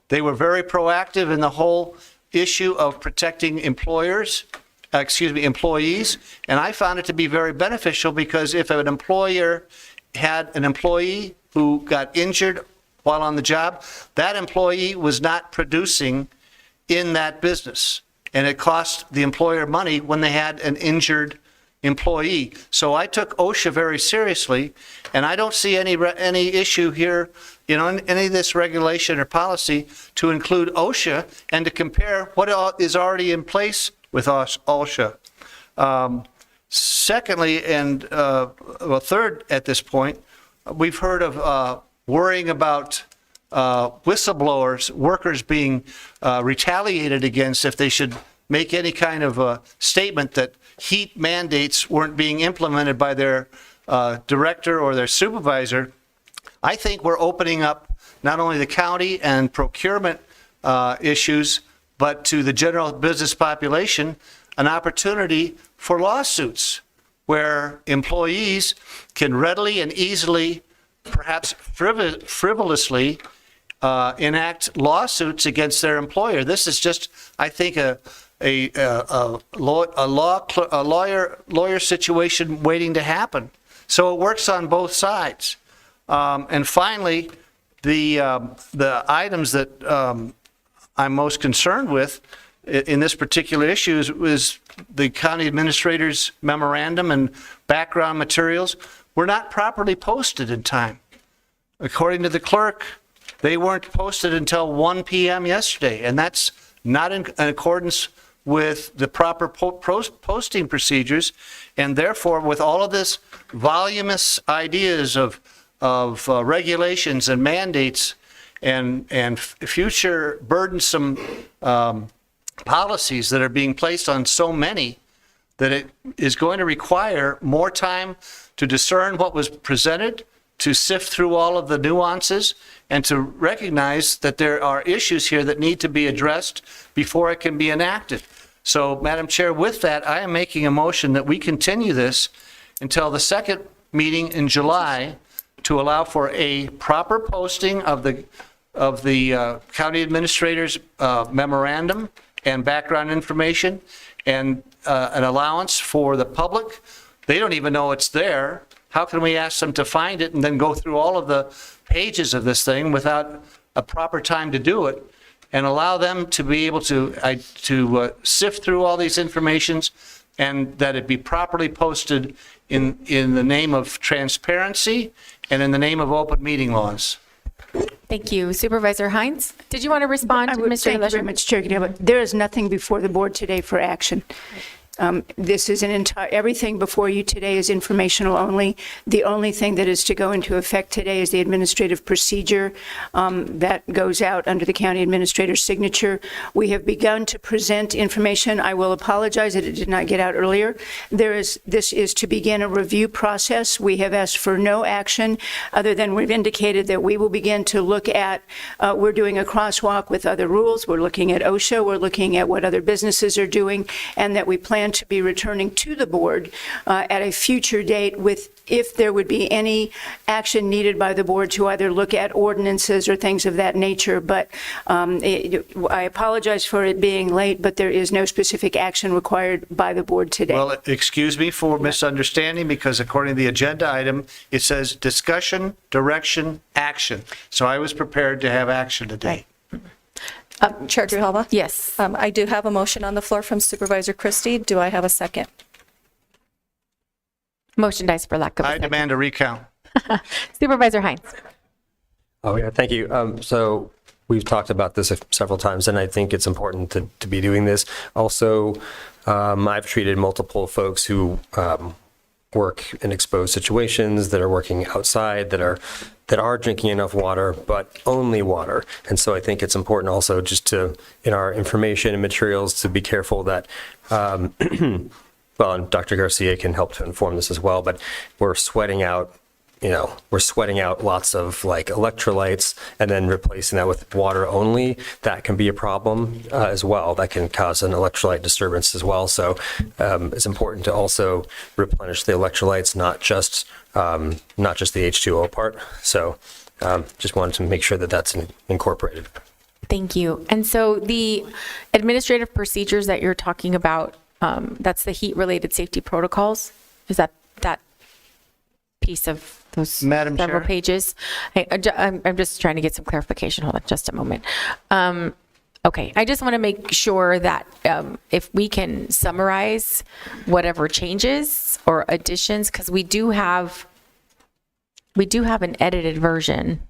They were very proactive in the whole issue of protecting employees, and I found it to be very beneficial because if an employer had an employee who got injured while on the job, that employee was not producing in that business, and it cost the employer money when they had an injured employee. So I took OSHA very seriously, and I don't see any issue here, in any of this regulation or policy to include OSHA and to compare what is already in place with OSHA. Secondly, and third at this point, we've heard of worrying about whistleblowers, workers being retaliated against if they should make any kind of a statement that heat mandates weren't being implemented by their director or their supervisor. I think we're opening up not only the county and procurement issues, but to the general business population, an opportunity for lawsuits where employees can readily and easily, perhaps frivolously, enact lawsuits against their employer. This is just, I think, a lawyer situation waiting to happen. So it works on both sides. And finally, the items that I'm most concerned with in this particular issue is the county administrator's memorandum and background materials were not properly posted in time. According to the clerk, they weren't posted until 1 p.m. yesterday, and that's not in accordance with the proper posting procedures, and therefore, with all of this voluminous ideas of regulations and mandates and future burdensome policies that are being placed on so many, that it is going to require more time to discern what was presented, to sift through all of the nuances, and to recognize that there are issues here that need to be addressed before it can be enacted. So, Madam Chair, with that, I am making a motion that we continue this until the second meeting in July to allow for a proper posting of the county administrator's memorandum and background information, and an allowance for the public. They don't even know it's there. How can we ask them to find it and then go through all of the pages of this thing without a proper time to do it, and allow them to be able to sift through all these informations, and that it be properly posted in the name of transparency and in the name of open meeting laws. Thank you. Supervisor Hines, did you want to respond to Mr. Thank you very much, Chair Cadell. There is nothing before the board today for action. This is everything before you today is informational only. The only thing that is to go into effect today is the administrative procedure that goes out under the county administrator's signature. We have begun to present information. I will apologize that it did not get out earlier. This is to begin a review process. We have asked for no action other than we've indicated that we will begin to look at, we're doing a crosswalk with other rules. We're looking at OSHA. We're looking at what other businesses are doing, and that we plan to be returning to the board at a future date with if there would be any action needed by the board to either look at ordinances or things of that nature. But I apologize for it being late, but there is no specific action required by the board today. Well, excuse me for misunderstanding, because according to the agenda item, it says discussion, direction, action. So I was prepared to have action today. Chair Grijalva? Yes. I do have a motion on the floor from Supervisor Christie. Do I have a second? Motion dies for lack of a I second. demand a recount. Supervisor Hines. Oh, yeah, thank you. So we've talked about this several times, and I think it's important to be doing this. Also, I've treated multiple folks who work in exposed situations, that are working outside, that are drinking enough water, but only water. And so I think it's important also just to, in our information and materials, to be careful that, well, and Dr. Garcia can help to inform this as well, but we're sweating out lots of like electrolytes and then replacing that with water only. That can be a problem as well. That can cause an electrolyte disturbance as well. So it's important to also replenish the electrolytes, not just the H2O part. So just wanted to make sure that that's incorporated. Thank you. And so the administrative procedures that you're talking about, that's the heat-related safety protocols? Is that piece of those several pages? I'm just trying to get some clarification. Hold on just a moment. Okay, I just want to make sure that if we can summarize whatever changes or additions, because we do have an edited version,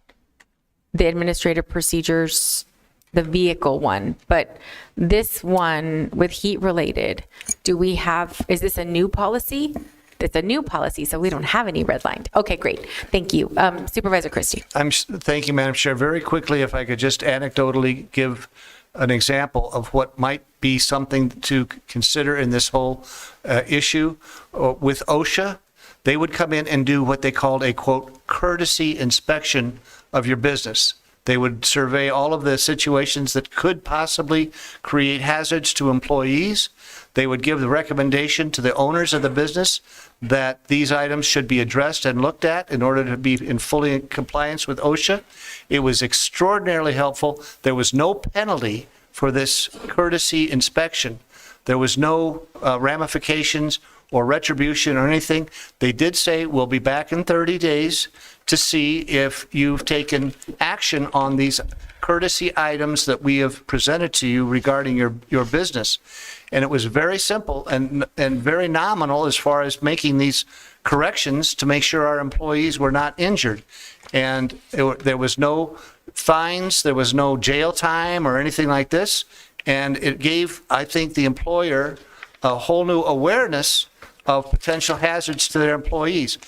the administrative procedures, the vehicle one, but this one with heat related, is this a new policy? It's a new policy, so we don't have any redlined. Okay, great. Thank you. Supervisor Christie. Thank you, Madam Chair. Very quickly, if I could just anecdotally give an example of what might be something to consider in this whole issue. With OSHA, they would come in and do what they called a, quote, courtesy inspection of your business. They would survey all of the situations that could possibly create hazards to employees. They would give the recommendation to the owners of the business that these items should be addressed and looked at in order to be in fully compliance with OSHA. It was extraordinarily helpful. There was no penalty for this courtesy inspection. There was no ramifications or retribution or anything. They did say, we'll be back in 30 days to see if you've taken action on these courtesy items that we have presented to you regarding your business. And it was very simple and very nominal as far as making these corrections to make sure our employees were not injured. And there was no fines, there was no jail time or anything like this. And it gave, I think, the employer a whole new awareness of potential hazards to their employees.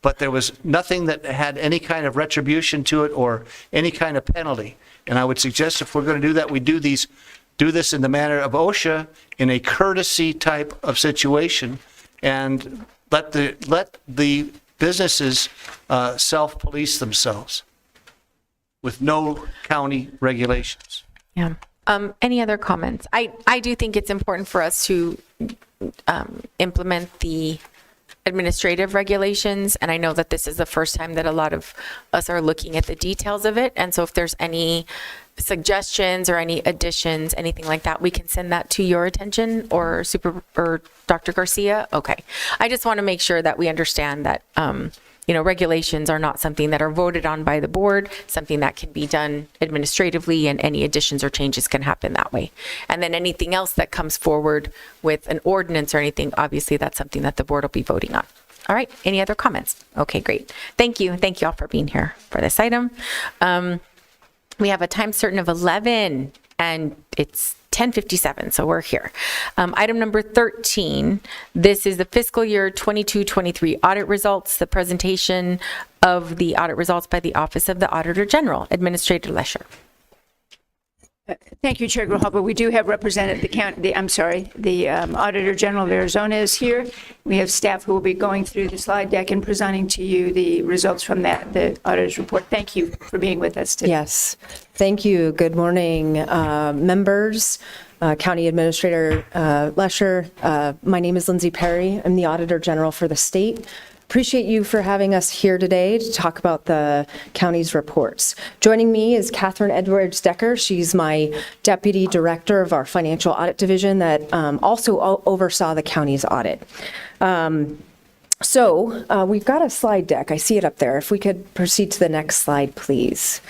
But there was nothing that had any kind of retribution to it or any kind of penalty. And I would suggest if we're going to do that, we do this in the manner of OSHA in a courtesy type of situation, and let the businesses self-police themselves with no county regulations. Yeah. Any other comments? I do think it's important for us to implement the administrative regulations, and I know that this is the first time that a lot of us are looking at the details of it, and so if there's any suggestions or any additions, anything like that, we can send that to your attention or Dr. Garcia. Okay. I just want to make sure that we understand that regulations are not something that are voted on by the board, something that can be done administratively, and any additions or changes can happen that way. And then anything else that comes forward with an ordinance or anything, obviously that's something that the board will be voting on. All right, any other comments? Okay, great. Thank you. Thank you all for being here for this item. We have a time certain of 11 and it's 10:57, so we're here. Item number 13, this is the fiscal year 22-23 audit results, the presentation of the audit results by the Office of the Auditor General, Administrator Lesher. Thank you, Chair Grijalva. We do have represented the Auditor General of Arizona is here. We have staff who will be going through the slide deck and presenting to you the results from the auditor's report. Thank you for being with us today. Yes, thank you. Good morning, members, County Administrator Lesher. My name is Lindsay Perry. I'm the Auditor General for the state. Appreciate you for having us here today to talk about the county's reports. Joining me is Catherine Edwards-Decker. She's my Deputy Director of our Financial Audit Division that also oversaw the county's audit. So we've got a slide deck. I see it up there. If we could proceed to the next slide, please.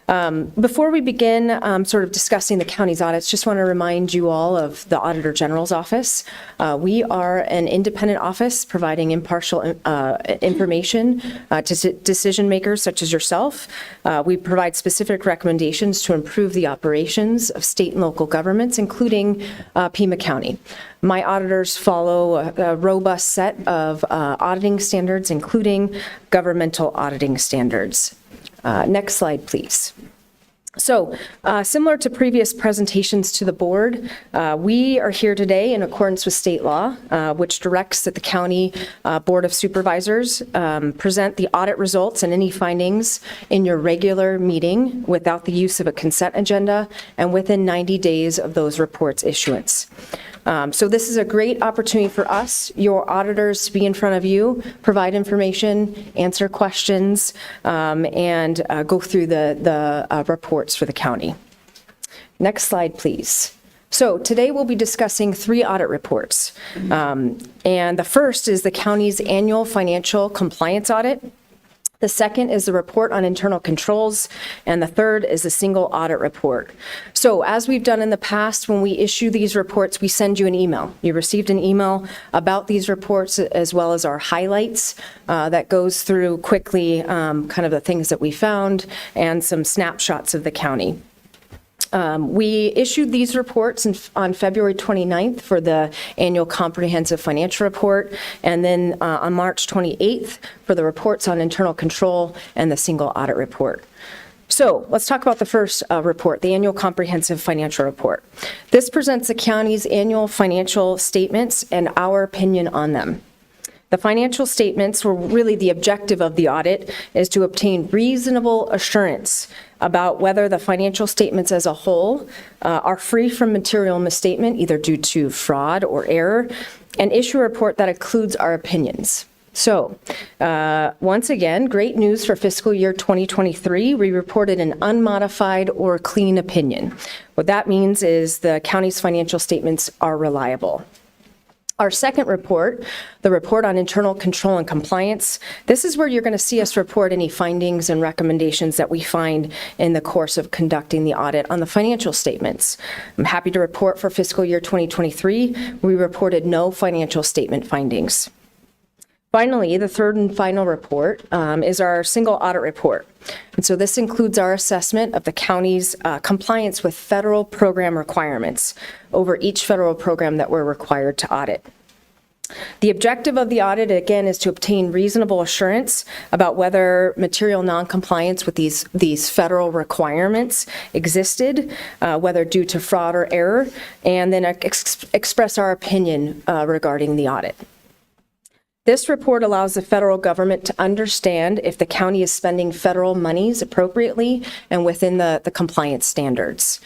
Before we begin sort of discussing the county's audits, just want to remind you all of the Auditor General's office. We are an independent office providing impartial information to decision makers such as yourself. We provide specific recommendations to improve the operations of state and local governments, including Pima County. My auditors follow a robust set of auditing standards, including governmental auditing standards. Next slide, please. So, similar to previous presentations to the board, we are here today in accordance with state law, which directs that the County Board of Supervisors present the audit results and any findings in your regular meeting without the use of a consent agenda and within 90 days of those reports' issuance. So this is a great opportunity for us, your auditors, to be in front of you, provide information, answer questions, and go through the reports for the county. Next slide, please. So today we'll be discussing 3 audit reports. And the first is the county's annual financial compliance audit. The second is the report on internal controls, and the third is a single audit report. So as we've done in the past, when we issue these reports, we send you an email. You received an email about these reports as well as our highlights that goes through quickly kind of the things that we found and some snapshots of the county. We issued these reports on February 29th for the annual comprehensive financial report, and then on March 28th for the reports on internal control and the single audit report. So let's talk about the first report, the annual comprehensive financial report. This presents the county's annual financial statements and our opinion on them. The financial statements were really the objective of the audit is to obtain reasonable assurance about whether the financial statements as a whole are free from material misstatement, either due to fraud or error, and issue a report that includes our opinions. So, once again, great news for fiscal year 2023. We reported an unmodified or clean opinion. What that means is the county's financial statements are reliable. Our second report, the report on internal control and compliance, this is where you're going to see us report any findings and recommendations that we find in the course of conducting the audit on the financial statements. I'm happy to report for fiscal year 2023, we reported no financial statement findings. Finally, the third and final report is our single audit report. And so this includes our assessment of the county's compliance with federal program requirements over each federal program that we're required to audit. The objective of the audit, again, is to obtain reasonable assurance about whether material noncompliance with these federal requirements existed, whether due to fraud or error, and then express our opinion regarding the audit. This report allows the federal government to understand if the county is spending federal monies appropriately and within the compliance standards.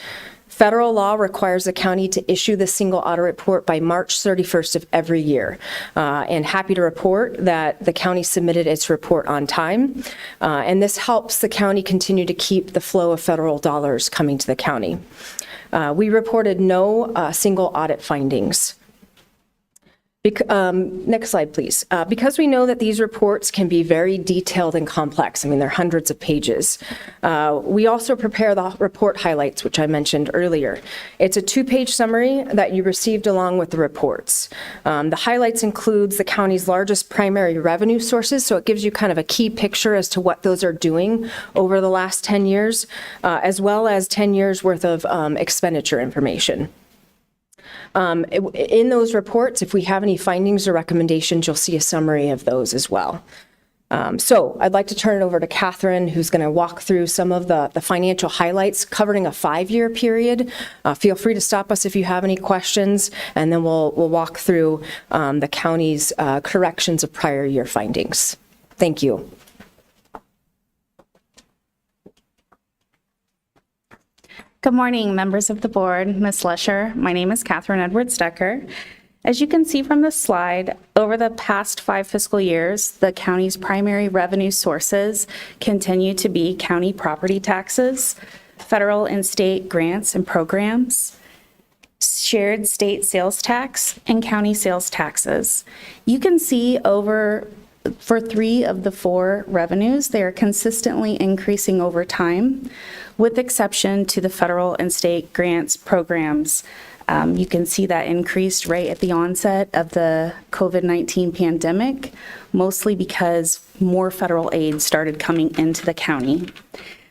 Federal law requires the county to issue the single audit report by March 31st of every year. And happy to report that the county submitted its report on time. And this helps the county continue to keep the flow of federal dollars coming to the county. We reported no single audit findings. Next slide, please. Because we know that these reports can be very detailed and complex, I mean, they're hundreds of pages, we also prepare the report highlights, which I mentioned earlier. It's a 2-page summary that you received along with the reports. The highlights includes the county's largest primary revenue sources, so it gives you kind of a key picture as to what those are doing over the last 10 years, as well as 10 years worth of expenditure information. In those reports, if we have any findings or recommendations, you'll see a summary of those as well. So I'd like to turn it over to Catherine, who's going to walk through some of the financial highlights covering a 5-year period. Feel free to stop us if you have any questions, and then we'll walk through the county's corrections of prior year findings. Thank you. Good morning, members of the board, Ms. Lesher. My name is Catherine Edwards-Decker. As you can see from this slide, over the past 5 fiscal years, the county's primary revenue sources continue to be county property taxes, federal and state grants and programs, shared state sales tax, and county sales taxes. You can see over For 3 of the 4 revenues, they are consistently increasing over time, with exception to the federal and state grants programs. You can see that increased right at the onset of the COVID-19 pandemic, mostly because more federal aid started coming into the county.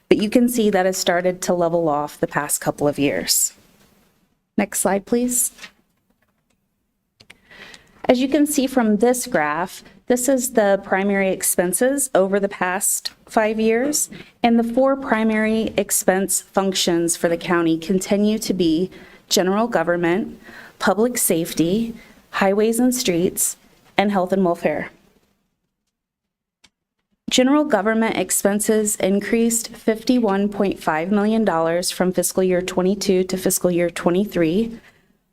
But you can see that has started to level off the past couple of years. Next slide, please. As you can see from this graph, this is the primary expenses over the past 5 years, and the 4 primary expense functions for the county continue to be general government, public safety, highways and streets, and health and welfare. General government expenses increased $51.5 million from fiscal year 22 to fiscal year 23,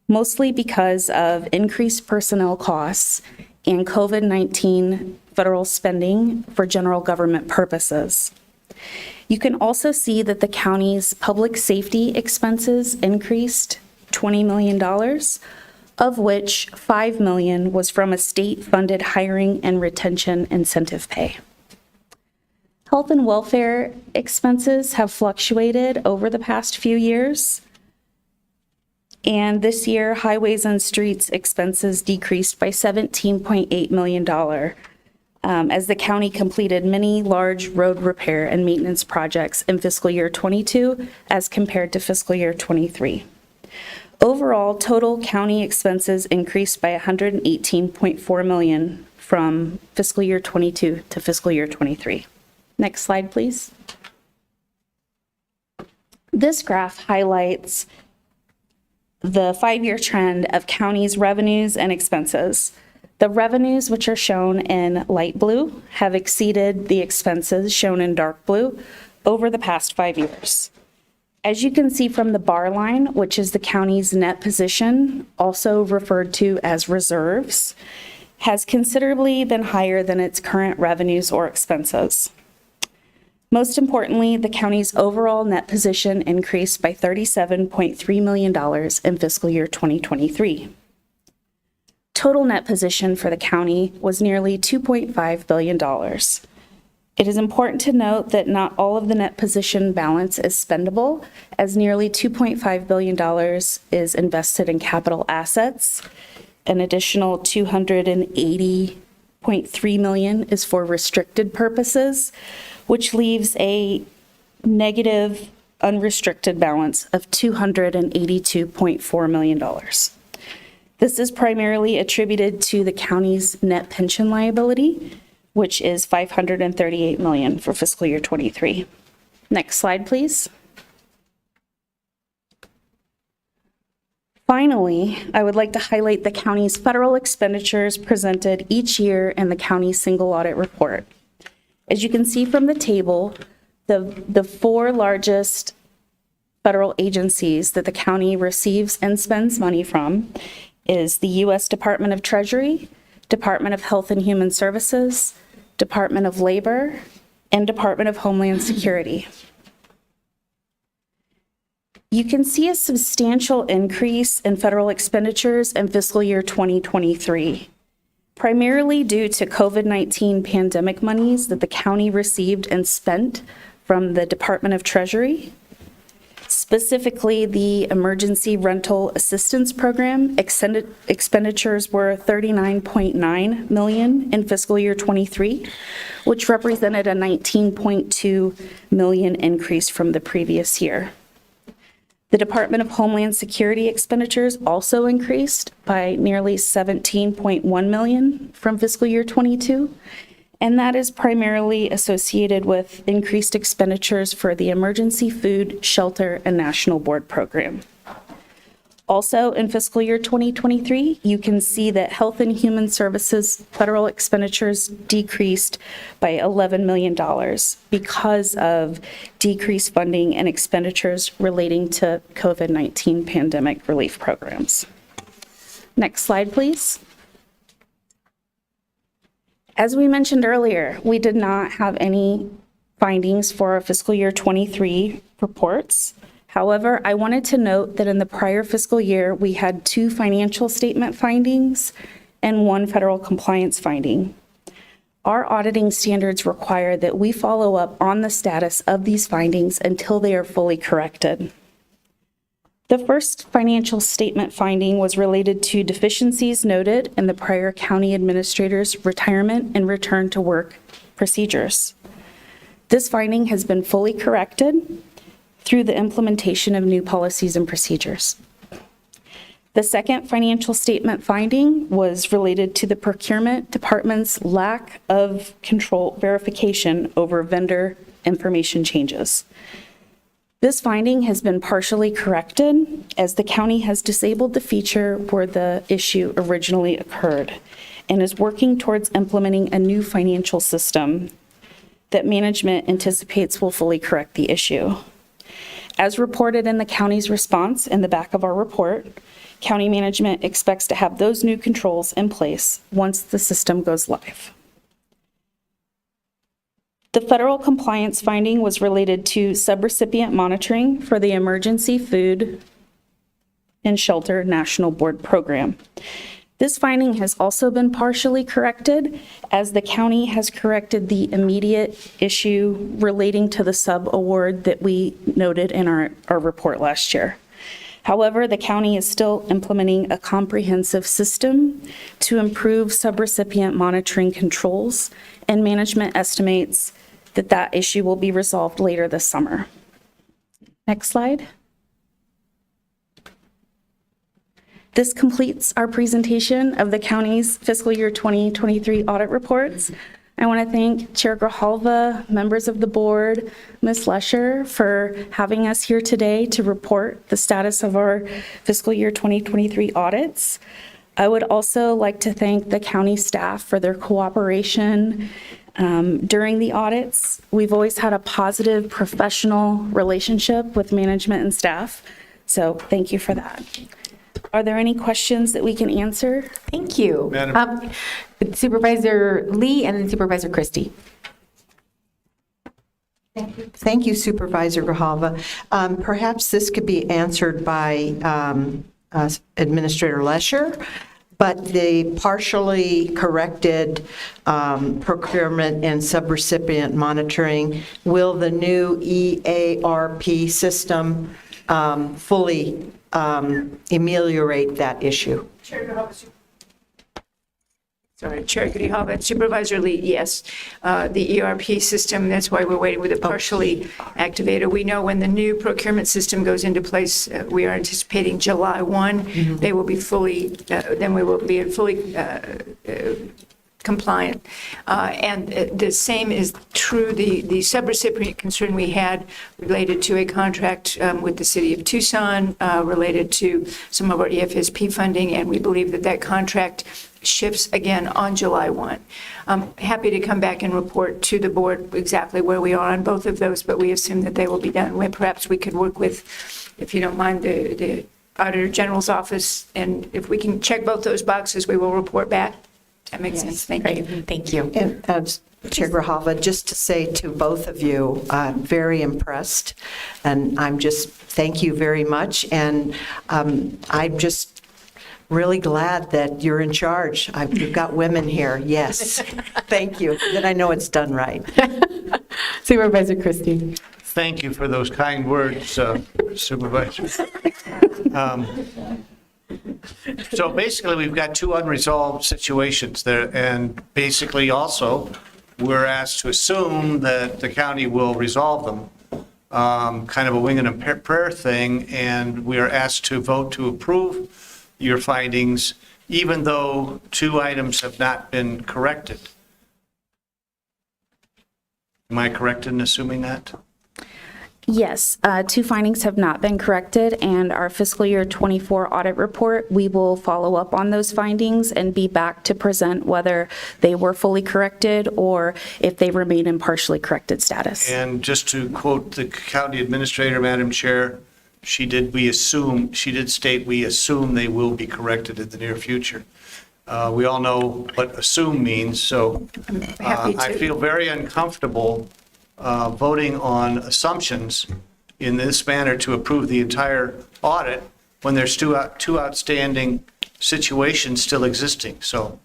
mostly because of increased personnel costs and COVID-19 federal spending for general government purposes. You can also see that the county's public safety expenses increased $20 million, of which $5 million was from a state-funded hiring and retention incentive pay. Health and welfare expenses have fluctuated over the past few years. And this year, highways and streets expenses decreased by $17.8 million as the county completed many large road repair and maintenance projects in fiscal year 22 as compared to fiscal year 23. Overall, total county expenses increased by $118.4 million from fiscal year 22 to fiscal year 23. Next slide, please. This graph highlights the 5-year trend of county's revenues and expenses. The revenues, which are shown in light blue, have exceeded the expenses shown in dark blue over the past 5 years. As you can see from the bar line, which is the county's net position, also referred to as reserves, has considerably been higher than its current revenues or expenses. Most importantly, the county's overall net position increased by $37.3 million in fiscal year 2023. Total net position for the county was nearly $2.5 billion. It is important to note that not all of the net position balance is spendable, as nearly $2.5 billion is invested in capital assets. An additional $280.3 million is for restricted purposes, which leaves a negative unrestricted balance of $282.4 million. This is primarily attributed to the county's net pension liability, which is $538 million for fiscal year 23. Next slide, please. Finally, I would like to highlight the county's federal expenditures presented each year in the county's single audit report. As you can see from the table, the 4 largest federal agencies that the county receives and spends money from is the U.S. Department of Treasury, Department of Health and Human Services, Department of Labor, and Department of Homeland Security. You can see a substantial increase in federal expenditures in fiscal year 2023. Primarily due to COVID-19 pandemic monies that the county received and spent from the Department of Treasury. Specifically, the Emergency Rental Assistance Program expenditures were $39.9 million in fiscal year 23, which represented a $19.2 million increase from the previous year. The Department of Homeland Security expenditures also increased by nearly $17.1 million from fiscal year 22, and that is primarily associated with increased expenditures for the Emergency Food, Shelter, and National Board Program. Also, in fiscal year 2023, you can see that Health and Human Services federal expenditures decreased by $11 million because of decreased funding and expenditures relating to COVID-19 pandemic relief programs. Next slide, please. As we mentioned earlier, we did not have any findings for our fiscal year 23 reports. However, I wanted to note that in the prior fiscal year, we had 2 financial statement findings and 1 federal compliance finding. Our auditing standards require that we follow up on the status of these findings until they are fully corrected. The first financial statement finding was related to deficiencies noted in the prior county administrator's retirement and return to work procedures. This finding has been fully corrected through the implementation of new policies and procedures. The second financial statement finding was related to the procurement department's lack of control verification over vendor information changes. This finding has been partially corrected as the county has disabled the feature where the issue originally occurred and is working towards implementing a new financial system that management anticipates will fully correct the issue. As reported in the county's response in the back of our report, county management expects to have those new controls in place once the system goes live. The federal compliance finding was related to subrecipient monitoring for the Emergency Food and Shelter National Board Program. This finding has also been partially corrected as the county has corrected the immediate issue relating to the sub-award that we noted in our report last year. However, the county is still implementing a comprehensive system to improve subrecipient monitoring controls, and management estimates that that issue will be resolved later this summer. Next slide. This completes our presentation of the county's fiscal year 2023 audit reports. I want to thank Chair Grijalva, members of the board, Ms. Lesher, for having us here today to report the status of our fiscal year 2023 audits. I would also like to thank the county staff for their cooperation during the audits. We've always had a positive professional relationship with management and staff, so thank you for that. Are there any questions that we can answer? Thank you. Supervisor Lee and then Supervisor Christie. Thank you, Supervisor Grijalva. Perhaps this could be answered by Administrator Lesher, but the partially corrected procurement and subrecipient monitoring, will the new EARP system fully ameliorate that issue? Sorry, Chair Grijalva, Supervisor Lee, yes. The ERP system, that's why we're waiting with it partially activated. We know when the new procurement system goes into place, we are anticipating July 1. They will be fully, then we will be fully compliant. And the same is true, the subrecipient concern we had related to a contract with the city of Tucson, related to some of our EFSP funding, and we believe that that contract shifts again on July 1. I'm happy to come back and report to the board exactly where we are on both of those, but we assume that they will be done. Perhaps we could work with, if you don't mind, the Auditor General's office, and if we can check both those boxes, we will report back. That makes sense. Thank you. Thank you. And Chair Grijalva, just to say to both of you, I'm very impressed, and thank you very much, and I'm just really glad that you're in charge. You've got women here, yes. Thank you. Then I know it's done right. Supervisor Christie. Thank you for those kind words, Supervisor. So basically, we've got two unresolved situations there, and basically also, we're asked to assume that the county will resolve them, kind of a wing and a prayer thing, and we are asked to vote to approve your findings, even though two items have not been corrected. Am I correct in assuming that? Yes, two findings have not been corrected, and our fiscal year 24 audit report, we will follow up on those findings and be back to present whether they were fully corrected or if they remain in partially corrected status. And just to quote the county administrator, Madam Chair, she did state we assume they will be corrected in the near future. We all know what assume means, so I feel very uncomfortable voting on assumptions in this manner to approve the entire audit when there's two outstanding situations still existing. So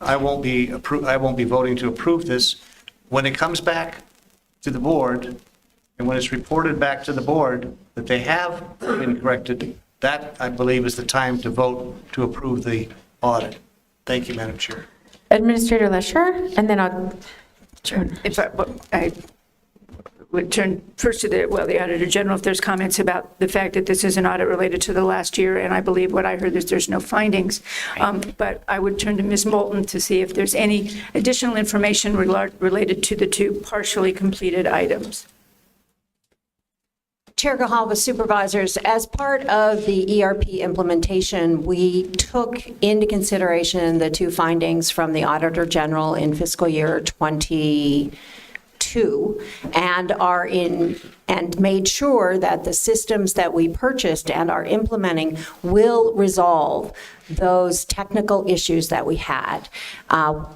I won't be voting to approve this. When it comes back to the board, and when it's reported back to the board that they have been corrected, that, I believe, is the time to vote to approve the audit. Thank you, Madam Chair. Administrator Lesher, and then I'll turn. If I would turn first to the Auditor General, if there's comments about the fact that this is an audit related to the last year, and I believe what I heard is there's no findings. But I would turn to Ms. Moulton to see if there's any additional information related to the two partially completed items. Chair Grijalva, supervisors, as part of the ERP implementation, we took into consideration the two findings from the Auditor General in fiscal year 22 and made sure that the systems that we purchased and are implementing will resolve those technical issues that we had.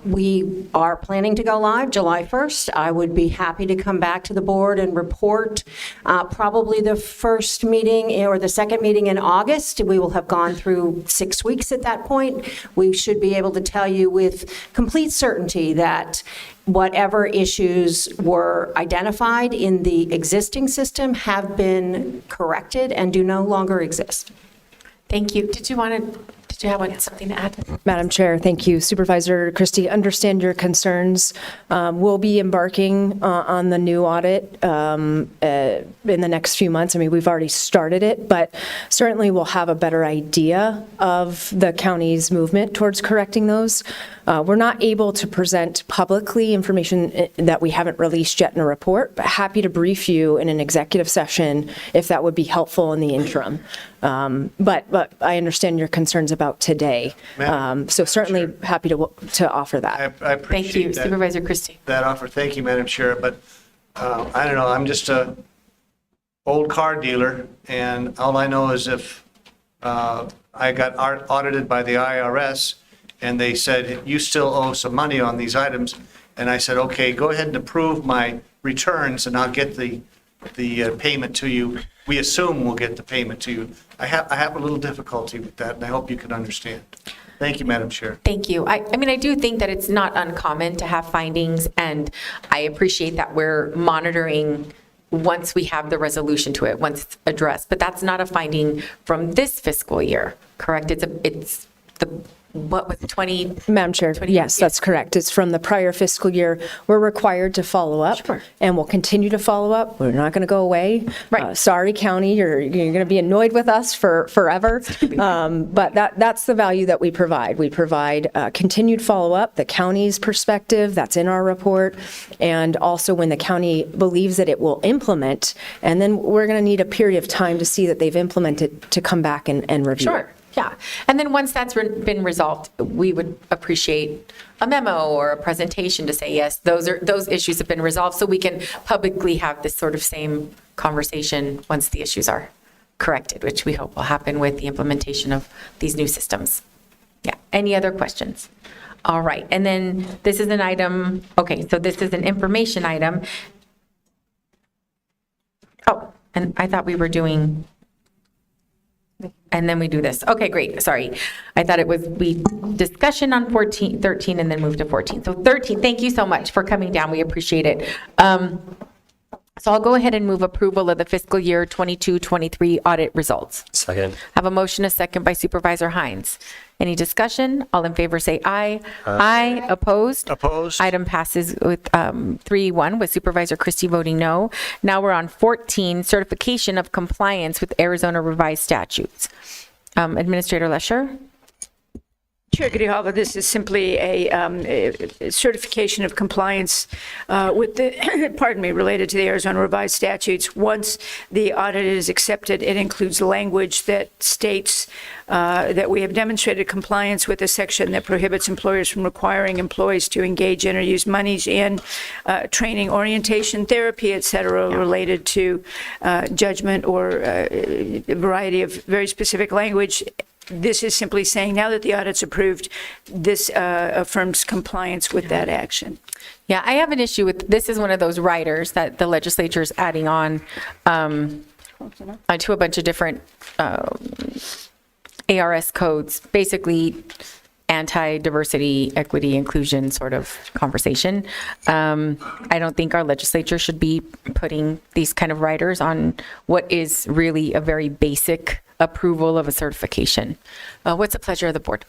We are planning to go live July 1st. I would be happy to come back to the board and report probably the first meeting or the second meeting in August. We will have gone through 6 weeks at that point. We should be able to tell you with complete certainty that whatever issues were identified in the existing system have been corrected and do no longer exist. Thank you. Did you have something to add? Madam Chair, thank you. Supervisor Christie, understand your concerns. We'll be embarking on the new audit in the next few months. I mean, we've already started it, but certainly we'll have a better idea of the county's movement towards correcting those. We're not able to present publicly information that we haven't released yet in a report, but happy to brief you in an executive session if that would be helpful in the interim. But I understand your concerns about today. So certainly happy to offer that. I appreciate Thank you, that, Supervisor Christie. that offer. Thank you, Madam Chair. But I don't know, I'm just a old car dealer, and all I know is if I got audited by the IRS, and they said, you still owe some money on these items, and I said, okay, go ahead and approve my returns, and I'll get the payment to you. We assume we'll get the payment to you. I have a little difficulty with that, and I hope you can understand. Thank you, Madam Chair. Thank you. I mean, I do think that it's not uncommon to have findings, and I appreciate that we're monitoring once we have the resolution to it, once it's addressed. But that's not a finding from this fiscal year, correct? It's the what was 20? Madam Chair, yes, that's correct. It's from the prior fiscal year. We're required to follow up, and we'll continue to follow up. We're not going to go away. Right. Sorry, county, you're going to be annoyed with us for forever. But that's the value that we provide. We provide continued follow-up, the county's perspective, that's in our report, and also when the county believes that it will implement, and then we're going to need a period of time to see that they've implemented to come back and review. Sure. Yeah. And then once that's been resolved, we would appreciate a memo or a presentation to say, yes, those issues have been resolved, so we can publicly have this sort of same conversation once the issues are corrected, which we hope will happen with the implementation of these new systems. Yeah. Any other questions? All right. And then this is an item, okay, so this is an information item. Oh, and I thought we were doing... And then we do this. Okay, great. Sorry. I thought it was discussion on 13 and then move to 14. So 13, thank you so much for coming down. We appreciate it. So I'll go ahead and move approval of the fiscal year 22-23 audit results. Second. Have a motion, a second by Supervisor Hines. Any discussion? All in favor say aye. Aye. Opposed? Opposed. Item passes with 3-1 with Supervisor Christie voting no. Now we're on 14, certification of compliance with Arizona revised statutes. Administrator Lesher? Chair Grijalva, this is simply a certification of compliance with the, related to the Arizona revised statutes. Once the audit is accepted, it includes language that states that we have demonstrated compliance with a section that prohibits employers from requiring employees to engage in or use monies in training, orientation, therapy, et cetera, related to judgment or a variety of very specific language. This is simply saying now that the audit's approved, this affirms compliance with that action. Yeah, I have an issue with, this is one of those riders that the legislature is adding on to a bunch of different ARS codes. Basically, anti-diversity, equity, inclusion sort of conversation. I don't think our legislature should be putting these kind of riders on what is really a very basic approval of a certification. What's the pleasure of the board?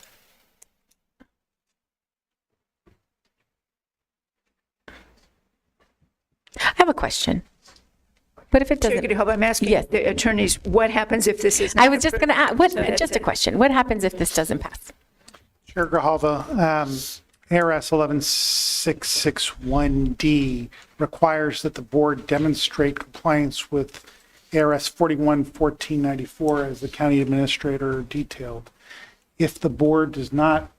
I have a question. What if it doesn't? Chair Grijalva, I'm asking the attorneys, what happens if this is not I was just going to ask, just a question. What happens if this doesn't pass? Chair Grijalva, ARS 11661D requires that the board demonstrate compliance with ARS 411494 as the county administrator detailed. If the board does not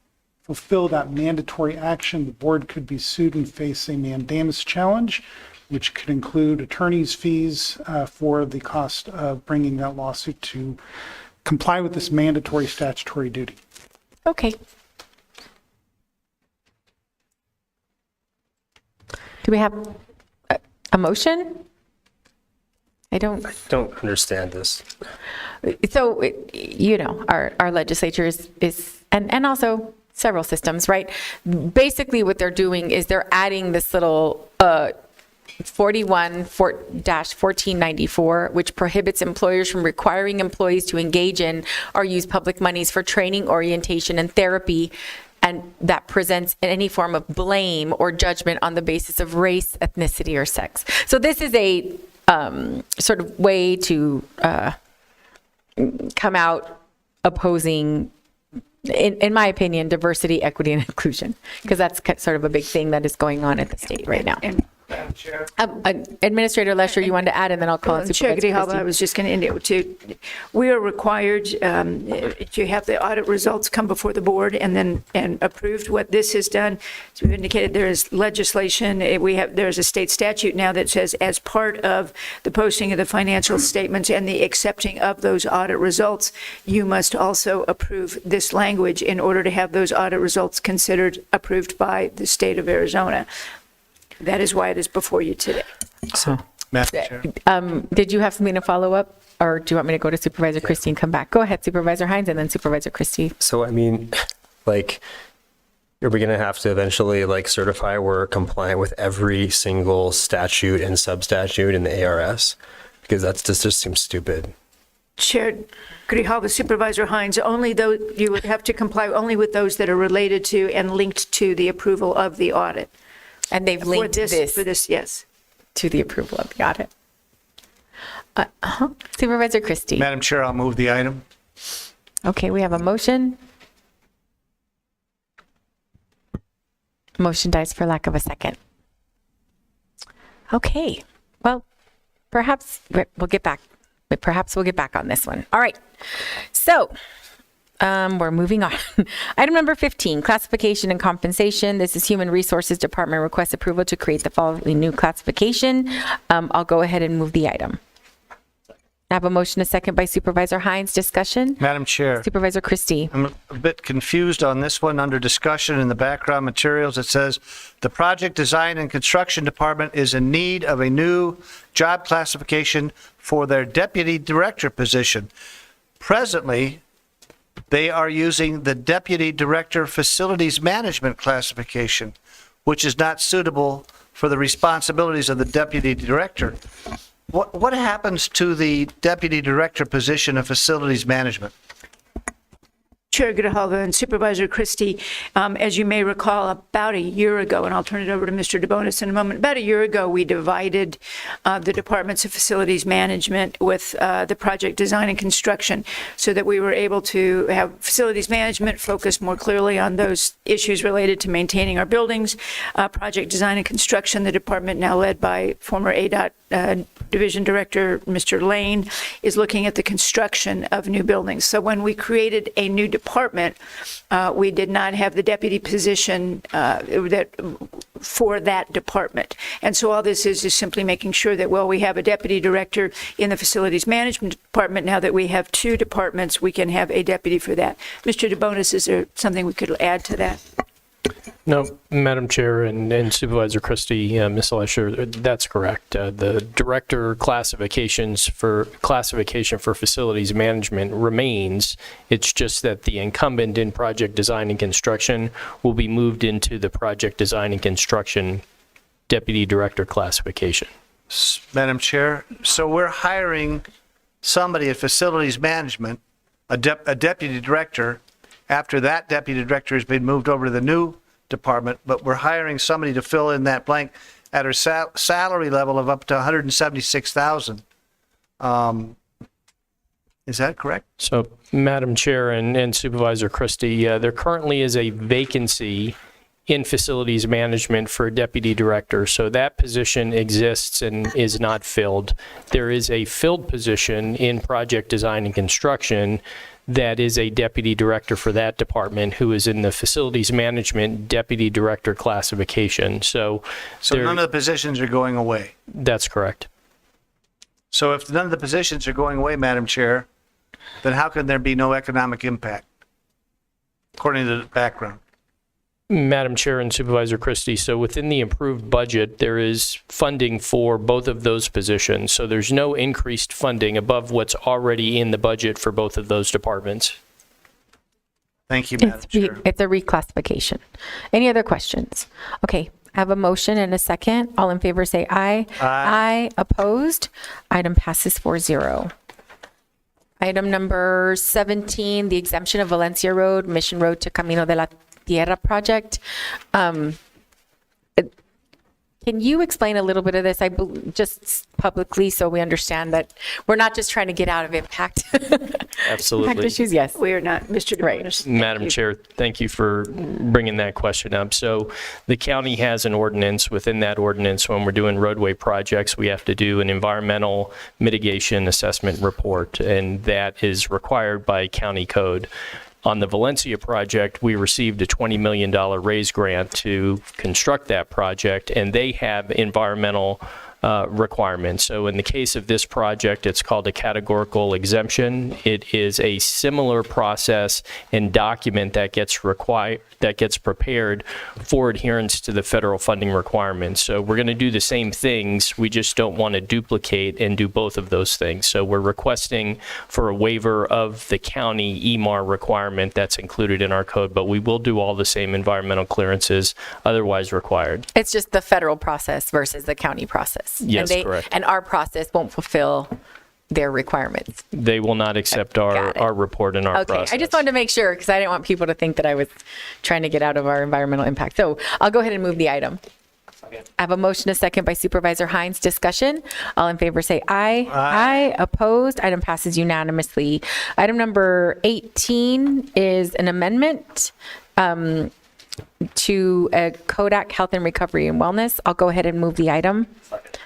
fulfill that mandatory action, the board could be sued and face a mandamus challenge, which could include attorney's fees for the cost of bringing that lawsuit to comply with this mandatory statutory duty. Okay. Do we have a motion? I don't understand this. So, our legislature is and also several systems, right? Basically what they're doing is they're adding this little 41-1494, which prohibits employers from requiring employees to engage in or use public monies for training, orientation, and therapy, and that presents any form of blame or judgment on the basis of race, ethnicity, or sex. So this is a sort of way to come out opposing, in my opinion, diversity, equity, and inclusion, because that's sort of a big thing that is going on at the state right now. Administrator Lesher, you wanted to add, and then I'll call on Supervisor Christie. I was just going to end it to, we are required to have the audit results come before the board and approved. What this has done, as we've indicated, there is legislation. There's a state statute now that says, as part of the posting of the financial statements and the accepting of those audit results, you must also approve this language in order to have those audit results considered approved by the state of Arizona. That is why it is before you today. So, did you have something to follow up, or do you want me to go to Supervisor Christie and come back? Go ahead, Supervisor Hines, and then Supervisor Christie. So, I mean, are we going to have to eventually certify we're compliant with every single statute and substatute in the ARS? Because that just seems stupid. Chair Grijalva, Supervisor Hines, only though you would have to comply only with those that are related to and linked to the approval of the audit. And they've linked this, yes, to the approval of the audit. Supervisor Christie. Madam Chair, I'll move the item. Okay, we have a motion. Motion dies for lack of a second. Okay, well, perhaps we'll get back. Perhaps we'll get back on this one. All right, so we're moving on. Item number 15, classification and compensation. This is Human Resources Department requests approval to create the following new classification. I'll go ahead and move the item. I have a motion, a second by Supervisor Hines. Discussion? Madam Chair. Supervisor Christie. I'm a bit confused on this one. Under discussion in the background materials, it says the Project Design and Construction Department is in need of a new job classification for their Deputy Director position. Presently, they are using the Deputy Director Facilities Management classification, which is not suitable for the responsibilities of the Deputy Director. What happens to the Deputy Director position of Facilities Management? Chair Grijalva and Supervisor Christie, as you may recall, about a year ago, and I'll turn it over to Mr. DeBonis in a moment, about a year ago, we divided the Departments of Facilities Management with the Project Design and Construction so that we were able to have Facilities Management focus more clearly on those issues related to maintaining our buildings. Project Design and Construction, the department now led by former ADOT Division Director Mr. Lane, is looking at the construction of new buildings. So when we created a new department, we did not have the deputy position for that department. And so all this is simply making sure that, well, we have a deputy director in the Facilities Management Department. Now that we have two departments, we can have a deputy for that. Mr. DeBonis, is there something we could add to that? No, Madam Chair and Supervisor Christie, Ms. Lesher, that's correct. The director classification for facilities management remains. It's just that the incumbent in project design and construction will be moved into the project design and construction deputy director classification. Madam Chair, so we're hiring somebody at facilities management, a deputy director, after that deputy director has been moved over to the new department, but we're hiring somebody to fill in that blank at her salary level of up to $176,000. Is that correct? So, Madam Chair and Supervisor Christie, there currently is a vacancy in facilities management for a deputy director. So that position exists and is not filled. There is a filled position in project design and construction that is a deputy director for that department who is in the facilities management deputy director classification. So none of the positions are going away. That's correct. So if none of the positions are going away, Madam Chair, then how can there be no economic impact, according to the background? Madam Chair and Supervisor Christie, so within the approved budget, there is funding for both of those positions. So there's no increased funding above what's already in the budget for both of those departments. Thank you, Madam Chair. It's a reclassification. Any other questions? Okay, I have a motion and a second. All in favor say aye. Aye. Opposed? Item passes 4-0. Item number 17, the exemption of Valencia Road, Mission Road to Camino de la Tierra project. Can you explain a little bit of this? Just publicly, so we understand that we're not just trying to get out of impact. Absolutely. Impact issues, yes. We are not, Mr. DeBonis. Madam Chair, thank you for bringing that question up. So the county has an ordinance. Within that ordinance, when we're doing roadway projects, we have to do an environmental mitigation assessment report, and that is required by county code. On the Valencia project, we received a $20 million raise grant to construct that project, and they have environmental requirements. So in the case of this project, it's called a categorical exemption. It is a similar process and document that gets prepared for adherence to the federal funding requirements. So we're going to do the same things. We just don't want to duplicate and do both of those things. So we're requesting for a waiver of the county EMAR requirement that's included in our code, but we will do all the same environmental clearances otherwise required. It's just the federal process versus the county process. Yes, correct. And our process won't fulfill their requirements. They will not accept our report and our process. I just wanted to make sure because I didn't want people to think that I was trying to get out of our environmental impact. So I'll go ahead and move the item. I have a motion, a second by Supervisor Hines. Discussion. All in favor say aye. Aye. Opposed? Item passes unanimously. Item number 18 is an amendment to Kodak Health and Recovery and Wellness. I'll go ahead and move the item.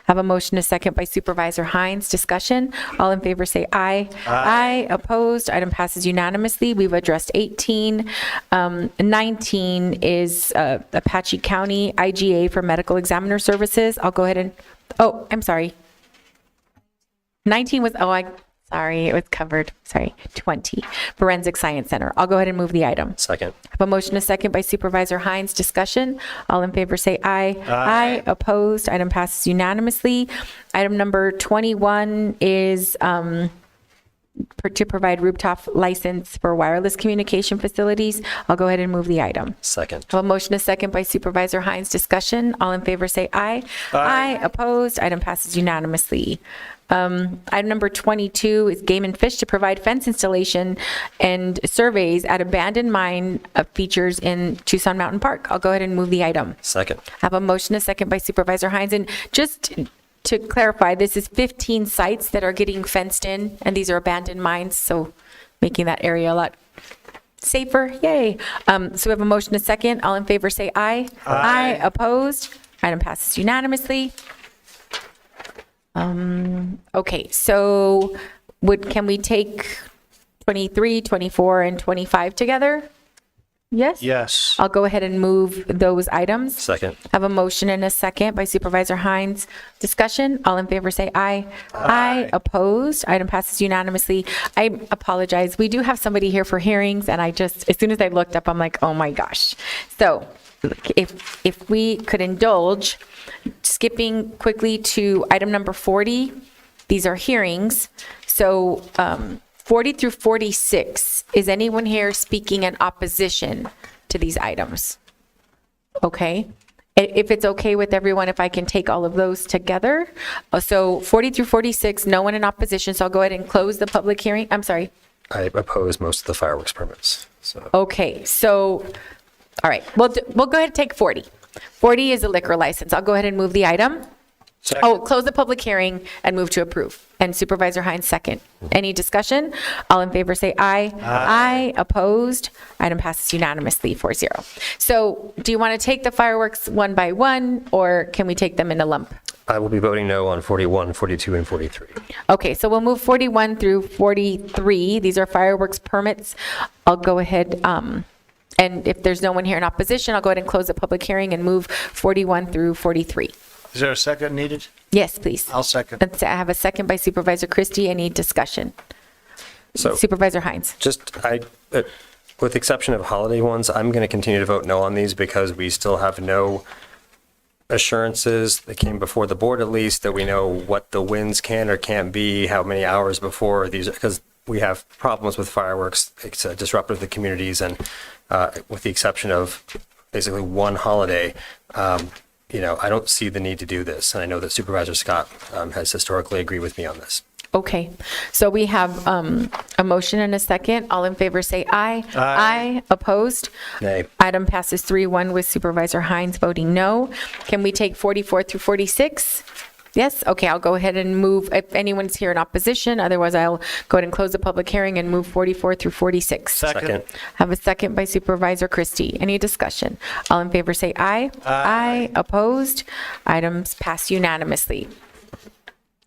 Have a motion, a second by Supervisor Hines. Discussion. All in favor say aye. Aye. Opposed? Item passes unanimously. We've addressed 18. 19 is Apache County IGA for medical examiner services. I'll go ahead and, I'm sorry. 19 was, sorry, it was covered. Sorry, 20, Forensic Science Center. I'll go ahead and move the item. Second. Have a motion, a second by Supervisor Hines. Discussion. All in favor say aye. Aye. Opposed? Item passes unanimously. Item number 21 is to provide rooftop license for wireless communication facilities. I'll go ahead and move the item. Second. Have a motion, a second by Supervisor Hines. Discussion. All in favor say aye. Aye. Opposed? Item passes unanimously. Item number 22 is Game and Fish to provide fence installation and surveys at abandoned mine features in Tucson Mountain Park. I'll go ahead and move the item. Second. Have a motion, a second by Supervisor Hines. And just to clarify, this is 15 sites that are getting fenced in, and these are abandoned mines, so making that area a lot safer. Yay. So we have a motion, a second. All in favor say aye. Aye. Opposed? Item passes unanimously. Okay, so can we take 23, 24, and 25 together? Yes? Yes. I'll go ahead and move those items. Second. I have a motion and a second by Supervisor Hines. Discussion, all in favor say aye. Aye. Opposed, item passes unanimously. I apologize, we do have somebody here for hearings, and I just, as soon as I looked up, I'm like, oh my gosh. So if we could indulge, skipping quickly to item number 40, these are hearings. So 40 through 46, is anyone here speaking in opposition to these items? Okay. If it's okay with everyone, if I can take all of those together. So 40 through 46, no one in opposition, so I'll go ahead and close the public hearing. I'm sorry. I oppose most of the fireworks permits. So Okay, so, all right, we'll go ahead and take 40. 40 is a liquor license. I'll go ahead and move the item. Oh, close the public hearing and move to approve. And Supervisor Hines, second. Any discussion? All in favor say aye. Aye. Opposed? Item passes unanimously, 4-0. So do you want to take the fireworks one by one, or can we take them in a lump? I will be voting no on 41, 42, and 43. Okay, so we'll move 41 through 43. These are fireworks permits. I'll go ahead, and if there's no one here in opposition, I'll go ahead and close the public hearing and move 41 through 43. Is there a second needed? Yes, please. I'll second. I have a second by Supervisor Christie. Any discussion? So Supervisor Hines. With the exception of holiday ones, I'm going to continue to vote no on these because we still have no assurances that came before the board, at least, that we know what the winds can or can't be, how many hours before these, because we have problems with fireworks. It's disruptive to the communities, and with the exception of basically one holiday, I don't see the need to do this. And I know that Supervisor Scott has historically agreed with me on this. Okay, so we have a motion and a second. All in favor say aye. Aye. Opposed? Nay. Item passes 3-1 with Supervisor Hines voting no. Can we take 44 through 46? Yes? Okay, I'll go ahead and move, if anyone's here in opposition, otherwise I'll go ahead and close the public hearing and move 44 through 46. Second. Have a second by Supervisor Christie. Any discussion? All in favor say aye. Aye. Opposed? Items pass unanimously.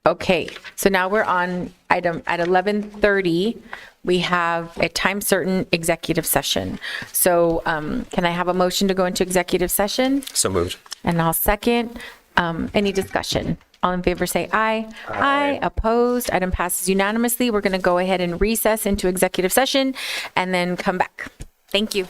Okay, so now we're on item at 11:30. We have a time certain executive session. So can I have a motion to go into executive session? So moved. And I'll second. Any discussion? All in favor say aye. Aye. Opposed? Item passes unanimously. We're going to go ahead and recess into executive session and then come back. Thank you.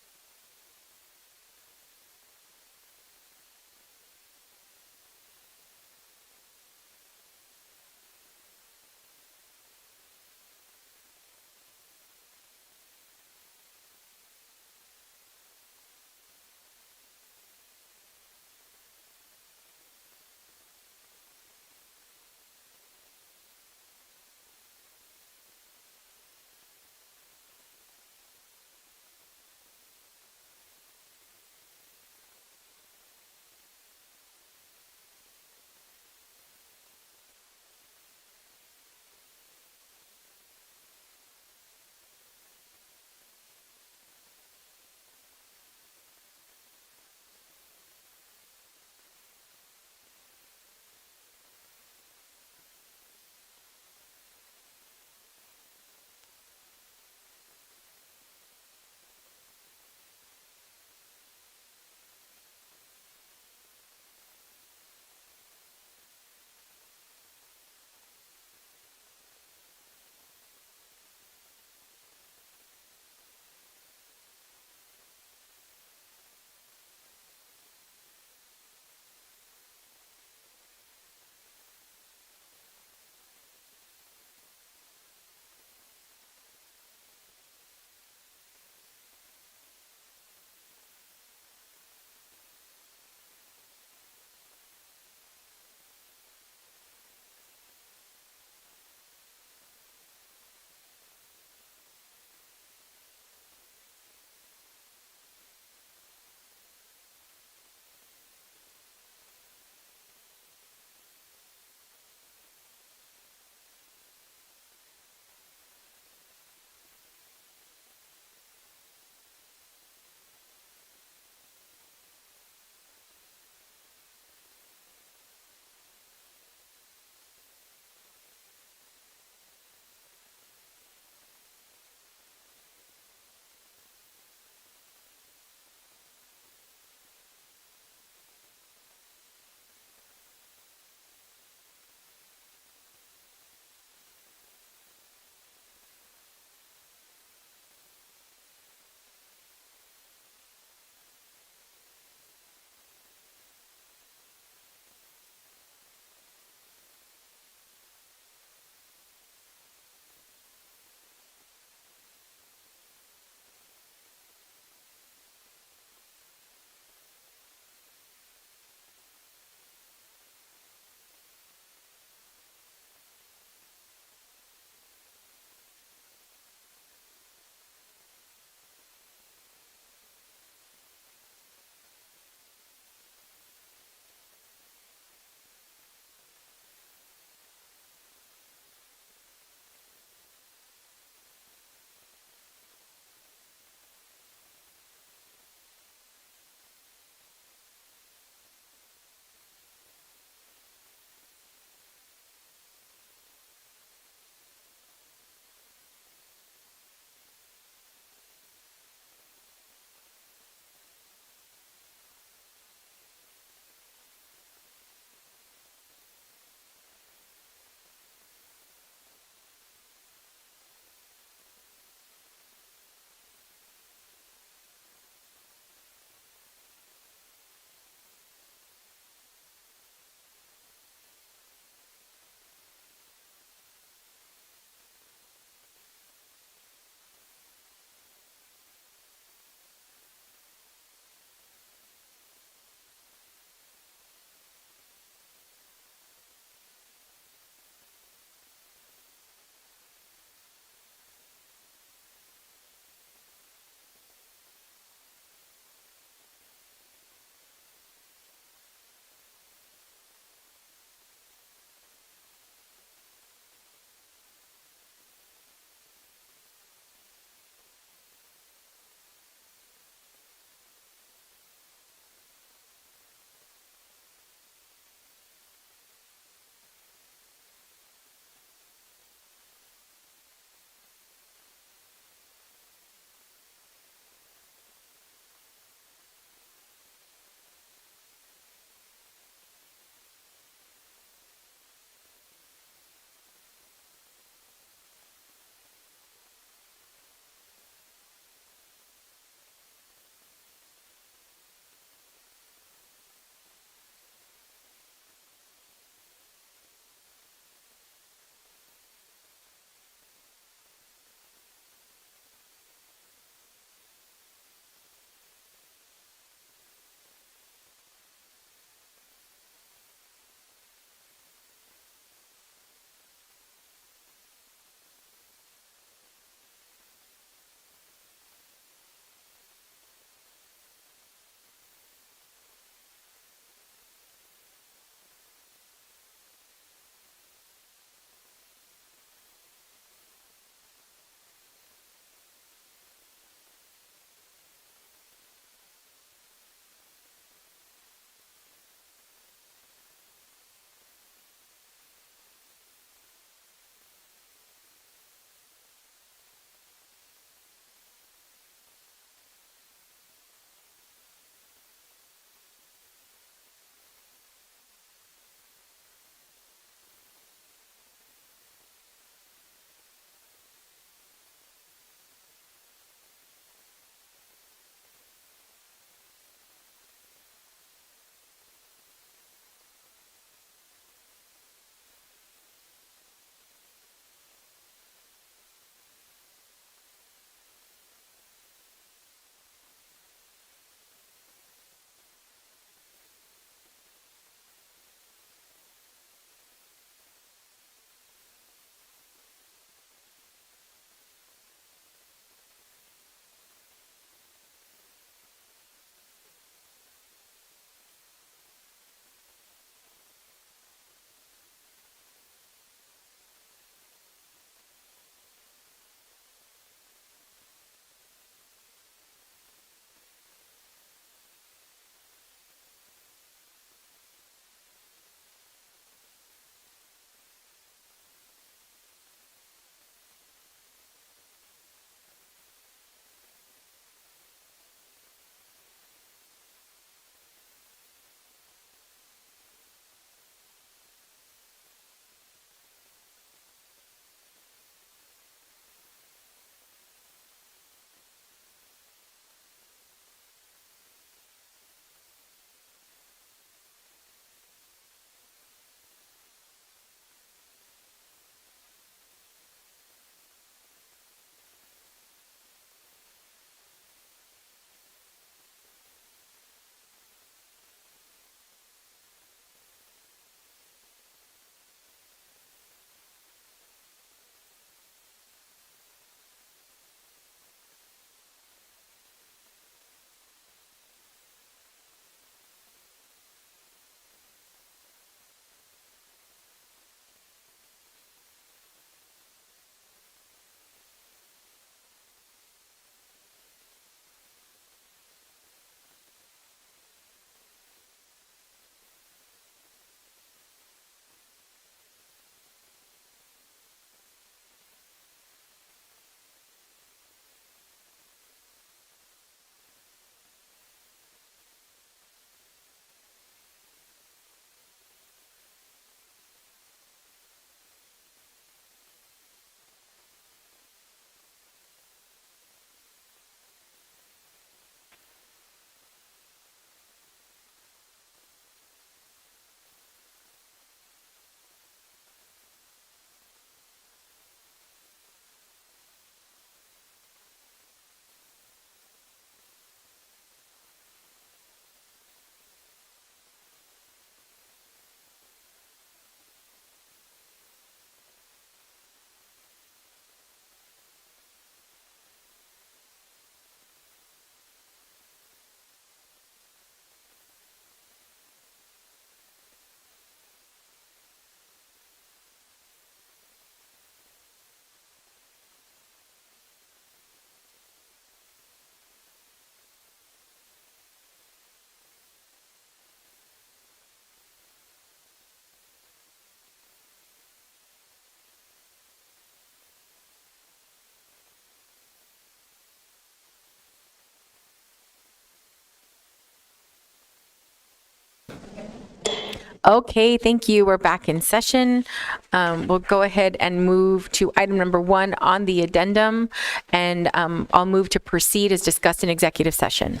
Okay, thank you. We're back in session. We'll go ahead and move to item number 1 on the addendum, and I'll move to proceed as discussed in executive session.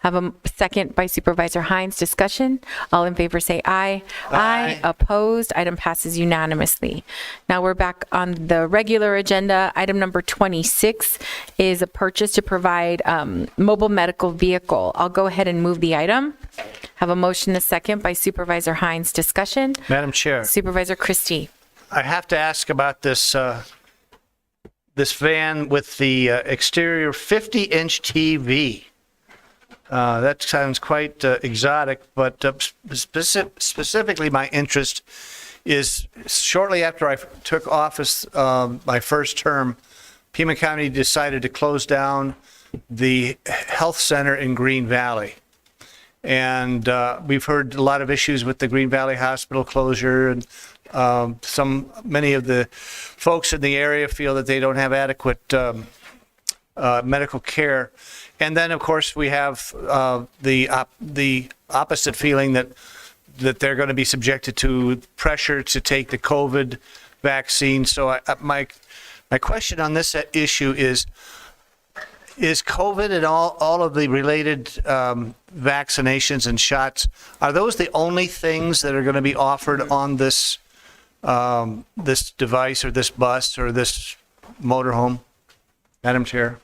Have a second by Supervisor Hines. Discussion. All in favor say aye. Aye. Opposed. Item passes unanimously. Now we're back on the regular agenda. Item number 26 is a purchase to provide mobile medical vehicle. I'll go ahead and move the item. Have a motion and a second by Supervisor Hines. Discussion. Madam Chair. Supervisor Christie. I have to ask about this this van with the exterior 50-inch TV. That sounds quite exotic, but specifically my interest is shortly after I took office, my first term, Pima County decided to close down the health center in Green Valley. And we've heard a lot of issues with the Green Valley Hospital closure, and many of the folks in the area feel that they don't have adequate medical care. And then, of course, we have the opposite feeling that they're going to be subjected to pressure to take the COVID vaccine. So my question on this issue is COVID and all of the related vaccinations and shots, are those the only things that are going to be offered on this this device or this bus or this motorhome? Madam Chair.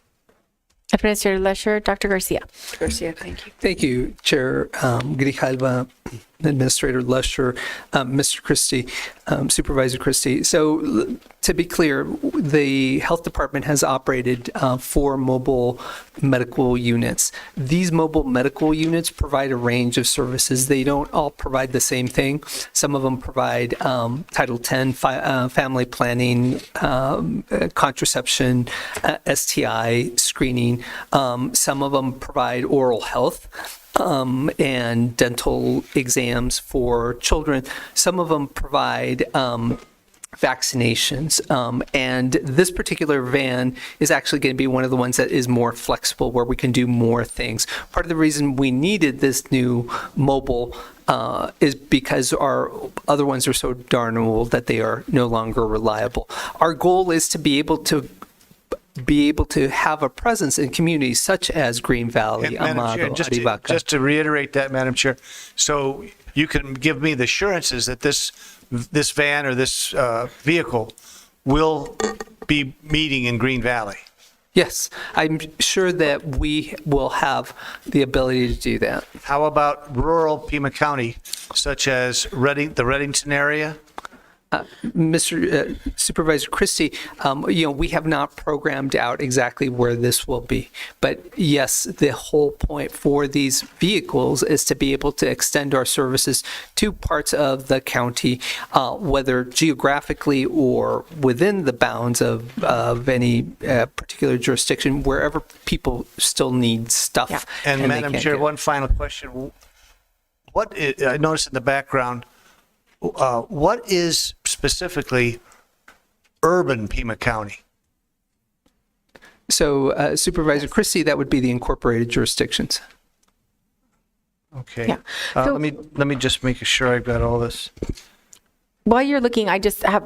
Administrator Lesher, Dr. Garcia. Garcia, thank you. Thank you, Chair Grijalva, Administrator Lesher, Mr. Christie, Supervisor Christie. So to be clear, the Health Department has operated 4 mobile medical units. These mobile medical units provide a range of services. They don't all provide the same thing. Some of them provide Title X, family planning, contraception, STI screening. Some of them provide oral health and dental exams for children. Some of them provide vaccinations. And this particular van is actually going to be one of the ones that is more flexible, where we can do more things. Part of the reason we needed this new mobile is because our other ones are so darn old that they are no longer reliable. Our goal is to be able to have a presence in communities such as Green Valley, Amado, Arivaca. Just to reiterate that, Madam Chair, so you can give me the assurances that this van or this vehicle will be meeting in Green Valley. Yes, I'm sure that we will have the ability to do that. How about rural Pima County, such as the Reddington area? Mr. Supervisor Christie, we have not programmed out exactly where this will be. But yes, the whole point for these vehicles is to be able to extend our services to parts of the county, whether geographically or within the bounds of any particular jurisdiction, wherever people still need stuff. Yeah. And Madam Chair, one final question. I noticed in the background, what is specifically urban Pima County? So Supervisor Christie, that would be the incorporated jurisdictions. Okay. Yeah. Let me just make sure I've got all this. While you're looking, I just have,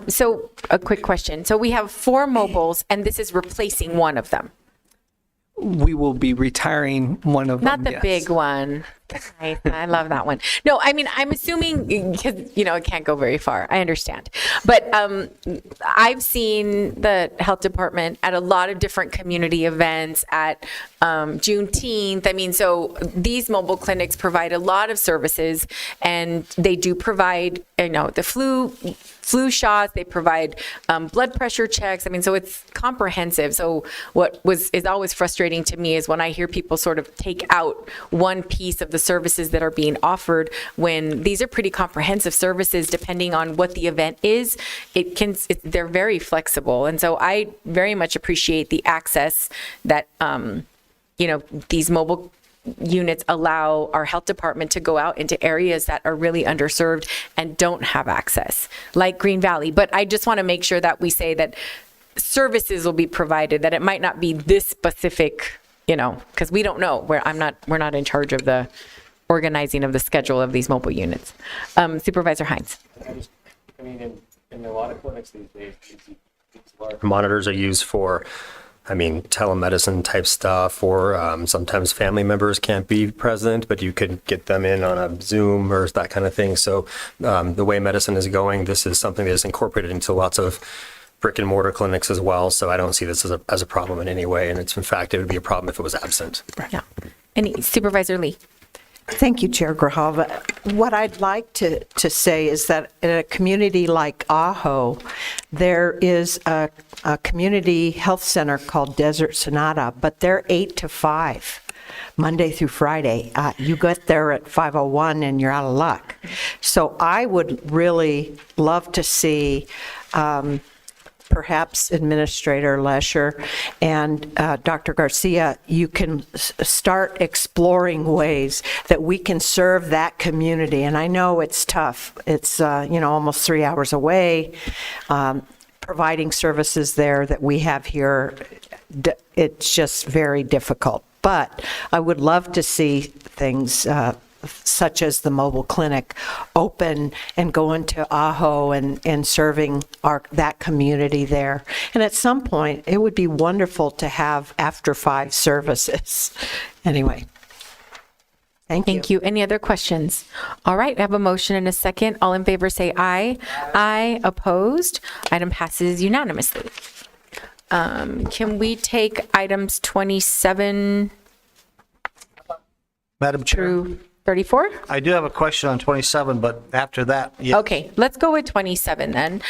a quick question. So we have 4 mobiles, and this is replacing one of them. We will be retiring one of them. Not the big one. I love that one. No, I mean, I'm assuming, because, it can't go very far. I understand. But I've seen the health department at a lot of different community events, at Juneteenth. I mean, so these mobile clinics provide a lot of services, and they do provide, the flu shots, they provide blood pressure checks. I mean, so it's comprehensive. So what is always frustrating to me is when I hear people sort of take out one piece of the services that are being offered, when these are pretty comprehensive services. Depending on what the event is, they're very flexible. And so I very much appreciate the access that these mobile units allow our health department to go out into areas that are really underserved and don't have access, like Green Valley. But I just want to make sure that we say that services will be provided, that it might not be this specific, because we don't know. We're not in charge of the organizing of the schedule of these mobile units. Supervisor Hines. I mean, in a lot of clinics these days, Monitors are used for, telemedicine type stuff, or sometimes family members can't be present, but you could get them in on a Zoom or that kind of thing. So the way medicine is going, this is something that is incorporated into lots of brick and mortar clinics as well. So I don't see this as a problem in any way. And it's, in fact, it would be a problem if it was absent. Yeah. Any Supervisor Lee. Thank you, Chair Grijalva. What I'd like to say is that in a community like Ajo, there is a community health center called Desert Sonata, but they're 8 to 5, Monday through Friday. You get there at 5:01 and you're out of luck. So I would really love to see perhaps Administrator Lesher and Dr. Garcia, you can start exploring ways that we can serve that community. And I know it's tough. It's, almost 3 hours away. Providing services there that we have here, it's just very difficult. But I would love to see things such as the mobile clinic open and go into Ajo and serving that community there. And at some point, it would be wonderful to have after 5 services. Anyway. Thank you. Any other questions? All right, I have a motion and a second. All in favor say aye. Aye. Opposed? Item passes unanimously. Can we take items 27 Madam Chair. through 34? I do have a question on 27, but after that, yeah. Okay, let's go with 27 then.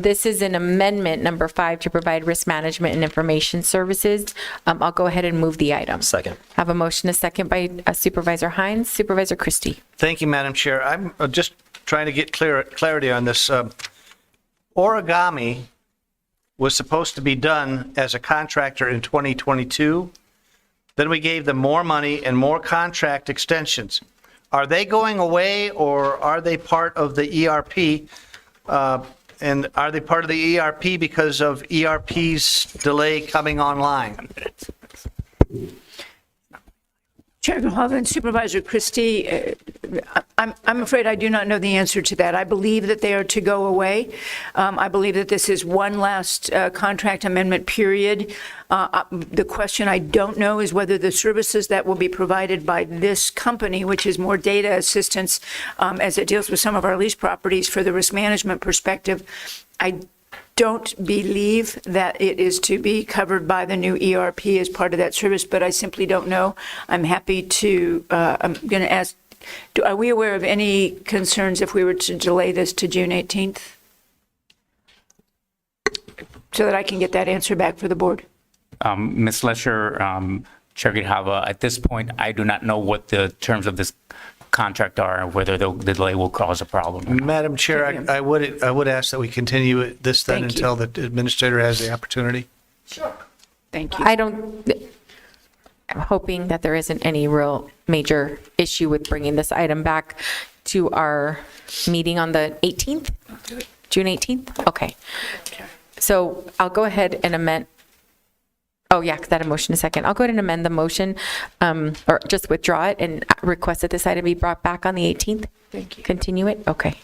This is an amendment, number 5, to provide risk management and information services. I'll go ahead and move the item. Second. Have a motion, a second by Supervisor Hines. Supervisor Christie. Thank you, Madam Chair. I'm just trying to get clarity on this. Origami was supposed to be done as a contractor in 2022. Then we gave them more money and more contract extensions. Are they going away, or are they part of the ERP? And are they part of the ERP because of ERP's delay coming online? Chair Grijalva and Supervisor Christie, I'm afraid I do not know the answer to that. I believe that they are to go away. I believe that this is one last contract amendment period. The question I don't know is whether the services that will be provided by this company, which is more data assistance as it deals with some of our lease properties for the risk management perspective, I don't believe that it is to be covered by the new ERP as part of that service, but I simply don't know. I'm happy to, I'm going to ask, are we aware of any concerns if we were to delay this to June 18th? So that I can get that answer back for the board. Ms. Lesher, Chair Grijalva, at this point, I do not know what the terms of this contract are and whether the delay will cause a problem. Madam Chair, I would ask that we continue this then until the administrator has the opportunity. Sure. Thank you. I'm hoping that there isn't any real major issue with bringing this item back to our meeting on the 18th, June 18th? Okay. So I'll go ahead and amend. Oh, yeah, because I had a motion a second. I'll go ahead and amend the motion, or just withdraw it and request that this item be brought back on the 18th. Thank you. Continue it? Okay.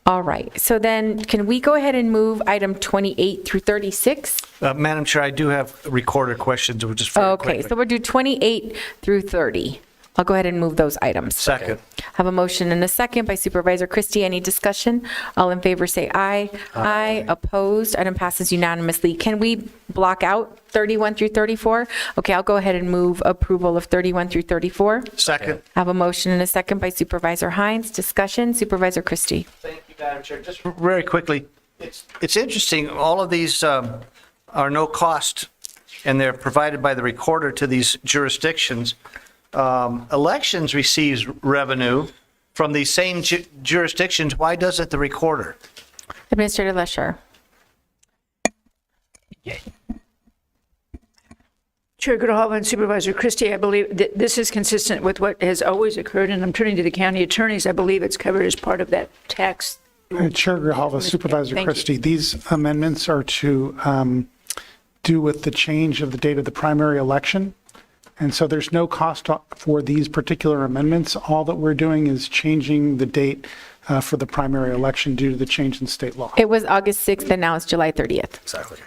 All right. So then can we go ahead and move item 28 through 36? Madam Chair, I do have recorder questions. We'll just very Okay, quickly. so we'll do 28 through 30. I'll go ahead and move those items. Second. Have a motion and a second by Supervisor Christie. Any discussion? All in favor say aye. Aye. Opposed? Item passes unanimously. Can we block out 31 through 34? Okay, I'll go ahead and move approval of 31 through 34. Second. Have a motion and a second by Supervisor Hines. Discussion? Supervisor Christie. Thank you, Madam Chair. Just very quickly, it's interesting, all of these are no cost, and they're provided by the recorder to these jurisdictions. Elections receives revenue from these same jurisdictions. Why doesn't the recorder? Administrator Lesher. Chair Grijalva and Supervisor Christie, I believe that this is consistent with what has always occurred, and I'm turning to the county attorneys. I believe it's covered as part of that tax. Chair Grijalva, Supervisor Thank Christie, you. these amendments are to do with the change of the date of the primary election. And so there's no cost for these particular amendments. All that we're doing is changing the date for the primary election due to the change in state law. It was August 6th and now it's July 30th. Exactly.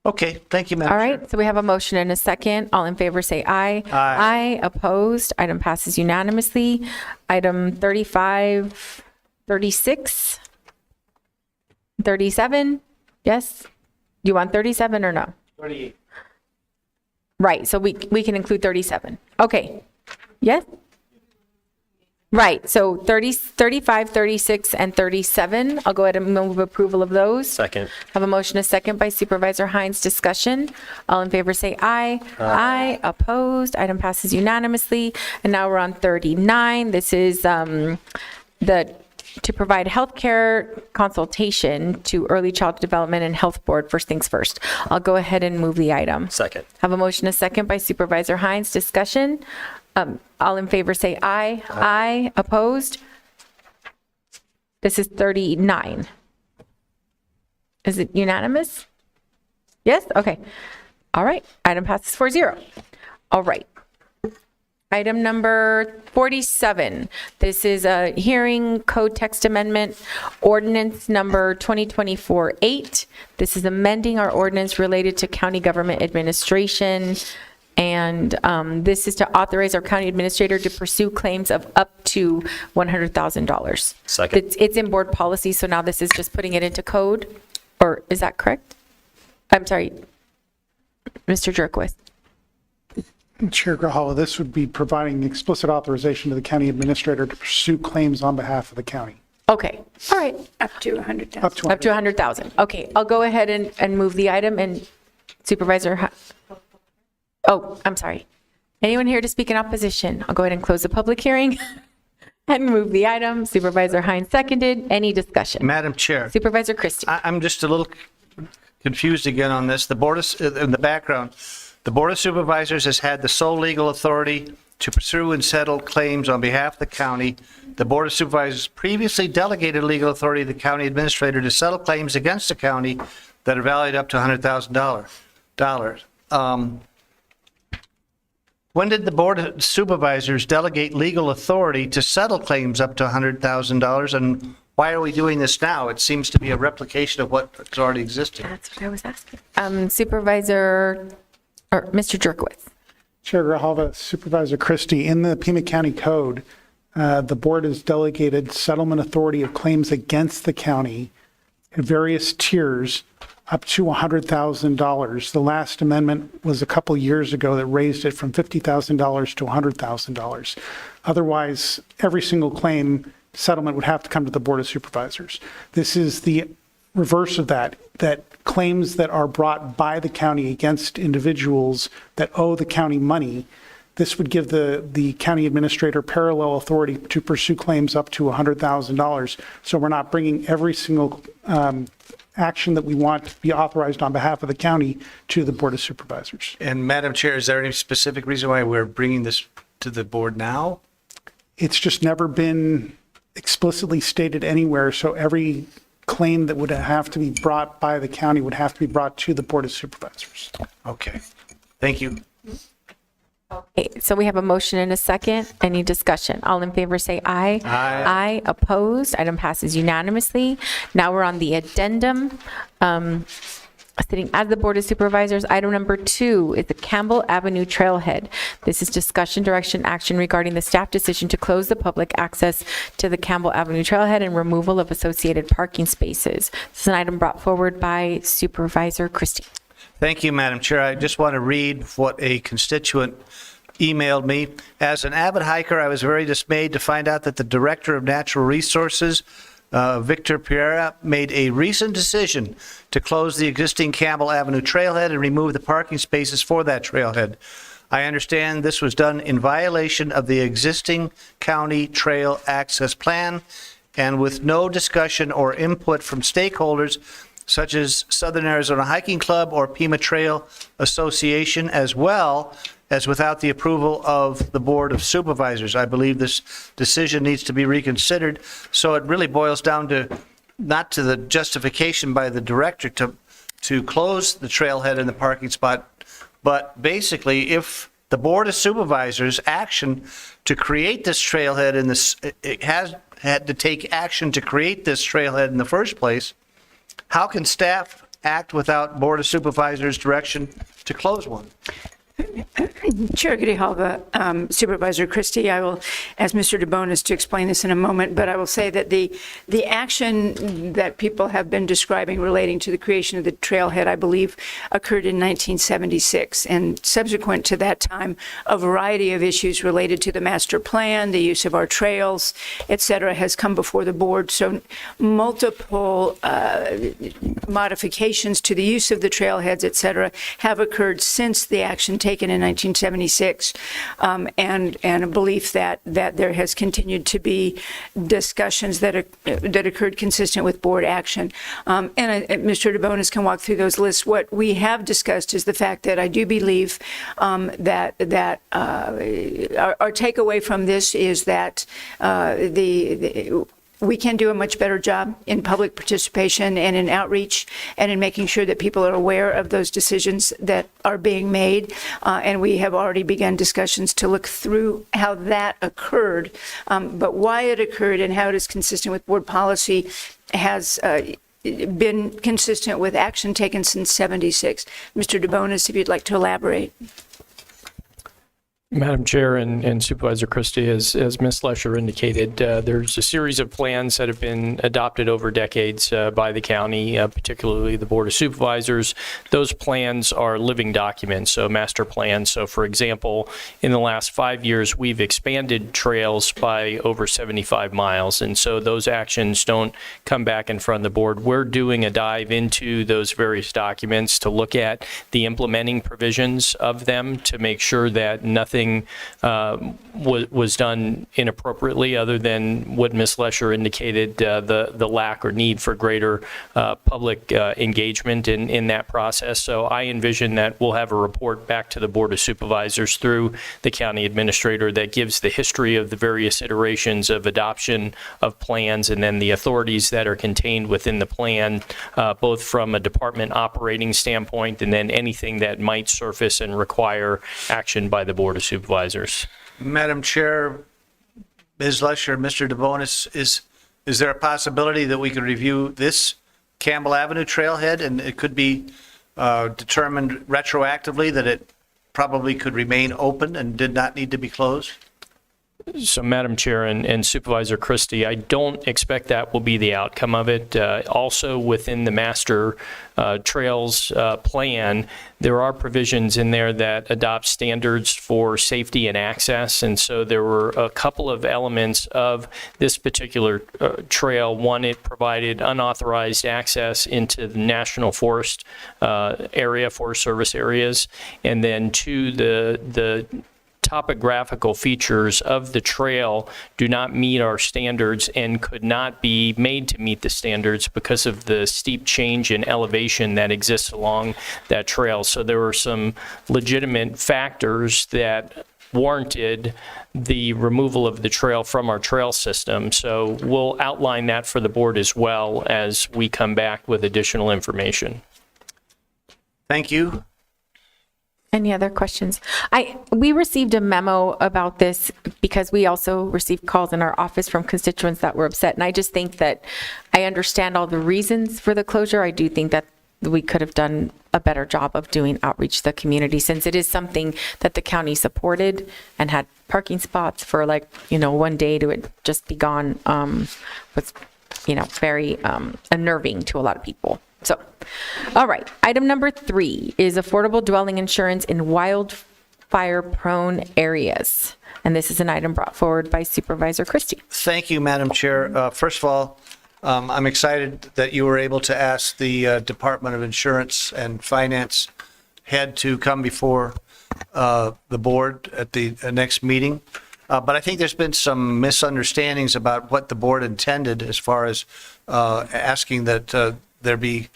Okay, thank you, Madam All Chair. right, so we have a motion and a second. All in favor say aye. Aye. Opposed? Item passes unanimously. Item 35, 36, 37? Yes? You want 37 or no? 38. Right, so we can include 37. Okay. Yes? Right, so 35, 36, and 37. I'll go ahead and move approval of those. Second. Have a motion, a second by Supervisor Hines. Discussion. All in favor say aye. Aye. Opposed? Item passes unanimously. And now we're on 39. This is to provide healthcare consultation to Early Child Development and Health Board. First things first. I'll go ahead and move the item. Second. Have a motion, a second by Supervisor Hines. Discussion. All in favor say aye. Aye. Opposed? This is 39. Is it unanimous? Yes? Okay. All right. Item passes 4-0. All right. Item number 47. This is a hearing code text amendment, ordinance number 2024-8. This is amending our ordinance related to county government administration. And this is to authorize our county administrator to pursue claims of up to $100,000. Second. It's in board policy, so now this is just putting it into code, or is that correct? I'm sorry, Mr. Jerkowitz. Chair Grijalva, this would be providing explicit authorization to the county administrator to pursue claims on behalf of the county. Okay, all right. Up to 100,000. Up to Up to 100,000. Okay, I'll go ahead and move the item, and Supervisor, oh, I'm sorry. Anyone here to speak in opposition? I'll go ahead and close the public hearing and move the item. Supervisor Hines seconded. Any discussion? Madam Chair. Supervisor Christie. I'm just a little confused again on this. The board of, in the background, the Board of Supervisors has had the sole legal authority to pursue and settle claims on behalf of the county. The Board of Supervisors previously delegated legal authority to the county administrator to settle claims against the county that are valued up to $100,000. When did the Board of Supervisors delegate legal authority to settle claims up to $100,000, and why are we doing this now? It seems to be a replication of what's already existing. That's what I was asking. Supervisor, or Mr. Jerkowitz. Chair Grijalva, Supervisor Christie, in the Pima County Code, the board has delegated settlement authority of claims against the county at various tiers up to $100,000. The last amendment was a couple years ago that raised it from $50,000 to $100,000. Otherwise, every single claim settlement would have to come to the Board of Supervisors. This is the reverse of that claims that are brought by the county against individuals that owe the county money, this would give the county administrator parallel authority to pursue claims up to $100,000. So we're not bringing every single action that we want to be authorized on behalf of the county to the Board of Supervisors. And Madam Chair, is there any specific reason why we're bringing this to the board now? It's just never been explicitly stated anywhere, so every claim that would have to be brought by the county would have to be brought to the Board of Supervisors. Okay, thank you. Okay, so we have a motion and a second. Any discussion? All in favor say aye. Aye. Aye. Opposed? Item passes unanimously. Now we're on the addendum. Sitting as the Board of Supervisors, item number 2 is the Campbell Avenue Trailhead. This is discussion, direction, action regarding the staff decision to close the public access to the Campbell Avenue Trailhead and removal of associated parking spaces. This is an item brought forward by Supervisor Christie. Thank you, Madam Chair. I just want to read what a constituent emailed me. As an avid hiker, I was very dismayed to find out that the Director of Natural Resources, Victor Pereira, made a recent decision to close the existing Campbell Avenue trailhead and remove the parking spaces for that trailhead. I understand this was done in violation of the existing county trail access plan and with no discussion or input from stakeholders such as Southern Arizona Hiking Club or Pima Trail Association, as well as without the approval of the Board of Supervisors. I believe this decision needs to be reconsidered. So it really boils down to not to the justification by the director to close the trailhead and the parking spot, but basically if the Board of Supervisors action to create this trailhead it has had to take action to create this trailhead in the first place. How can staff act without Board of Supervisors direction to close one? Chair Grijalva, Supervisor Christie, I will ask Mr. DeBonis to explain this in a moment, but I will say that the action that people have been describing relating to the creation of the trailhead, I believe, occurred in 1976. And subsequent to that time, a variety of issues related to the master plan, the use of our trails, et cetera, has come before the board. So multiple modifications to the use of the trailheads, et cetera, have occurred since the action taken in 1976, and a belief that there has continued to be discussions that occurred consistent with board action. And Mr. DeBonis can walk through those lists. What we have discussed is the fact that I do believe that our takeaway from this is that we can do a much better job in public participation and in outreach and in making sure that people are aware of those decisions that are being made. And we have already begun discussions to look through how that occurred. But why it occurred and how it is consistent with board policy has been consistent with action taken since 76. Mr. DeBonis, if you'd like to elaborate. Madam Chair and Supervisor Christie, as Ms. Lesher indicated, there's a series of plans that have been adopted over decades by the county, particularly the Board of Supervisors. Those plans are living documents, so master plans. So for example, in the last 5 years, we've expanded trails by over 75 miles. And so those actions don't come back in front of the board. We're doing a dive into those various documents to look at the implementing provisions of them to make sure that nothing was done inappropriately, other than what Ms. Lesher indicated, the lack or need for greater public engagement in that process. So I envision that we'll have a report back to the Board of Supervisors through the county administrator that gives the history of the various iterations of adoption of plans and then the authorities that are contained within the plan, both from a department operating standpoint and then anything that might surface and require action by the Board of Supervisors. Madam Chair, Ms. Lesher, Mr. DeBonis, is there a possibility that we could review this Campbell Avenue trailhead and it could be determined retroactively that it probably could remain open and did not need to be closed? So, Madam Chair and Supervisor Christie, I don't expect that will be the outcome of it. Also, within the master trails plan, there are provisions in there that adopt standards for safety and access. And so there were a couple of elements of this particular trail. One, it provided unauthorized access into the National Forest area, Forest Service areas. And then two, the topographical features of the trail do not meet our standards and could not be made to meet the standards because of the steep change in elevation that exists along that trail. So there were some legitimate factors that warranted the removal of the trail from our trail system. So we'll outline that for the board as well as we come back with additional information. Thank you. Any other questions? We received a memo about this because we also received calls in our office from constituents that were upset. And I just think that I understand all the reasons for the closure. I do think that we could have done a better job of doing outreach to the community, since it is something that the county supported and had parking spots for one day to it just be gone was, very unnerving to a lot of people. So, all right. Item number 3 is affordable dwelling insurance in wildfire-prone areas. And this is an item brought forward by Supervisor Christie. Thank you, Madam Chair. First of all, I'm excited that you were able to ask the Department of Insurance and Finance head to come before the board at the next meeting. But I think there's been some misunderstandings about what the board intended as far as asking that there be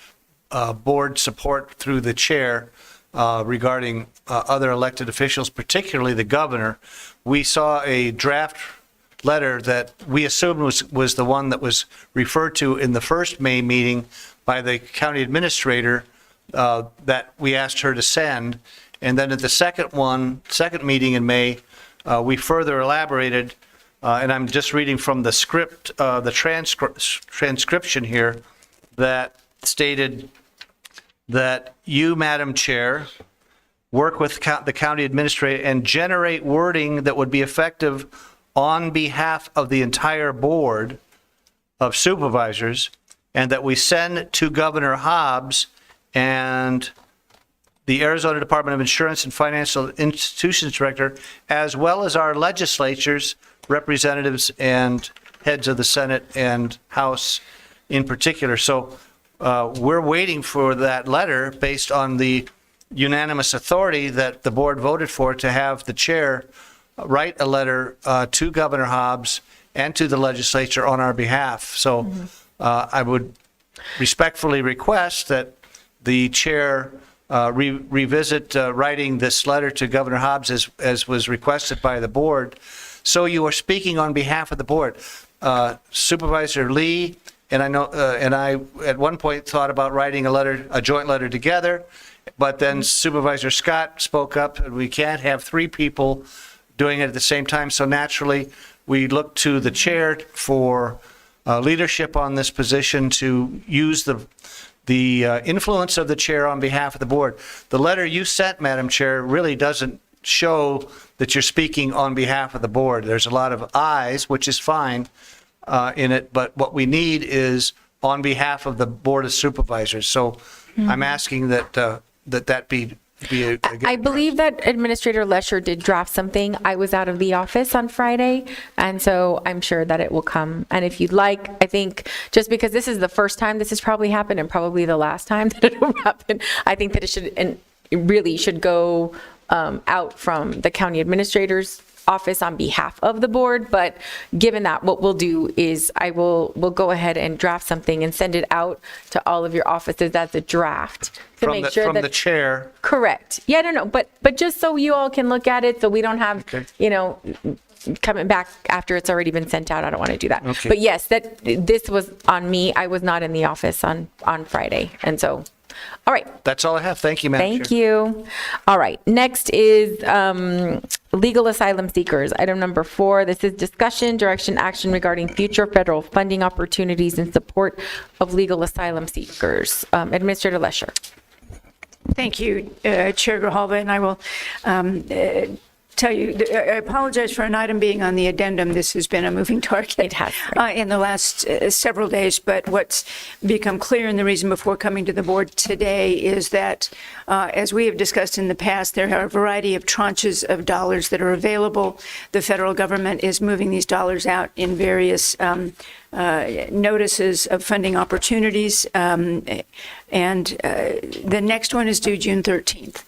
board support through the chair regarding other elected officials, particularly the governor. We saw a draft letter that we assumed was the one that was referred to in the first May meeting by the county administrator that we asked her to send. And then at the second meeting in May, we further elaborated, and I'm just reading from the script, the transcription here, that stated that you, Madam Chair, work with the county administrator and generate wording that would be effective on behalf of the entire board of supervisors, and that we send to Governor Hobbs and the Arizona Department of Insurance and Financial Institutions Director, as well as our legislatures, representatives, and heads of the Senate and House in particular. So we're waiting for that letter based on the unanimous authority that the board voted for to have the chair write a letter to Governor Hobbs and to the legislature on our behalf. So I would respectfully request that the chair revisit writing this letter to Governor Hobbs as was requested by the board. So you are speaking on behalf of the board. Supervisor Lee and I at one point thought about writing a joint letter together, but then Supervisor Scott spoke up, and we can't have three people doing it at the same time. So naturally, we look to the chair for leadership on this position to use the influence of the chair on behalf of the board. The letter you sent, Madam Chair, really doesn't show that you're speaking on behalf of the board. There's a lot of ayes, which is fine in it, but what we need is on behalf of the Board of Supervisors. So I'm asking that that be I believe that Administrator Lesher did draft something. I was out of the office on Friday, and so I'm sure that it will come. And if you'd like, I think just because this is the first time this has probably happened and probably the last time that it will happen, I think that it should, and it really should go out from the county administrator's office on behalf of the board. But given that, what we'll do is we'll go ahead and draft something and send it out to all of your offices as a draft to make sure from that the chair. Correct. Yeah, no, but just so you all can look at it, so we don't have, coming back after it's already been sent out. I don't want to do that. Okay. But yes, this was on me. I was not in the office on Friday, and so. All right. That's all I have. Thank you, Madam Chair. Thank you. All right. Next is legal asylum seekers. Item number 4. This is discussion, direction, action regarding future federal funding opportunities in support of legal asylum seekers. Administrator Lesher. Thank you, Chair Grijalva, and I will tell you, I apologize for an item being on the addendum. This has been a moving target. It has. In the last several days, but what's become clear in the reason before coming to the board today is that, as we have discussed in the past, there are a variety of tranches of dollars that are available. The federal government is moving these dollars out in various notices of funding opportunities, and the next one is due June 13th.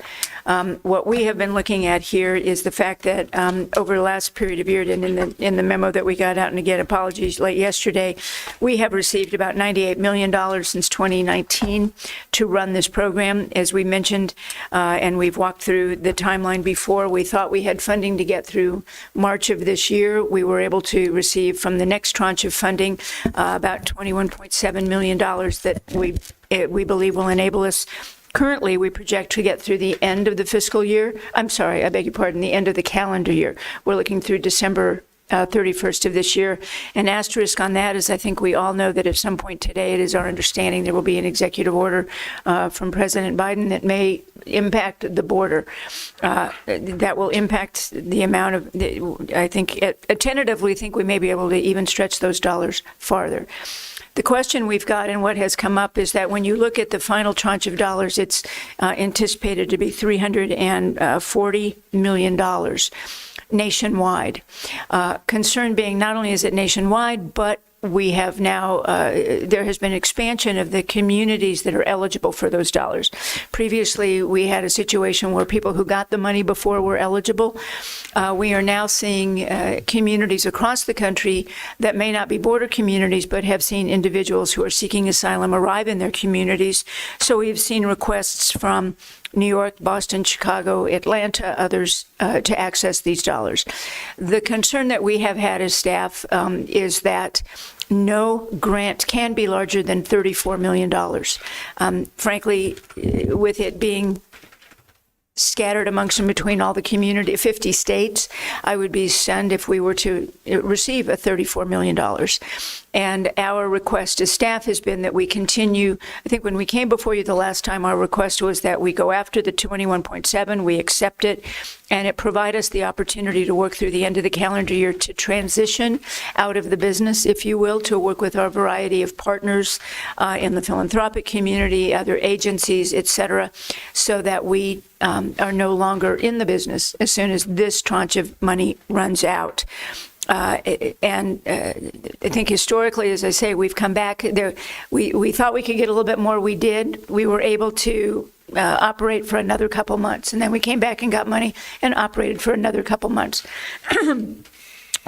What we have been looking at here is the fact that over the last period of years, and in the memo that we got out, and again, apologies late yesterday, we have received about $98 million since 2019 to run this program. As we mentioned, and we've walked through the timeline before, we thought we had funding to get through March of this year. We were able to receive from the next tranche of funding about $21.7 million that we believe will enable us. Currently, we project to get through the end of the fiscal year. I'm sorry, I beg your pardon, the end of the calendar year. We're looking through December 31st of this year. An asterisk on that is I think we all know that at some point today, it is our understanding there will be an executive order from President Biden that may impact the border. That will impact the amount of, I think, tentatively think we may be able to even stretch those dollars farther. The question we've got and what has come up is that when you look at the final tranche of dollars, it's anticipated to be $340 million nationwide. Concern being not only is it nationwide, but we have now, there has been expansion of the communities that are eligible for those dollars. Previously, we had a situation where people who got the money before were eligible. We are now seeing communities across the country that may not be border communities, but have seen individuals who are seeking asylum arrive in their communities. So we've seen requests from New York, Boston, Chicago, Atlanta, others to access these dollars. The concern that we have had as staff is that no grant can be larger than $34 million. Frankly, with it being scattered amongst and between all the community, 50 states, I would be stunned if we were to receive a $34 million. And our request as staff has been that we continue. I think when we came before you the last time, our request was that we go after the 21.7, we accept it, and it provide us the opportunity to work through the end of the calendar year to transition out of the business, if you will, to work with our variety of partners in the philanthropic community, other agencies, et cetera, so that we are no longer in the business as soon as this tranche of money runs out. I think historically, as I say, we've come back there. We thought we could get a little bit more. We did. We were able to operate for another couple months, and then we came back and got money and operated for another couple months.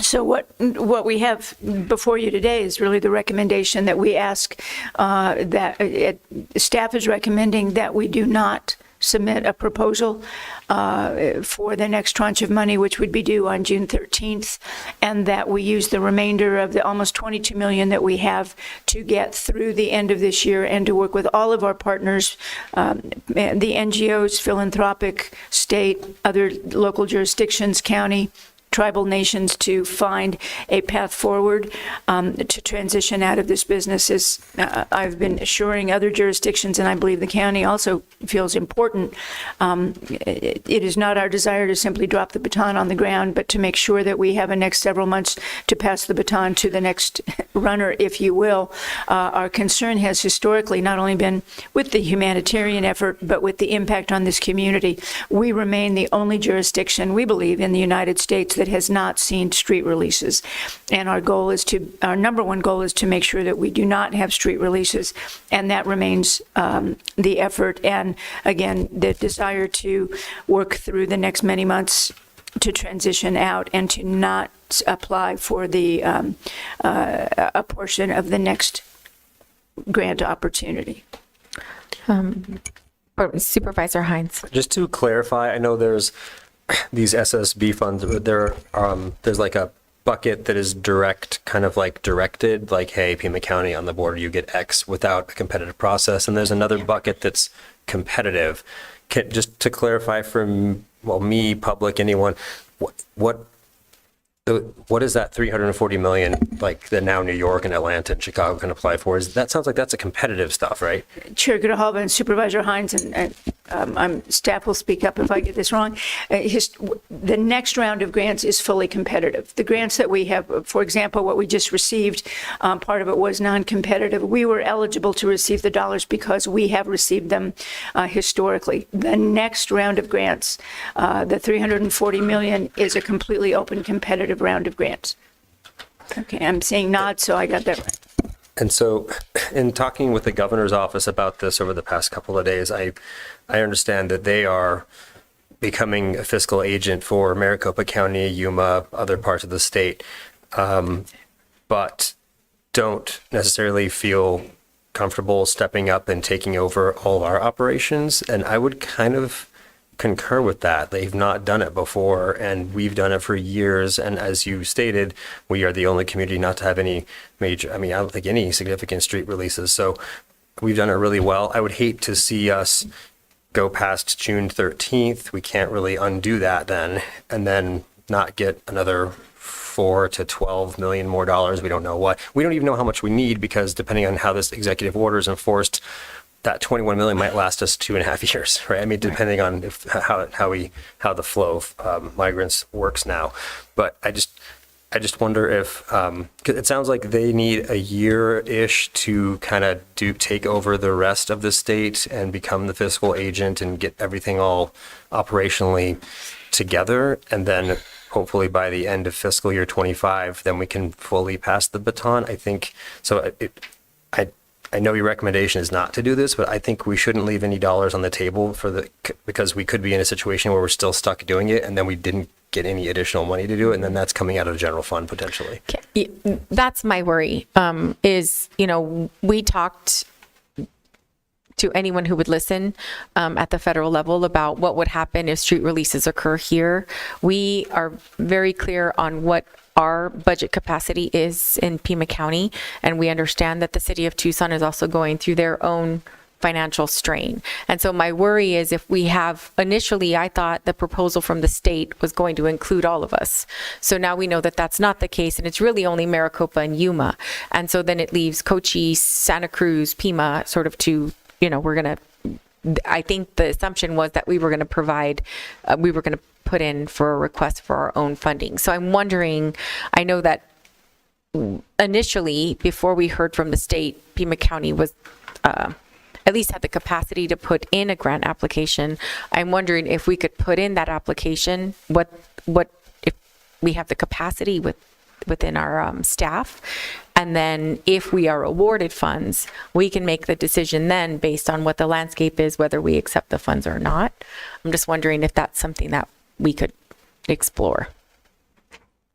So what we have before you today is really the recommendation that we ask that staff is recommending that we do not submit a proposal for the next tranche of money, which would be due on June 13th, and that we use the remainder of the almost $22 million that we have to get through the end of this year and to work with all of our partners, the NGOs, philanthropic, state, other local jurisdictions, county, tribal nations, to find a path forward to transition out of this business. As I've been assuring other jurisdictions, and I believe the county also feels important, it is not our desire to simply drop the baton on the ground, but to make sure that we have a next several months to pass the baton to the next runner, if you will. Our concern has historically not only been with the humanitarian effort, but with the impact on this community. We remain the only jurisdiction, we believe, in the United States that has not seen street releases. And our number one goal is to make sure that we do not have street releases. And that remains the effort. And again, the desire to work through the next many months to transition out and to not apply for the a portion of the next grant opportunity. Supervisor Hines. Just to clarify, I know there's these SSB funds, there's like a bucket that is directed, like, hey, Pima County on the board, you get X without a competitive process. And there's another bucket that's competitive. Just to clarify from, me, public, anyone, what is that $340 million, like, that now New York and Atlanta and Chicago can apply for? That sounds like that's a competitive stuff, right? Chair Grijalva and Supervisor Hines, and staff will speak up if I get this wrong. The next round of grants is fully competitive. The grants that we have, for example, what we just received, part of it was non-competitive. We were eligible to receive the dollars because we have received them historically. The next round of grants, the $340 million, is a completely open, competitive round of grants. Okay, I'm saying nods, so I got that right. And so, in talking with the governor's office about this over the past couple of days, I understand that they are becoming a fiscal agent for Maricopa County, Yuma, other parts of the state, but don't necessarily feel comfortable stepping up and taking over all of our operations. And I would kind of concur with that. They've not done it before, and we've done it for years. And as you stated, we are the only community not to have any major, I don't think any significant street releases. So we've done it really well. I would hate to see us go past June 13th. We can't really undo that then, and then not get another $4 to $12 million more dollars. We don't know what. We don't even know how much we need, because depending on how this executive order is enforced, that 21 million might last us 2.5 years, right? Depending on how the flow of migrants works now. But I just wonder if, because it sounds like they need a year-ish to kind of take over the rest of the state and become the fiscal agent and get everything all operationally together, and then hopefully by the end of fiscal year 25, then we can fully pass the baton. I think so. I know your recommendation is not to do this, but I think we shouldn't leave any dollars on the table because we could be in a situation where we're still stuck doing it, and then we didn't get any additional money to do it, and then that's coming out of the general fund potentially. That's my worry, is, we talked to anyone who would listen at the federal level about what would happen if street releases occur here. We are very clear on what our budget capacity is in Pima County, and we understand that the city of Tucson is also going through their own financial strain. And so my worry is if we have, initially, I thought the proposal from the state was going to include all of us. So now we know that that's not the case, and it's really only Maricopa and Yuma. And so then it leaves Cochise, Santa Cruz, Pima sort of to, I think the assumption was that we were going to provide, we were going to put in for a request for our own funding. So I'm wondering, I know that initially, before we heard from the state, Pima County was, at least had the capacity to put in a grant application. I'm wondering if we could put in that application, what if we have the capacity within our staff, and then if we are awarded funds, we can make the decision then based on what the landscape is, whether we accept the funds or not. I'm just wondering if that's something that we could explore.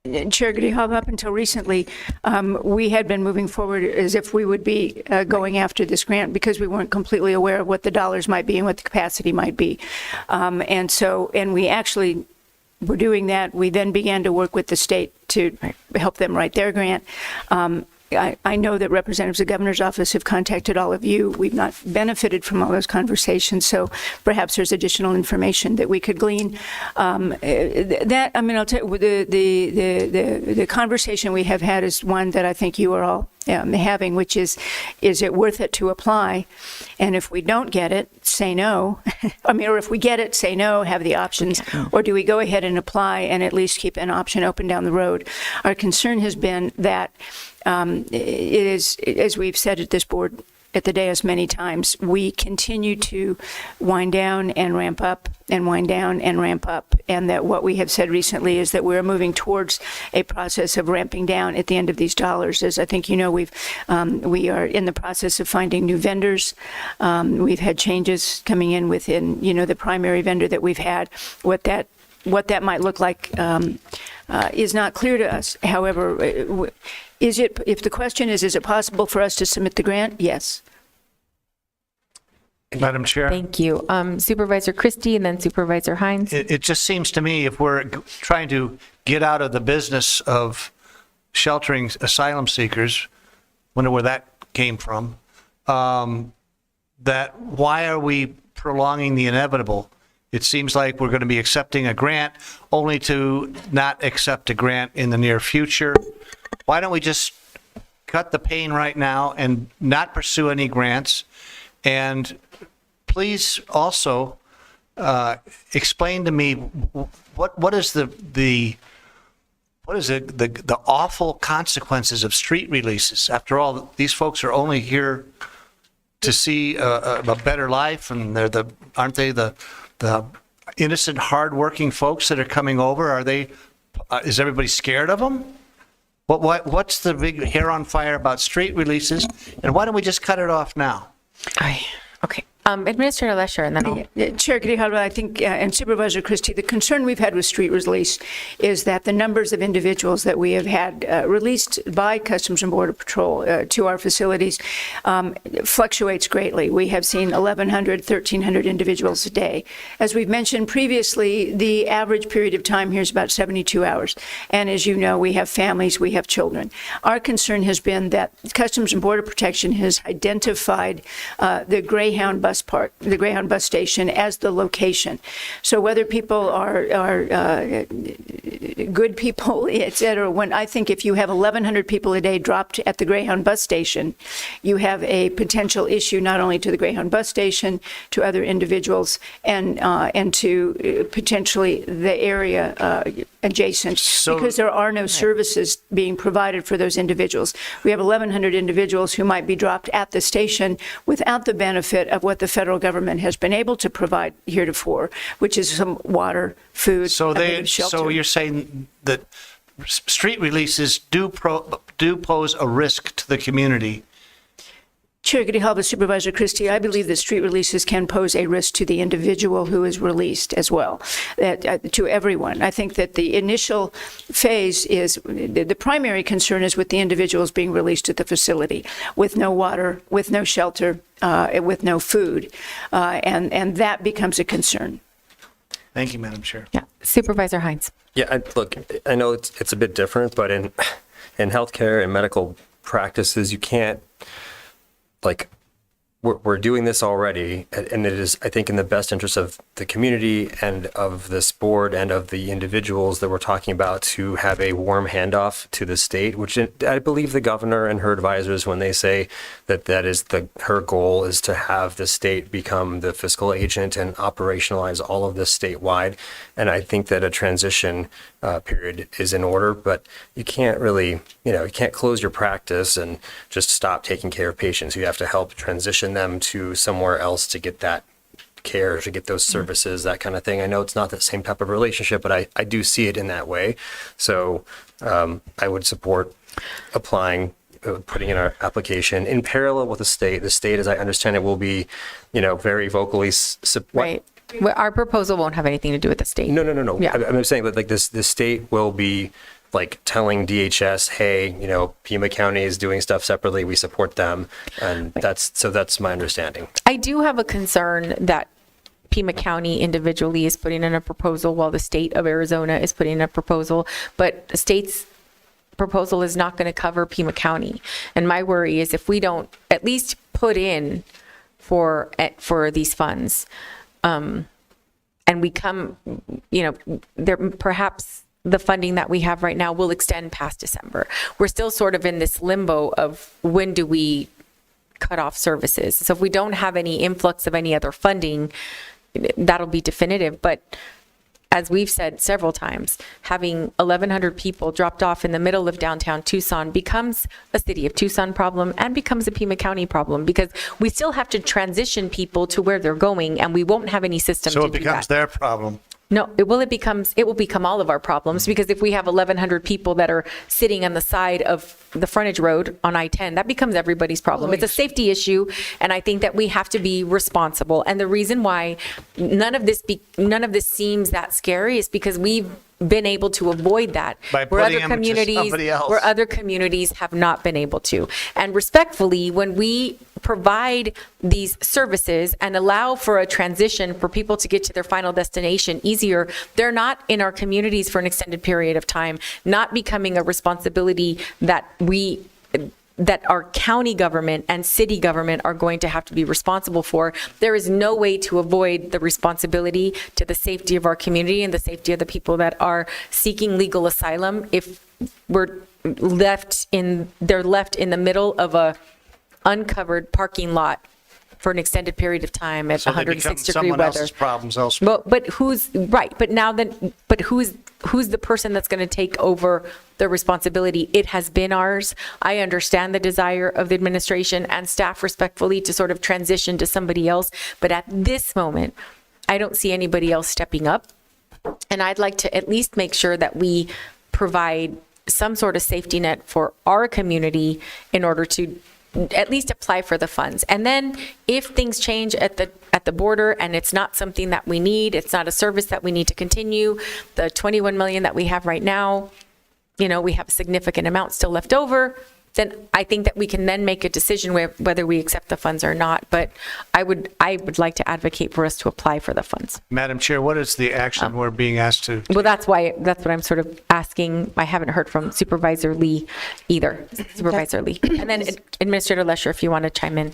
Chair Grijalva, up until recently, we had been moving forward as if we would be going after this grant because we weren't completely aware of what the dollars might be and what the capacity might be. And we actually were doing that. We then began to work with the state to help them write their grant. I know that representatives of the governor's office have contacted all of you. We've not benefited from all those conversations, so perhaps there's additional information that we could glean. I'll tell you, the conversation we have had is one that I think you are all having, which is it worth it to apply? And if we don't get it, say no. Or if we get it, say no, have the options. Or do we go ahead and apply and at least keep an option open down the road? Our concern has been that it is, as we've said at this board at the dais many times, we continue to wind down and ramp up and wind down and ramp up. And that what we have said recently is that we're moving towards a process of ramping down at the end of these dollars. As I think you know, we are in the process of finding new vendors. We've had changes coming in within, the primary vendor that we've had. What that might look like is not clear to us. However, if the question is it possible for us to submit the grant? Yes. Madam Chair. Thank you. Supervisor Christie and then Supervisor Hines. It just seems to me if we're trying to get out of the business of sheltering asylum seekers, wonder where that came from, that why are we prolonging the inevitable? It seems like we're going to be accepting a grant only to not accept a grant in the near future. Why don't we just cut the pain right now and not pursue any grants? And please also explain to me what is the awful consequences of street releases? After all, these folks are only here to see a better life, and aren't they the innocent, hardworking folks that are coming over? Are they? Is everybody scared of them? What's the big hair on fire about street releases? And why don't we just cut it off now? Okay. Administrator Lesher, and then I'll... Chair Grijalva, I think, and Supervisor Christie, the concern we've had with street release is that the numbers of individuals that we have had released by Customs and Border Patrol to our facilities fluctuates greatly. We have seen 1,100, 1,300 individuals a day. As we've mentioned previously, the average period of time here is about 72 hours. And as you know, we have families, we have children. Our concern has been that Customs and Border Protection has identified the Greyhound bus station as the location. So whether people are good people, et cetera, when I think if you have 1,100 people a day dropped at the Greyhound bus station, you have a potential issue not only to the Greyhound bus station, to other individuals, and to potentially the area adjacent, because there are no services being provided for those individuals. We have 1,100 individuals who might be dropped at the station without the benefit of what the federal government has been able to provide heretofore, which is some water, food, shelter. So you're saying that street releases do pose a risk to the community? Chair Grijalva, Supervisor Christie, I believe that street releases can pose a risk to the individual who is released as well, to everyone. I think that the initial phase is, the primary concern is with the individuals being released at the facility with no water, with no shelter, with no food, and that becomes a concern. Thank you, Madam Chair. Yeah, Supervisor Hines. Yeah, look, I know it's a bit different, but in healthcare and medical practices, you can't, we're doing this already, and it is, I think, in the best interest of the community and of this board and of the individuals that we're talking about to have a warm handoff to the state, which I believe the governor and her advisors, when they say that that is her goal is to have the state become the fiscal agent and operationalize all of this statewide. And I think that a transition period is in order, but you can't really, you can't close your practice and just stop taking care of patients. You have to help transition them to somewhere else to get that care, to get those services, that kind of thing. I know it's not the same type of relationship, but I do see it in that way. So I would support applying, putting in our application in parallel with the state. The state, as I understand it, will be, very vocally Right. Well, our proposal won't have anything to do with the state. No. Yeah. I'm saying that the state will be telling DHS, hey, Pima County is doing stuff separately. We support them. And that's my understanding. I do have a concern that Pima County individually is putting in a proposal while the state of Arizona is putting in a proposal, but the state's proposal is not going to cover Pima County. And my worry is if we don't at least put in for these funds, and we come, there perhaps the funding that we have right now will extend past December. We're still sort of in this limbo of when do we cut off services. So if we don't have any influx of any other funding, that'll be definitive. But as we've said several times, having 1,100 people dropped off in the middle of downtown Tucson becomes a city of Tucson problem and becomes a Pima County problem because we still have to transition people to where they're going and we won't have any system to do that. So it becomes their problem. No, it will become all of our problems because if we have 1,100 people that are sitting on the side of the frontage road on I-10, that becomes everybody's problem. It's a safety issue, and I think that we have to be responsible. And the reason why none of this seems that scary is because we've been able to avoid that by putting them to somebody else. Where other communities have not been able to. And respectfully, when we provide these services and allow for a transition for people to get to their final destination easier, they're not in our communities for an extended period of time, not becoming a responsibility that our county government and city government are going to have to be responsible for. There is no way to avoid the responsibility to the safety of our community and the safety of the people that are seeking legal asylum if they're left in the middle of a uncovered parking lot for an extended period of time at 106-degree weather. Else's problems elsewhere. But who's right? But now then, who's the person that's going to take over the responsibility? It has been ours. I understand the desire of the administration and staff respectfully to sort of transition to somebody else. But at this moment, I don't see anybody else stepping up. And I'd like to at least make sure that we provide some sort of safety net for our community in order to at least apply for the funds. And then if things change at the border and it's not something that we need, it's not a service that we need to continue, the 21 million that we have right now, we have a significant amount still left over, then I think that we can then make a decision whether we accept the funds or not. But I would like to advocate for us to apply for the funds. Madam Chair, what is the action we're being asked to? Well, that's what I'm sort of asking. I haven't heard from Supervisor Lee either. Supervisor Lee. And then Administrator Lesher, if you want to chime in.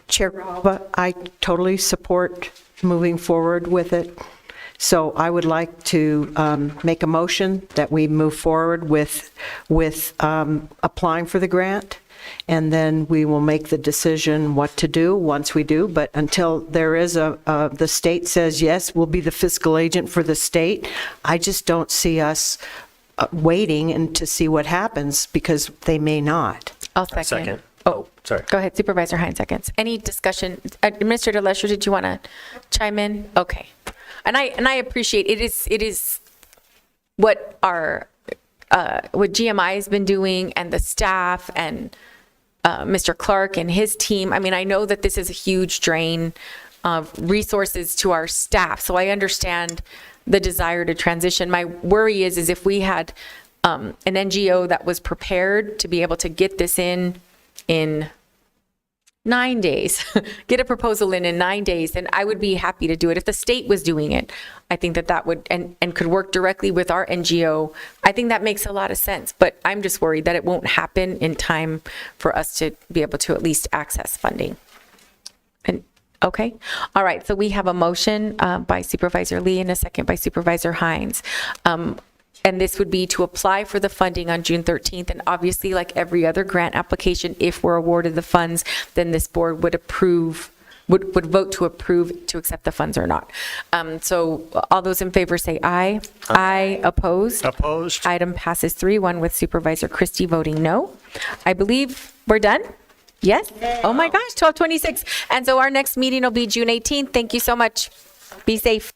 Chair Galva, I totally support moving forward with it. So I would like to make a motion that we move forward with applying for the grant, and then we will make the decision what to do once we do. But until there is the state says, yes, we'll be the fiscal agent for the state, I just don't see us waiting and to see what happens because they may not. I'll second. Oh, sorry. Go ahead, Supervisor Hines seconds. Any discussion? Administrator Lesher, did you want to chime in? Okay. And I appreciate it is what what GMI has been doing and the staff and Mr. Clark and his team. I mean, I know that this is a huge drain of resources to our staff, so I understand the desire to transition. My worry is if we had an NGO that was prepared to be able to get this in 9 days. Get a proposal in 9 days, and I would be happy to do it. If the state was doing it, I think that would, and could work directly with our NGO, I think that makes a lot of sense. But I'm just worried that it won't happen in time for us to be able to at least access funding. And okay. All right. So we have a motion by Supervisor Lee and a second by Supervisor Hines. And this would be to apply for the funding on June 13th. And obviously, like every other grant application, if we're awarded the funds, then this board would approve, would vote to approve to accept the funds or not. So all those in favor say aye. Aye. Opposed? Opposed. Item passes 3-1 with Supervisor Christie voting no. I believe we're done. Yes? Oh my gosh, 12:26. And so our next meeting will be June 18th. Thank you so much. Be safe.